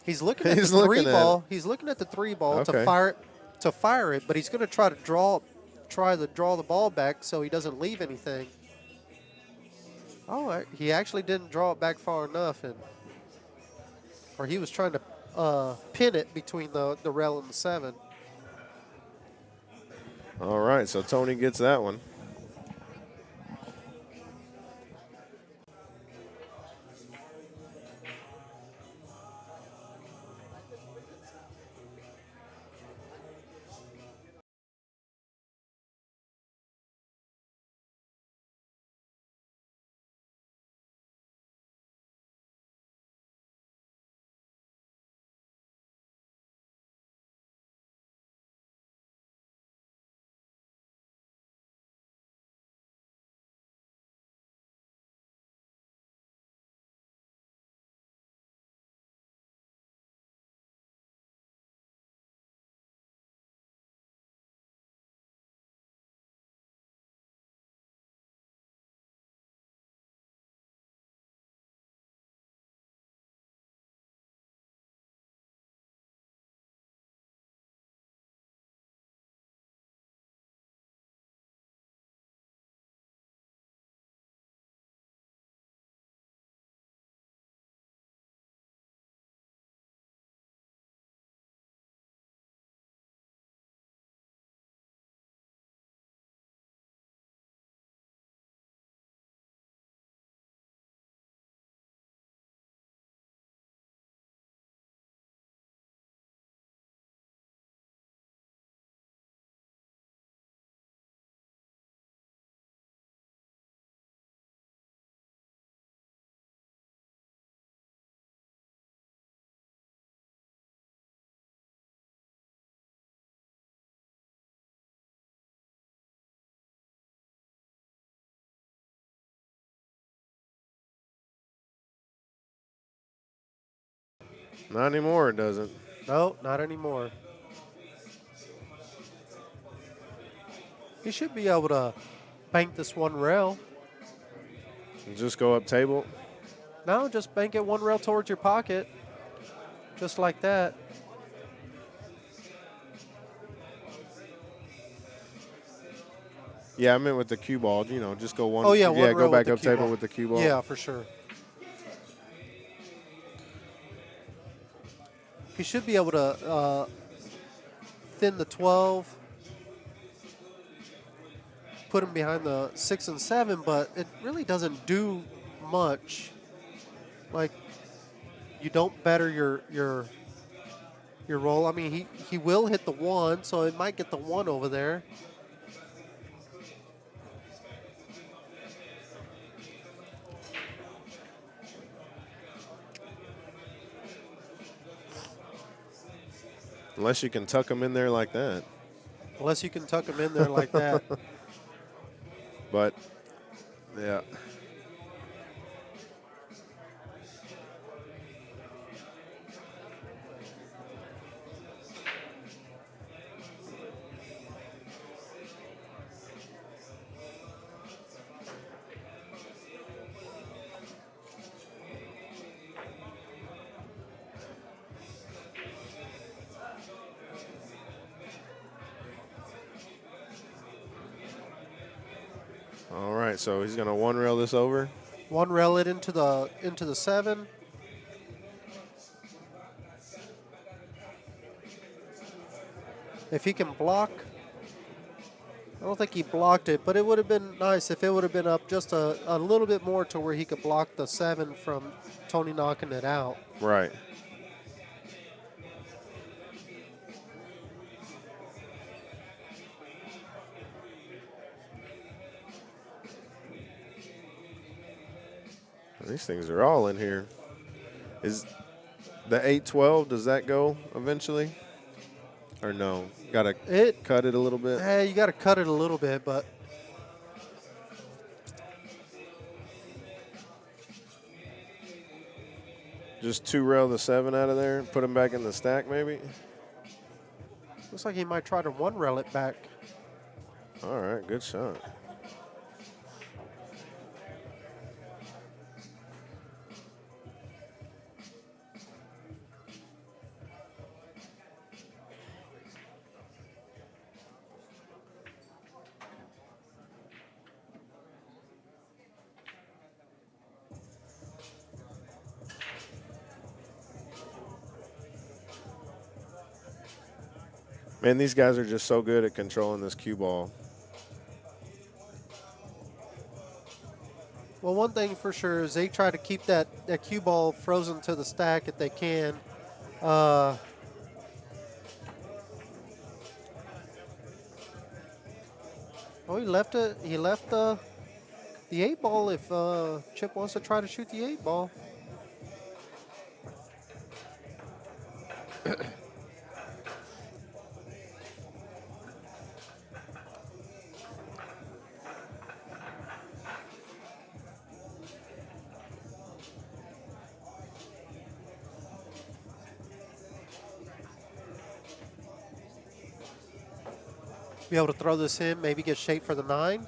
He's looking at He's the 3 looking at ball. He's looking at the 3 ball Okay. to fire it, but he's going to try to draw the ball back so he doesn't leave anything. Oh, he actually didn't draw it back far enough, or he was trying to pin it between the rail and the 7. All right, so Tony gets that one. Not anymore, it doesn't. No, not anymore. He should be able to bank this one rail. Just go up table. No, just bank it one rail towards your pocket. Just like that. Yeah, I meant with the cue ball. You know, just go one. Oh, yeah, one go rail with back the up cue table ball. with the cue ball. Yeah, for sure. He should be able to thin the 12, put him behind the 6 and 7, but it really doesn't do much. Like, you don't better your roll. I mean, he will hit the 1, so it might get the 1 over there. Unless you can tuck them in there like that. Unless you can tuck him in there like that. But, yeah. All right, so he's going to one rail this over. One rail it into the 7. If he can block, I don't think he blocked it, but it would have been nice if it would have been up just a little bit more to where he could block the 7 from Tony knocking it out. Right. These things are all in here. Is the 8-12, does that go eventually? Or no? Got to cut it a little bit? You got to cut it a little bit, but Just two rail the 7 out of there, put them back in the stack maybe? looks like he might try to one rail it back. All right, good shot. Man, these guys are just so good at controlling this cue ball. Well, one thing for sure is they try to keep that cue ball frozen to the stack if they can. Oh, he left it. He left the 8 ball if Chip wants to try to shoot the 8 ball. Be able to throw this in, maybe get shape for the 9.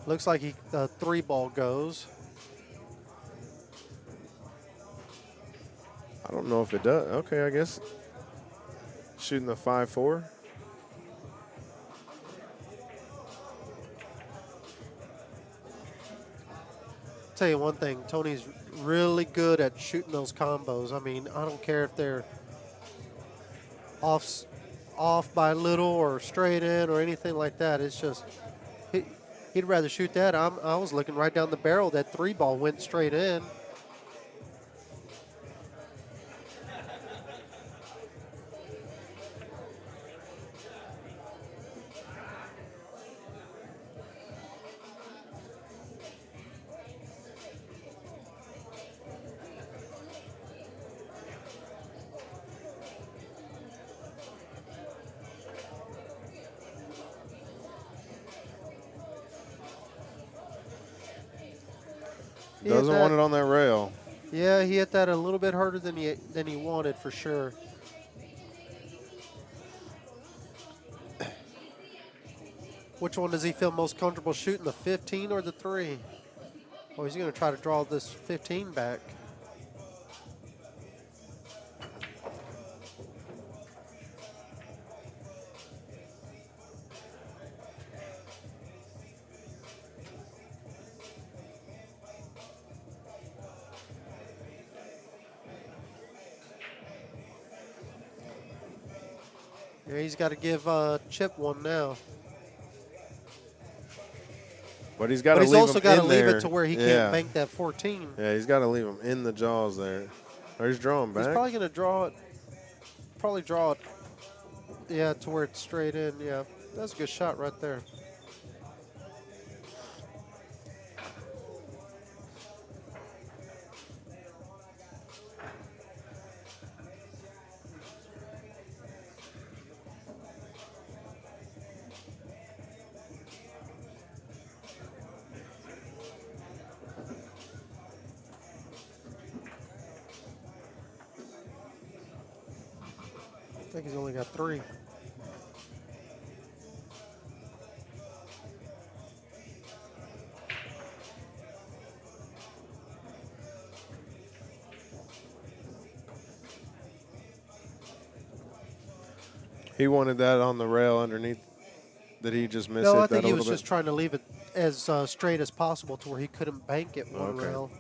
Looks like the 3 ball goes. I don't know if it does. Okay, I guess. Shooting the 5-4. Tell you one thing, Tony's really good at shooting those combos. I mean, I don't care if they're off by a little or straight in or anything like that. It's just he'd rather shoot that. I was looking right down the barrel. That 3 ball went straight in. He hit Doesn't want that. it on that rail. Yeah, he hit that a little bit harder than he wanted for sure. Which one does he feel most comfortable shooting, the 15 or the 3? Oh, he's going to try to draw this 15 back. Yeah, he's got to give Chip one now. But he's got But to he's leave also him got to in leave there. it to where he can't Yeah. bank that 14. Yeah, he's got to leave him in the jaws there. Or he's drawing back. He's probably going to draw it. Probably draw it. Yeah, to where it's straight in. Yeah, that's a good shot right there. I think he's only got 3. He wanted that on the rail underneath. Did he just miss No, it I think that a he little was bit? just trying to leave it as straight as possible to where he couldn't bank it one Okay. rail.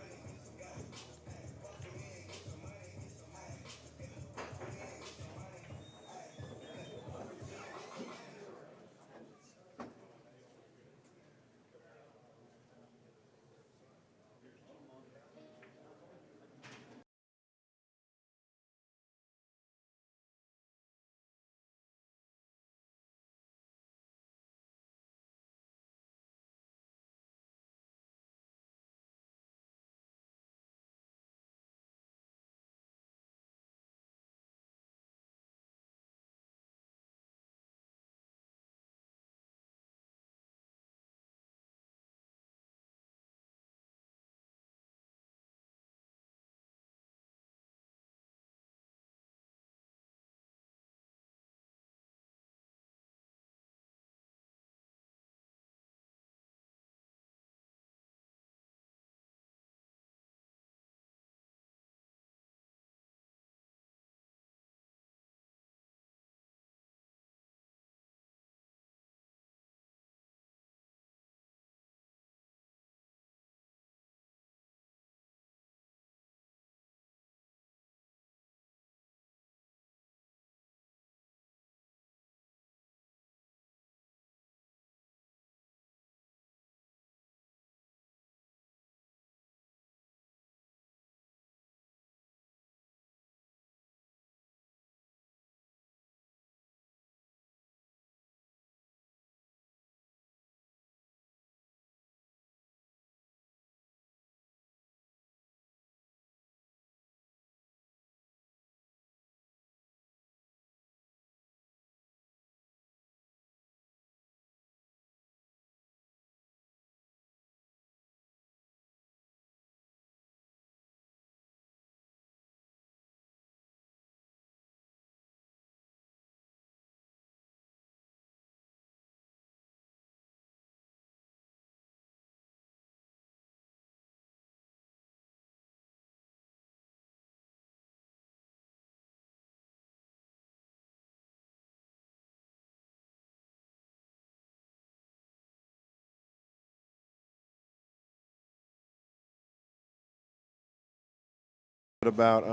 About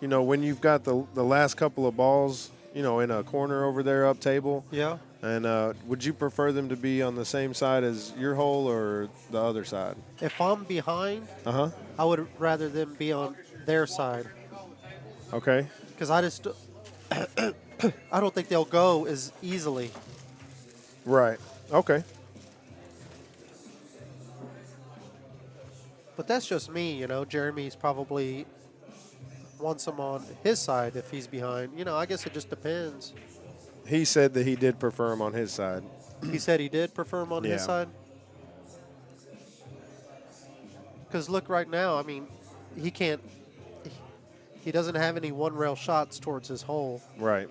when you've got the last couple of balls, in a corner over there up table, Yeah. and would you prefer them to be on the same side as your hole or the other side? If I'm behind, Uh-huh. I would rather them be on their side Okay. because I just I don't think they'll go as easily. Right. Okay. But that's just me, you know. Jeremy's probably wants him on his side if he's behind. You know, I guess it just depends. He said that he did prefer him on his side. He said he did prefer him on his Yeah. side. Because look, right now, I mean, he can't. He doesn't have any one rail shots towards his hole. Right.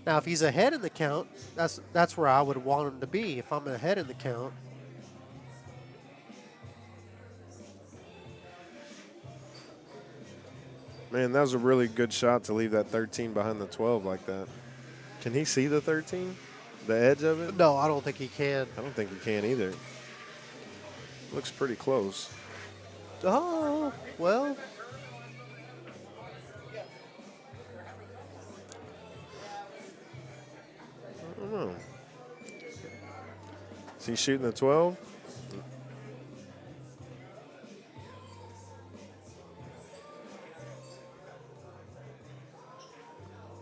Now, if he's ahead in the count, that's where I would want him to be. If I'm ahead in the count. Man, that was a really good shot to leave that 13 behind the 12 like that. Can he see the 13? The edge of it? No, I don't think he can. I don't think he can either. Looks pretty close. Oh, well. I don't know. Is he shooting the 12?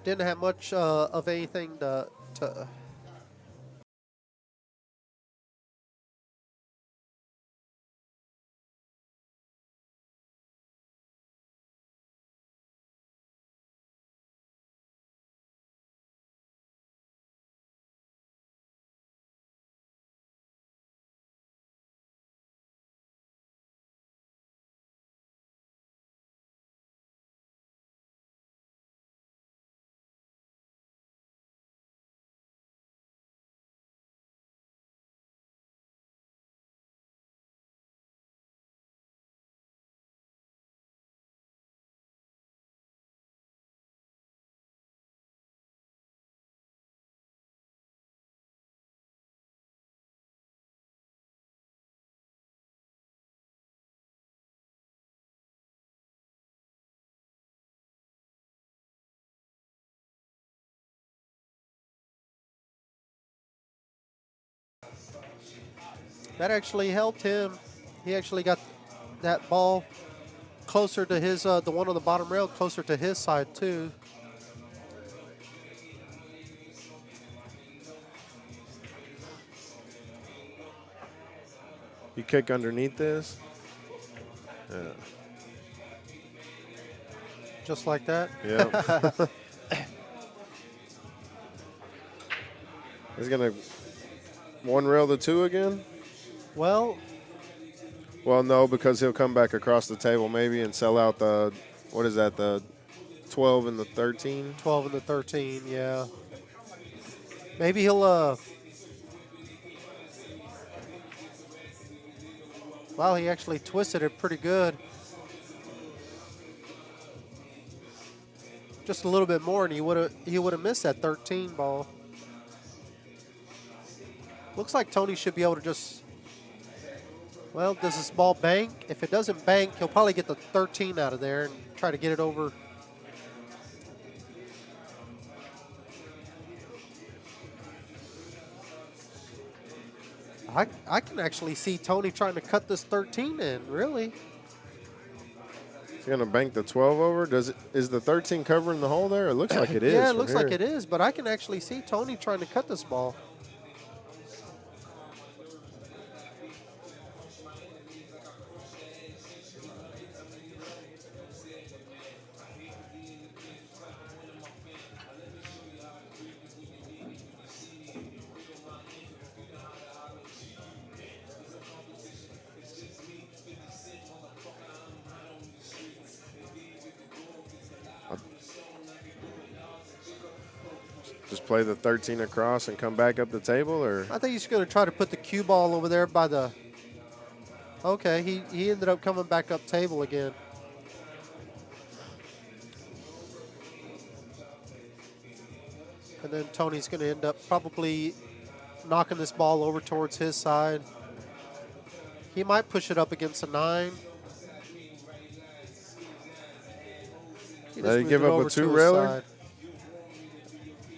Didn't have much of anything to that actually helped him. He actually got that ball closer to his the one on the bottom rail, closer to his side too. You kick underneath this? Yeah. Just like that. Yeah. He's going to one rail the 2 again? Well, Well, no, because he'll come back across the table maybe and sell out the, what is that, the 12 and the 13? 12 and the 13, yeah. Maybe he'll wow, he actually twisted it pretty good. Just a little bit more and he would have missed that 13 ball. Looks like Tony should be able to just, well, does this ball bank? If it doesn't bank, he'll probably get the 13 out of there and try to get it over. I can actually see Tony trying to cut this 13 in, really. He's going to bank the 12 over. Is the 13 covering the hole there? It looks like it is. Yeah, it looks here. like it is, but I can actually see Tony trying to cut this ball. Just play the 13 across and come back up the table, or? I think he's going to try to put the cue ball over there by the. Okay, he ended up coming back up table again. And then Tony's going to end up probably knocking this ball over towards his side. He might push it up against a 9. He Did he moved give it up a over to his 2-railer? side.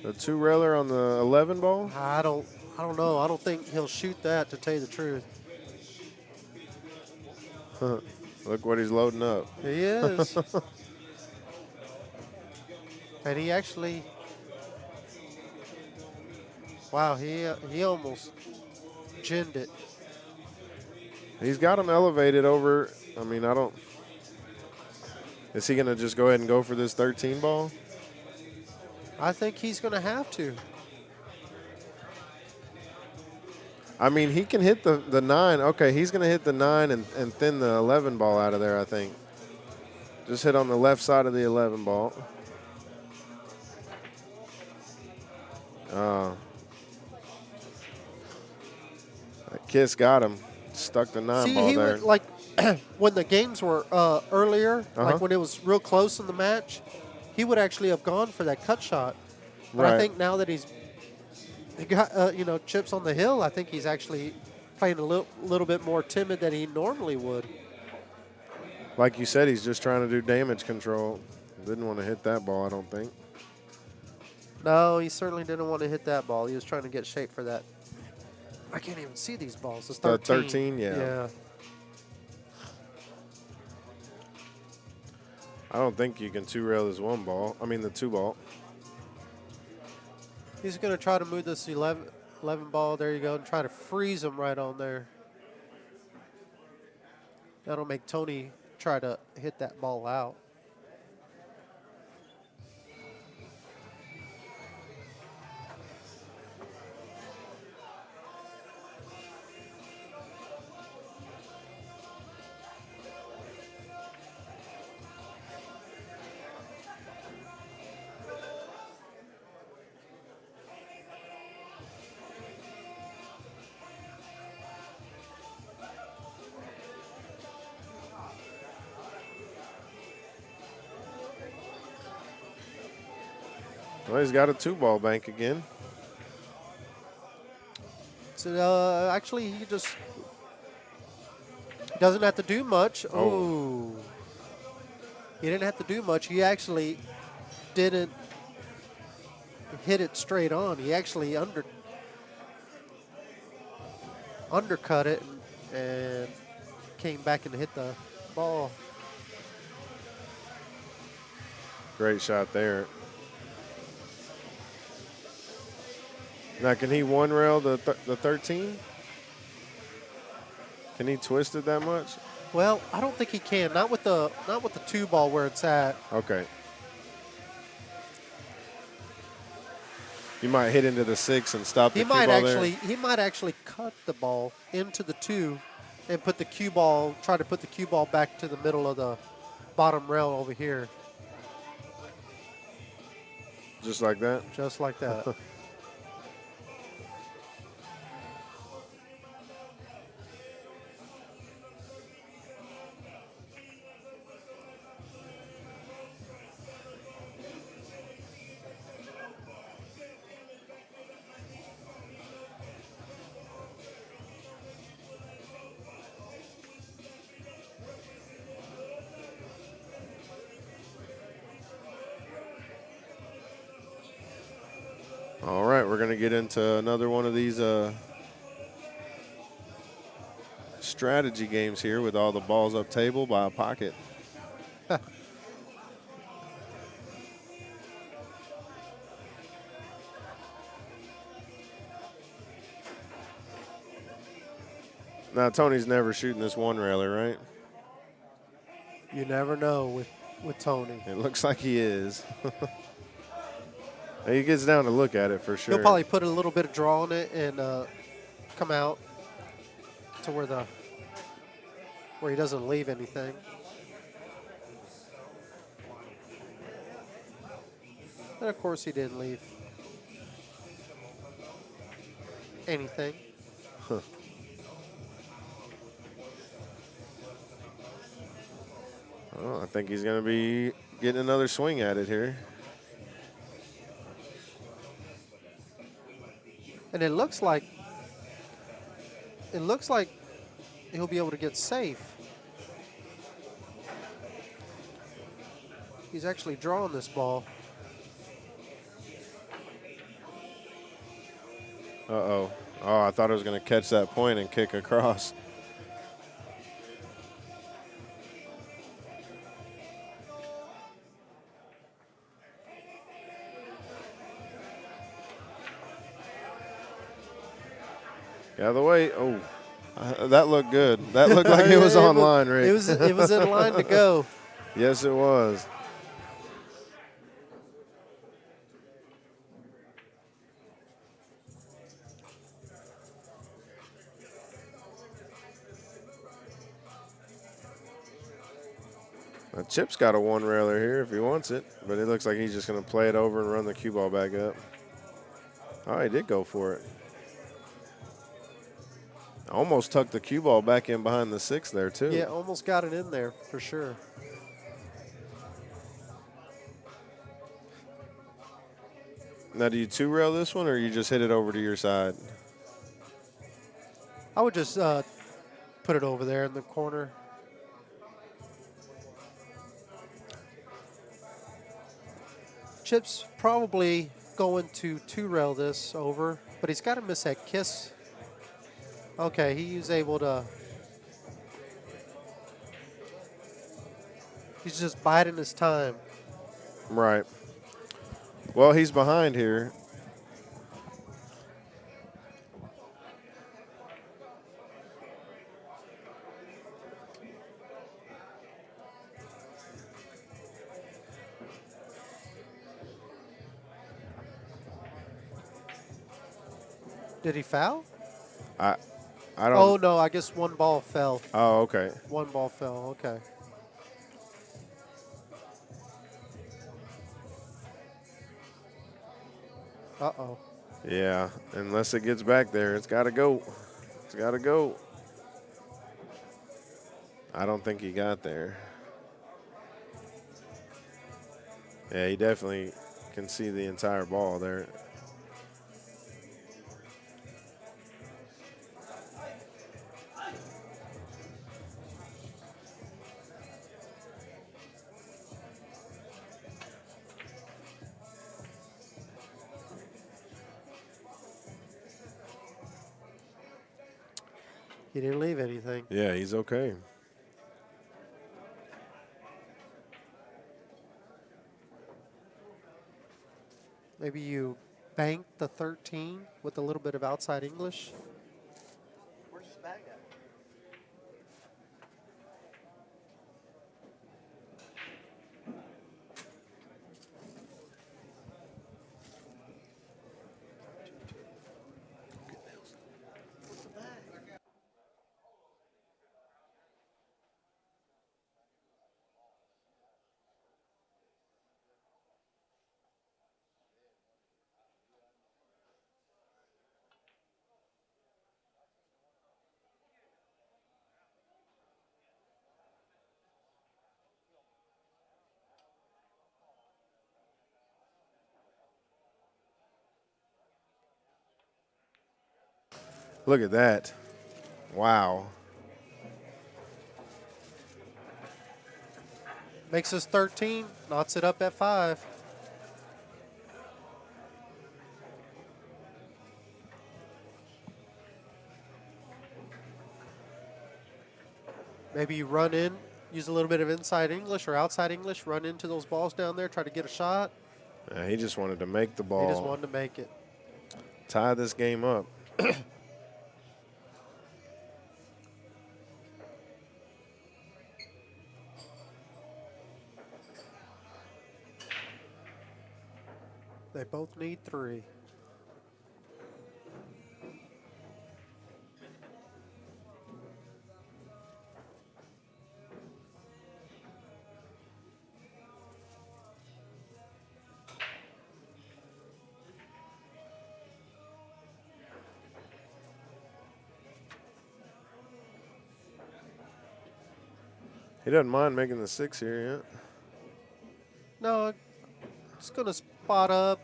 The 2-railer on the 11 ball? I don't know. I don't think he'll shoot that, to tell you the truth. Look what he's loading up. He is. And he actually, wow, he almost ginned it. He's got him elevated over. I mean, I don't. Is he going to just go ahead and go for this 13 ball? I think he's going to have to. I mean, he can hit the 9. Okay, he's going to hit the 9 and thin the 11 ball out of there, I think. Just hit on the left side of the 11 ball. That Kiss got him. Stuck the 9 See, ball he there. would like when the games were earlier, like when it was real close in the match, he would actually have gone for that cut shot. But I Right. think now that he got chips on the hill, I think he's actually playing a little bit more timid than he normally would. Like you said, he's just trying to do damage control. Didn't want to hit that ball, I don't think. No, he certainly didn't want to hit that ball. He was trying to get shape for that. I can't even see these balls. It's 13. 13, yeah. I don't think you can two-rail this one ball. I mean, the 2 ball. He's going to try to move this 11 ball. There you go. And try to freeze him right on there. That'll make Tony try to hit that ball out. Well, he's got a 2 ball bank again. So actually, he just doesn't have to do much. Oh. Ooh. He didn't have to do much. He actually didn't hit it straight on. He actually undercut it and came back and hit the ball. Great shot there. Now, can he one rail the 13? Can he twist it that much? Well, I don't think he can. Not with the 2 ball where it's at. Okay. You might hit into the 6 and stop the He cue might ball actually there. he might actually cut the ball into the 2 and put the cue ball, try to put the cue ball back to the middle of the bottom rail over here. Just like that? Just like that. All right, we're going to get into another one of these strategy games here with all the balls up table by a pocket. Now, Tony's never shooting this one railer, right? You never know with Tony. It looks like he is. He gets down to look at it for sure. He'll probably put a little bit of draw on it and come out to where he doesn't leave anything. And of course, he didn't leave anything. Oh, I think he's going to be getting another swing at it here. And it looks like he'll be able to get safe. He's actually drawing this ball. Uh-oh. Oh, I thought I was going to catch that point and kick across. Get out of the way. Oh, that looked good. That looked like it was online, Rick. It was in line to go. Yes, it was. Chip's got a one railer here if he wants it, but it looks like he's just going to play it over and run the cue ball back up. Oh, he did go for it. Almost tucked the cue ball back in behind the 6 there, too. Yeah, almost got it in there for sure. Now, do you two rail this one or you just hit it over to your side? I would just put it over there in the corner. Chip's probably going to two-rail this over, but he's got to miss that kiss. Okay, he's able to. He's just biding his time. Right. Well, he's behind here. Did he foul? I don't. Oh, no, I guess one ball fell. Oh, okay. One ball fell, okay. Uh-oh. Yeah, unless it gets back there, it's got to go. It's got to go. I don't think he got there. Yeah, he definitely can see the entire ball there. He didn't leave anything. Yeah, he's okay. Maybe you bank the 13 with a little bit of outside English. Where's his bag at? Look at that. Wow. Makes us 13, knots it up at 5. Maybe you run in, use a little bit of inside English or outside English, run into those balls down there, try to get a shot. Yeah, he just wanted to make the ball. He just wanted to make it. Tie this game up. They both need 3. He doesn't mind making the 6 here yet. No, it's going to spot up.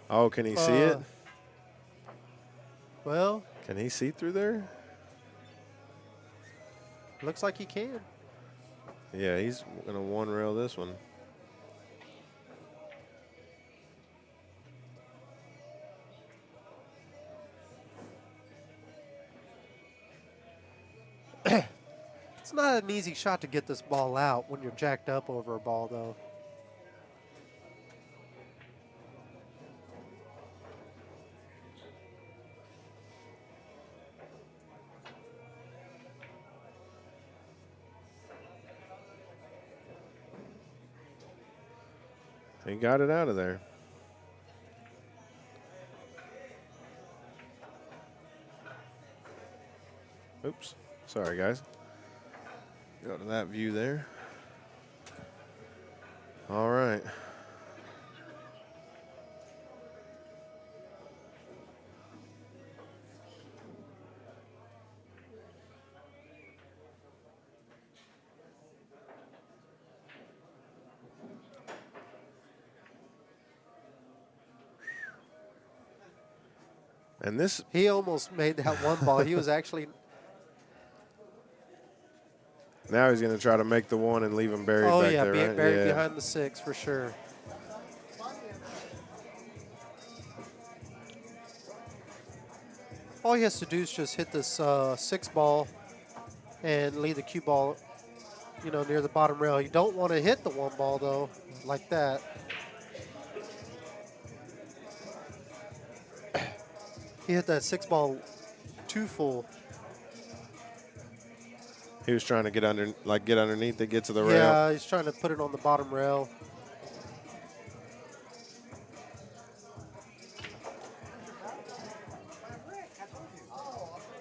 Oh, can he see it? Well, Can he see through there? looks like he can. Yeah, he's going to one rail this one. It's not an easy shot to get this ball out when you're jacked up over a ball, though. He got it out of there. Oops. Sorry, guys. Go to that view there. All right. And this, He almost made that one ball. He was actually, now he's going to try to make the one and leave him buried oh back yeah, there, right? buried Yeah. behind the 6 for sure. All he has to do is just hit this 6 ball and leave the cue ball, near the bottom rail. You don't want to hit the 1 ball though, like that. He hit that 6 ball too full. He was trying to get underneath it, get to the rail. Yeah, he's trying to put it on the bottom rail.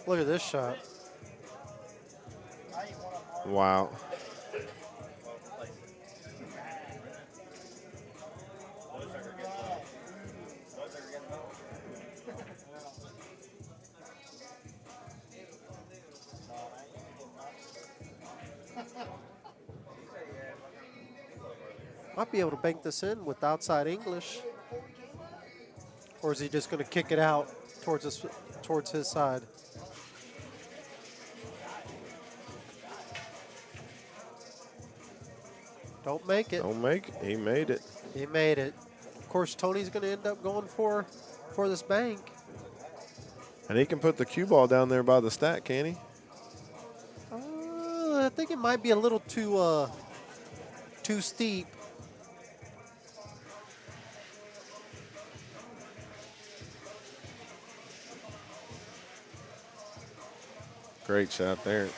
Look at this shot. Wow. Might be able to bank this in with outside English. Or is he just going to kick it out towards his side? Don't make it. Don't make it. He made it. He made it. Of course, Tony's going to end up going for this bank. And he can put the cue ball down there by the stack, can he? I think it might be a little too steep. Great shot there.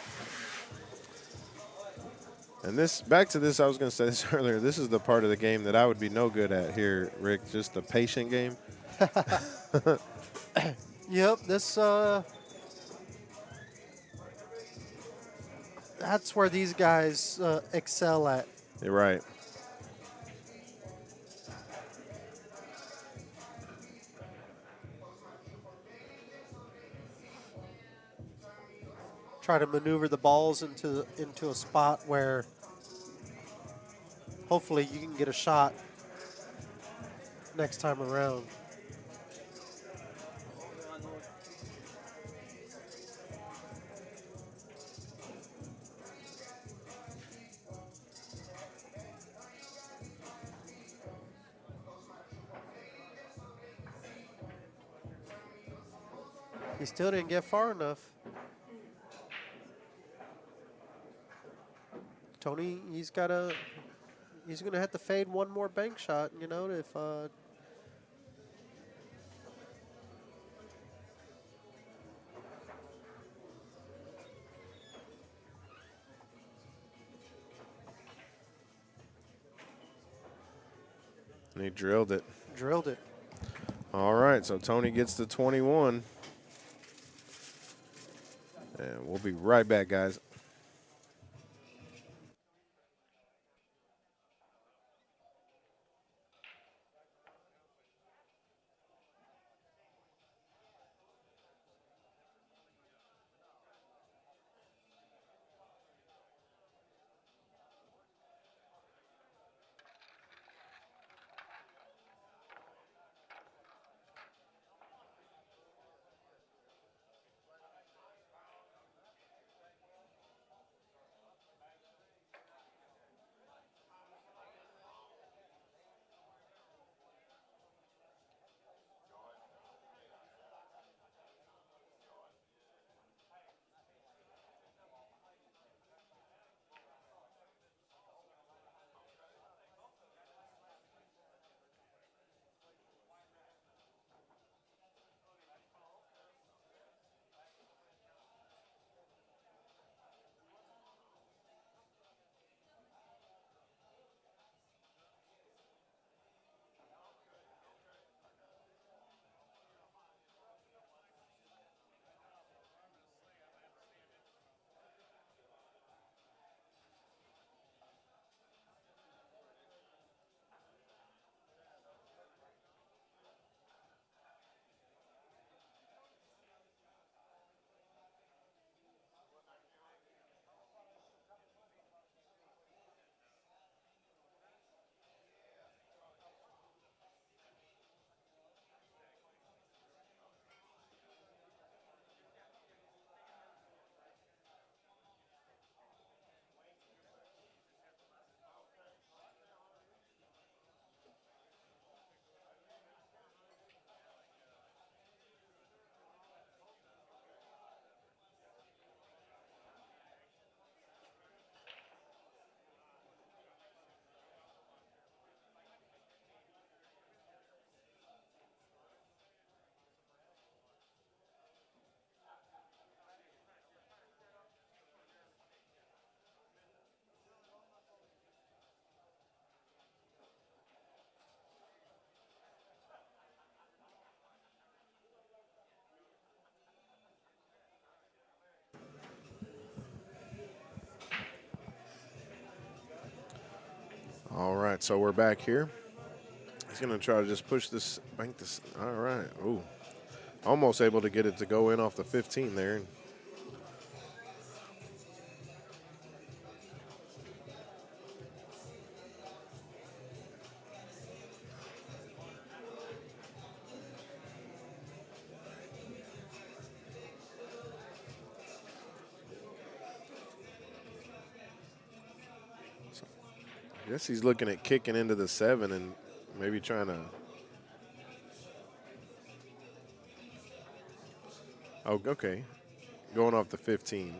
And this, back to this, I was going to say this earlier, this is the part of the game that I would be no good at here, Rick, just the patient game. Yep, this that's where these guys excel at. You're right. Try to maneuver the balls into a spot where hopefully you can get a shot next time around. He still didn't get far enough. Tony, he's going to have to fade one more bank shot, if And he drilled it. drilled it. All right, so Tony gets the 21. And we'll be right back, guys. All right, so we're back here. He's going to try to just push this, bank this. All right. Ooh. Almost able to get it to go in off the 15 there. I guess he's looking at kicking into the 7 and maybe trying to. Oh, okay. Going off the 15.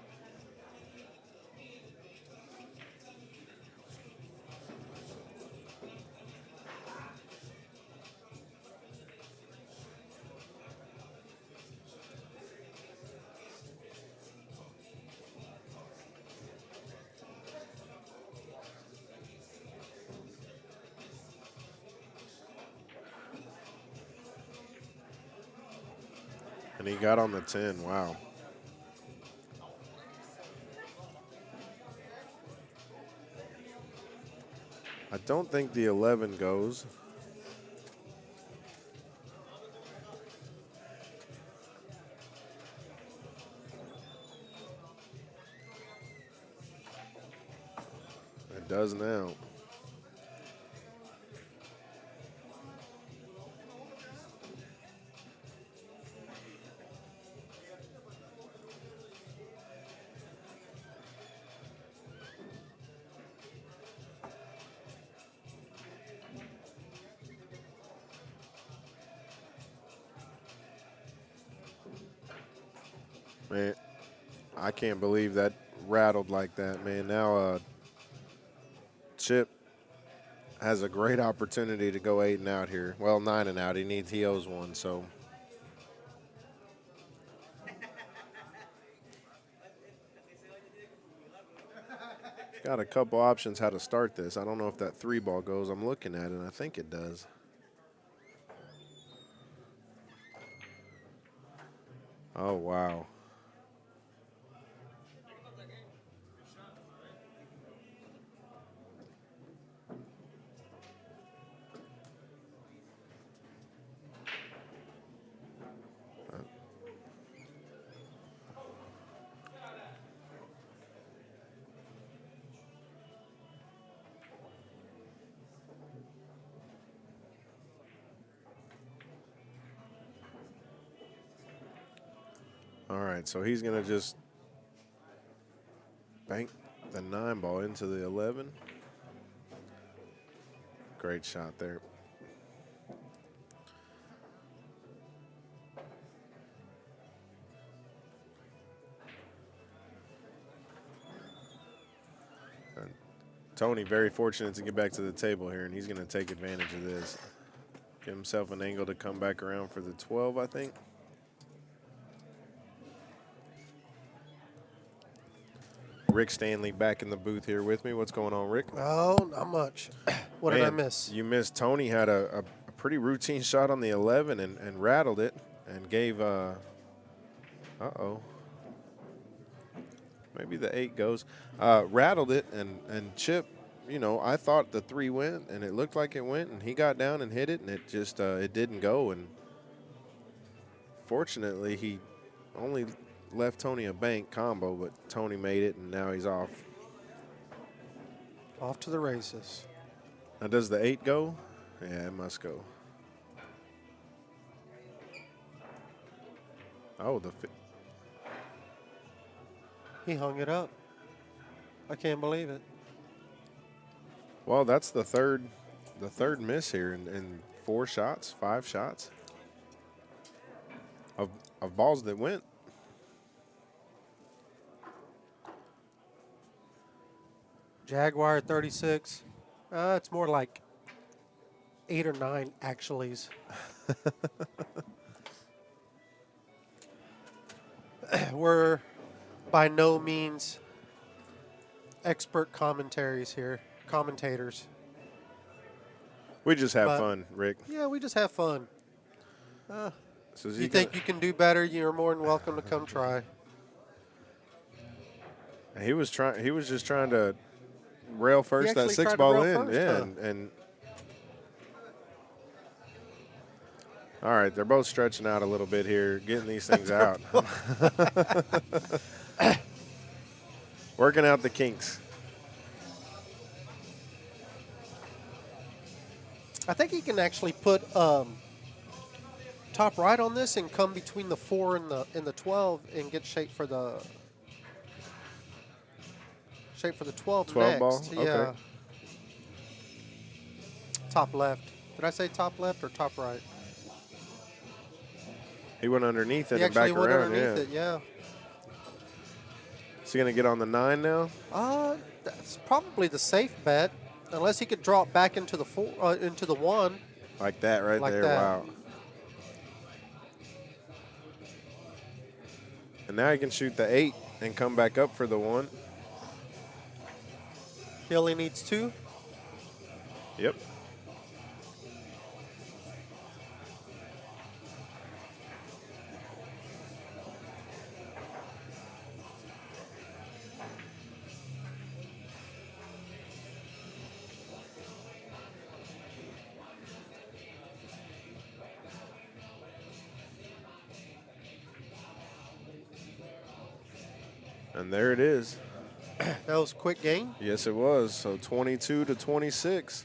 And he got on the 10. Wow. I don't think the 11 goes. It does now. Man, I can't believe that rattled like that, man. Now Chip has a great opportunity to go 8 and out here. Well, 9 and out. He owes one, so. Got a couple options how to start this. I don't know if that 3 ball goes. I'm looking at it, and I think it does. Oh, wow. All right, so he's going to just bank the 9 ball into the 11. Great shot there. And Tony very fortunate to get back to the table here, and he's going to take advantage of this. Give himself an angle to come back around for the 12, I think. Rick Stanley back in the booth here with me. What's going on, Rick? Oh, not much. What did I Man, miss? You missed. Tony had a pretty routine shot on the 11 and rattled it and gave, uh-oh. Maybe the 8 goes. Rattled it and Chip, you know, I thought the 3 went and it looked like it went and he got down and hit it and it just, it didn't go. And fortunately, he only left Tony a bank combo, but Tony made it and now he's off. Off to the races. Now, does the 8 go? Yeah, it must go. Oh, He hung it up. I can't believe it. well, that's the third miss here in 4 shots, 5 shots of balls that went. Jaguar 36. It's more like 8 or 9 actuallys. We're by no means expert commentators. We just have But- fun, Rick. Yeah, we just have fun. So is You he think you can do better, you're more than welcome to come try. He was just trying to rail first, that actually six tried to ball rail in. first, Yeah, huh? and all right, they're both stretching out a little bit here, getting these things out. Working out the kinks. I think he can actually put top right on this and come between the 4 and the 12 and get shape for the 12 12 ball? next. Okay. Yeah. Top left. Did I say top left or top right? He went underneath it He and actually back went around, underneath yeah. it, yeah. Is he going to get on the 9 now? That's probably the safe bet, unless he could draw it back into the into the 1 Like that right like there, that. wow. And now he can shoot the 8 and come back up for the 1. He only needs 2. Yep. And there it is. That was a quick game. Yes, it was. So 22 to 26.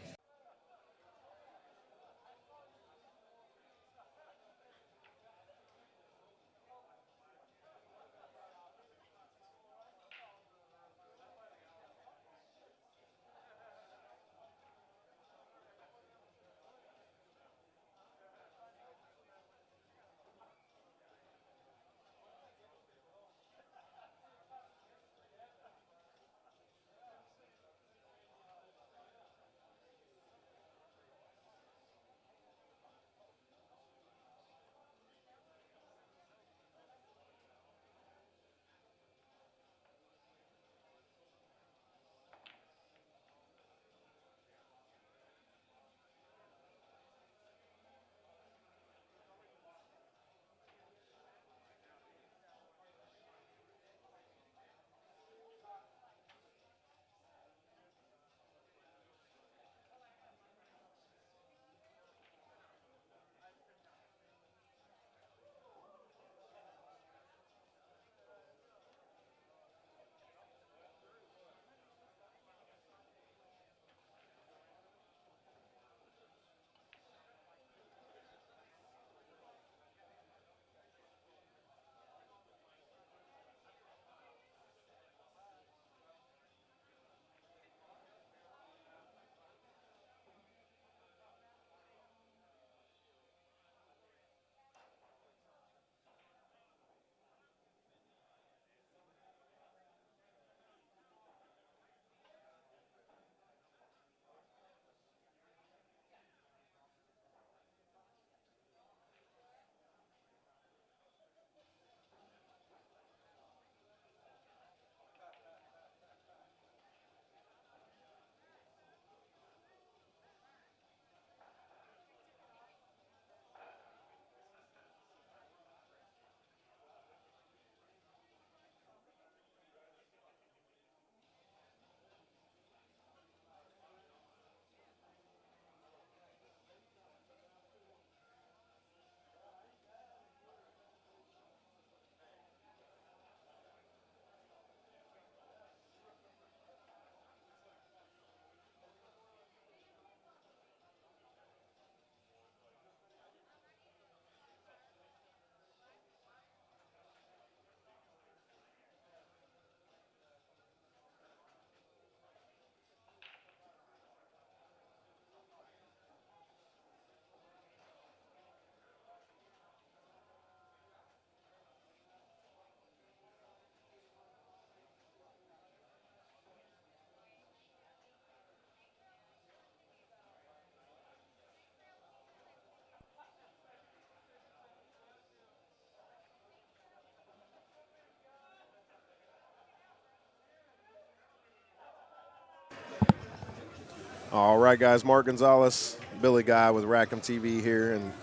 All right, guys. Mark Gonzalez, Billy Guy with Rackham TV here. And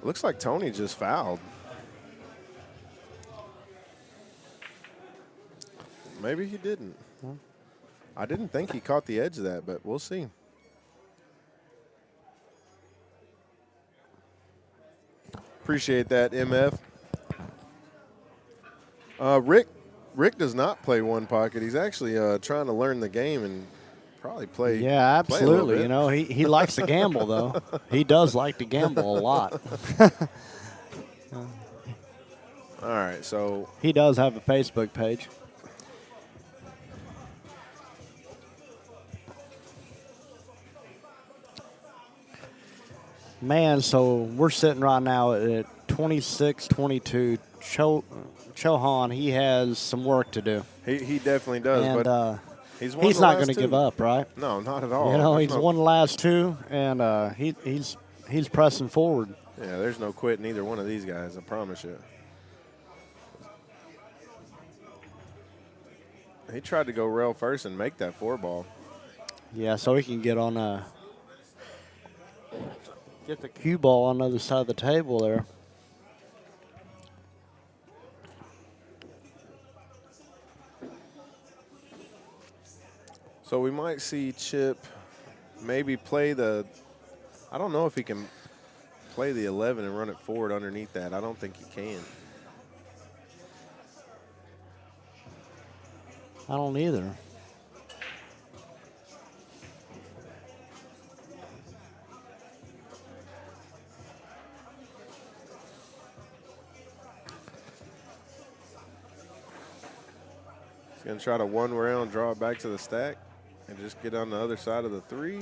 it looks like Tony just fouled. Maybe he didn't. I didn't think he caught the edge of that, but we'll see. Appreciate that, MF. Rick does not play one pocket. He's actually trying to learn the game and probably play. Yeah, play a little absolutely. bit. You know, he likes to gamble, though. He does like to gamble a lot. All right, so He does have a Facebook page. Man, so we're sitting right now at 26-22. Chohan, he has some work to do. he definitely does, And but he's won he's the not last going to give two. up, right? No, not at all. You know, There's he's no- won the last two, and he's pressing forward. Yeah, there's no quitting either one of these guys. I promise you. He tried to go rail first and make that 4-ball. Yeah, so he can get on get the cue ball on the other side of the table there. So we might see Chip maybe play the. I don't know if he can play the 11 and run it forward underneath that. I don't think he can. I don't either. He's going to try to one round, draw it back to the stack, and just get on the other side of the 3.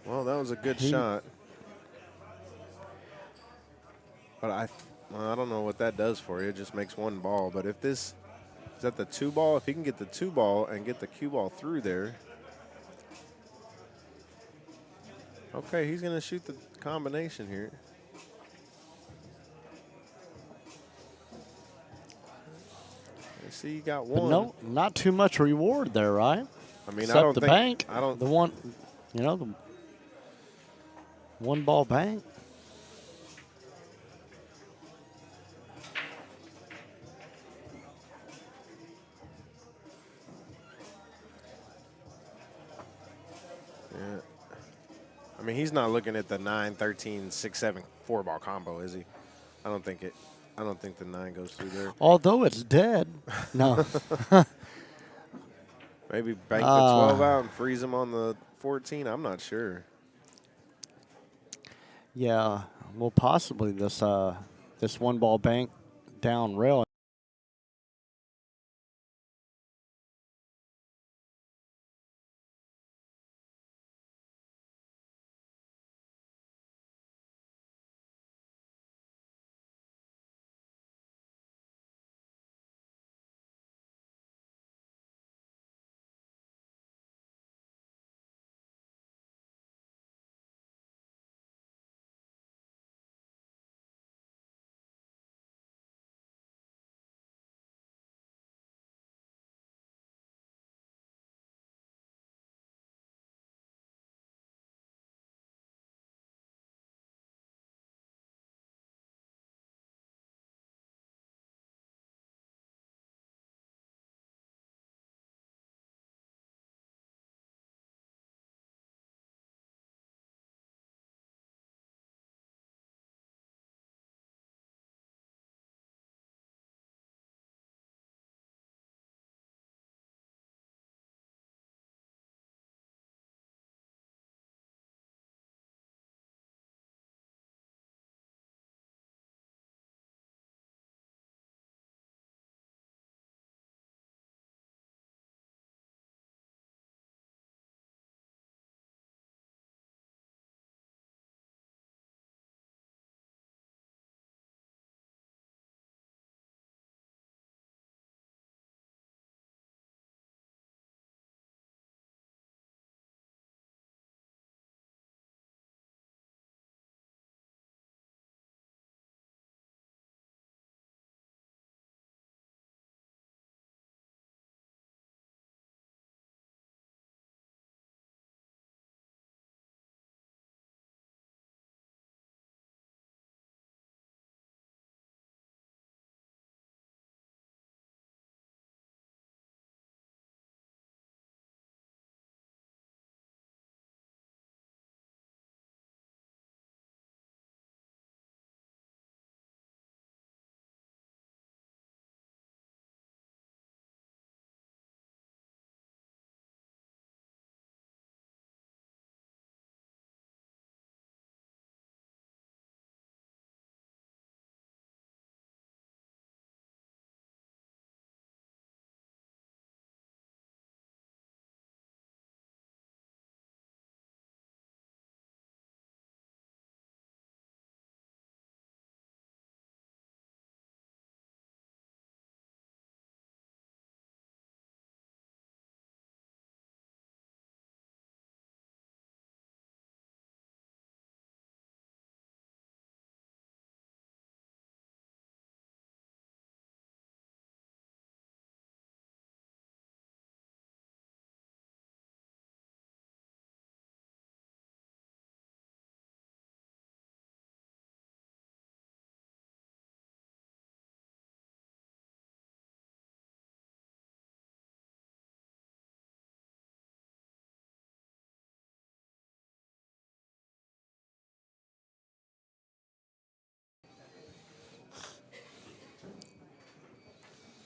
Well, that was a good shot. But I don't know what that does for you. It just makes 1 ball. But if this is at the 2-ball, if he can get the 2-ball and get the cue ball through there. Okay, he's going to shoot the combination here. I see you got 1. But no, not too much reward there, right? I mean, Except I don't the think. bank. I don't. The one, you know, the 1-ball bank. Yeah. I mean, he's not looking at the 9, 13, 6, 7, 4-ball combo, is he? I don't think it. I don't think the 9 goes through there. Although it's dead. No. Maybe bank the 12 out and freeze him on the 14. I'm not sure. Yeah. Well, possibly this 1-ball bank down rail.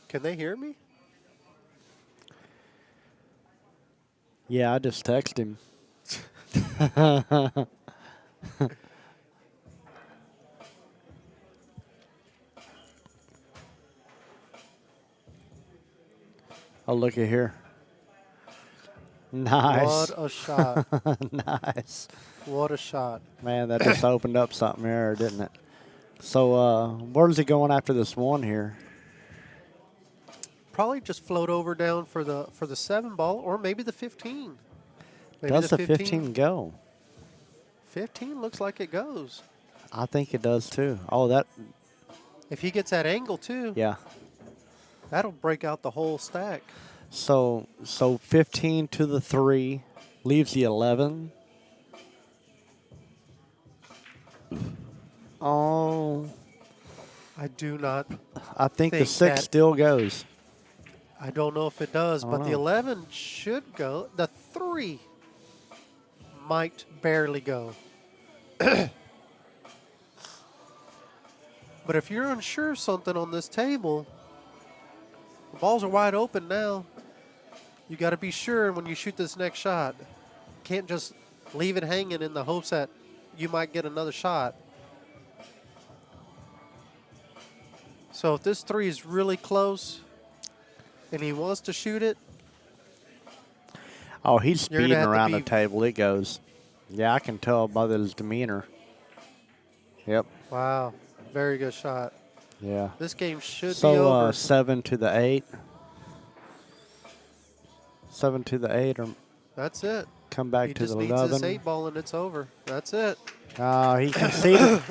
Can they hear me? Yeah, I just texted him. Oh, looky here. Nice. What a shot. Nice. What a shot. Man, that just opened up something there, didn't it? So, where's he going after this one here? Probably just float over down for the 7 ball or maybe the 15. Maybe Does the 15 go? 15 looks like it goes. I think it does too. Oh, that, If he gets that angle too, yeah. that'll break out the whole stack. So 15 to the 3 leaves the 11. Oh, I do not. I think the Think 6 that- still goes. I don't know if it does, I but don't the know. 11 should go. The 3 might barely go. But if you're unsure of something on this table, the balls are wide open now. You got to be sure when you shoot this next shot. Can't just leave it hanging in the hopes that you might get another shot. So if this 3 is really close and he wants to shoot it, Oh, he's You're gonna speeding have to around the be- table. It goes. Yeah, I can tell by his demeanor. Yep. wow, very good shot. Yeah. This game should be So over. 7 to the 8. 7 to the 8, or That's it. come back He to just the needs 11. this 8 ball and it's over. That's it. He conceded.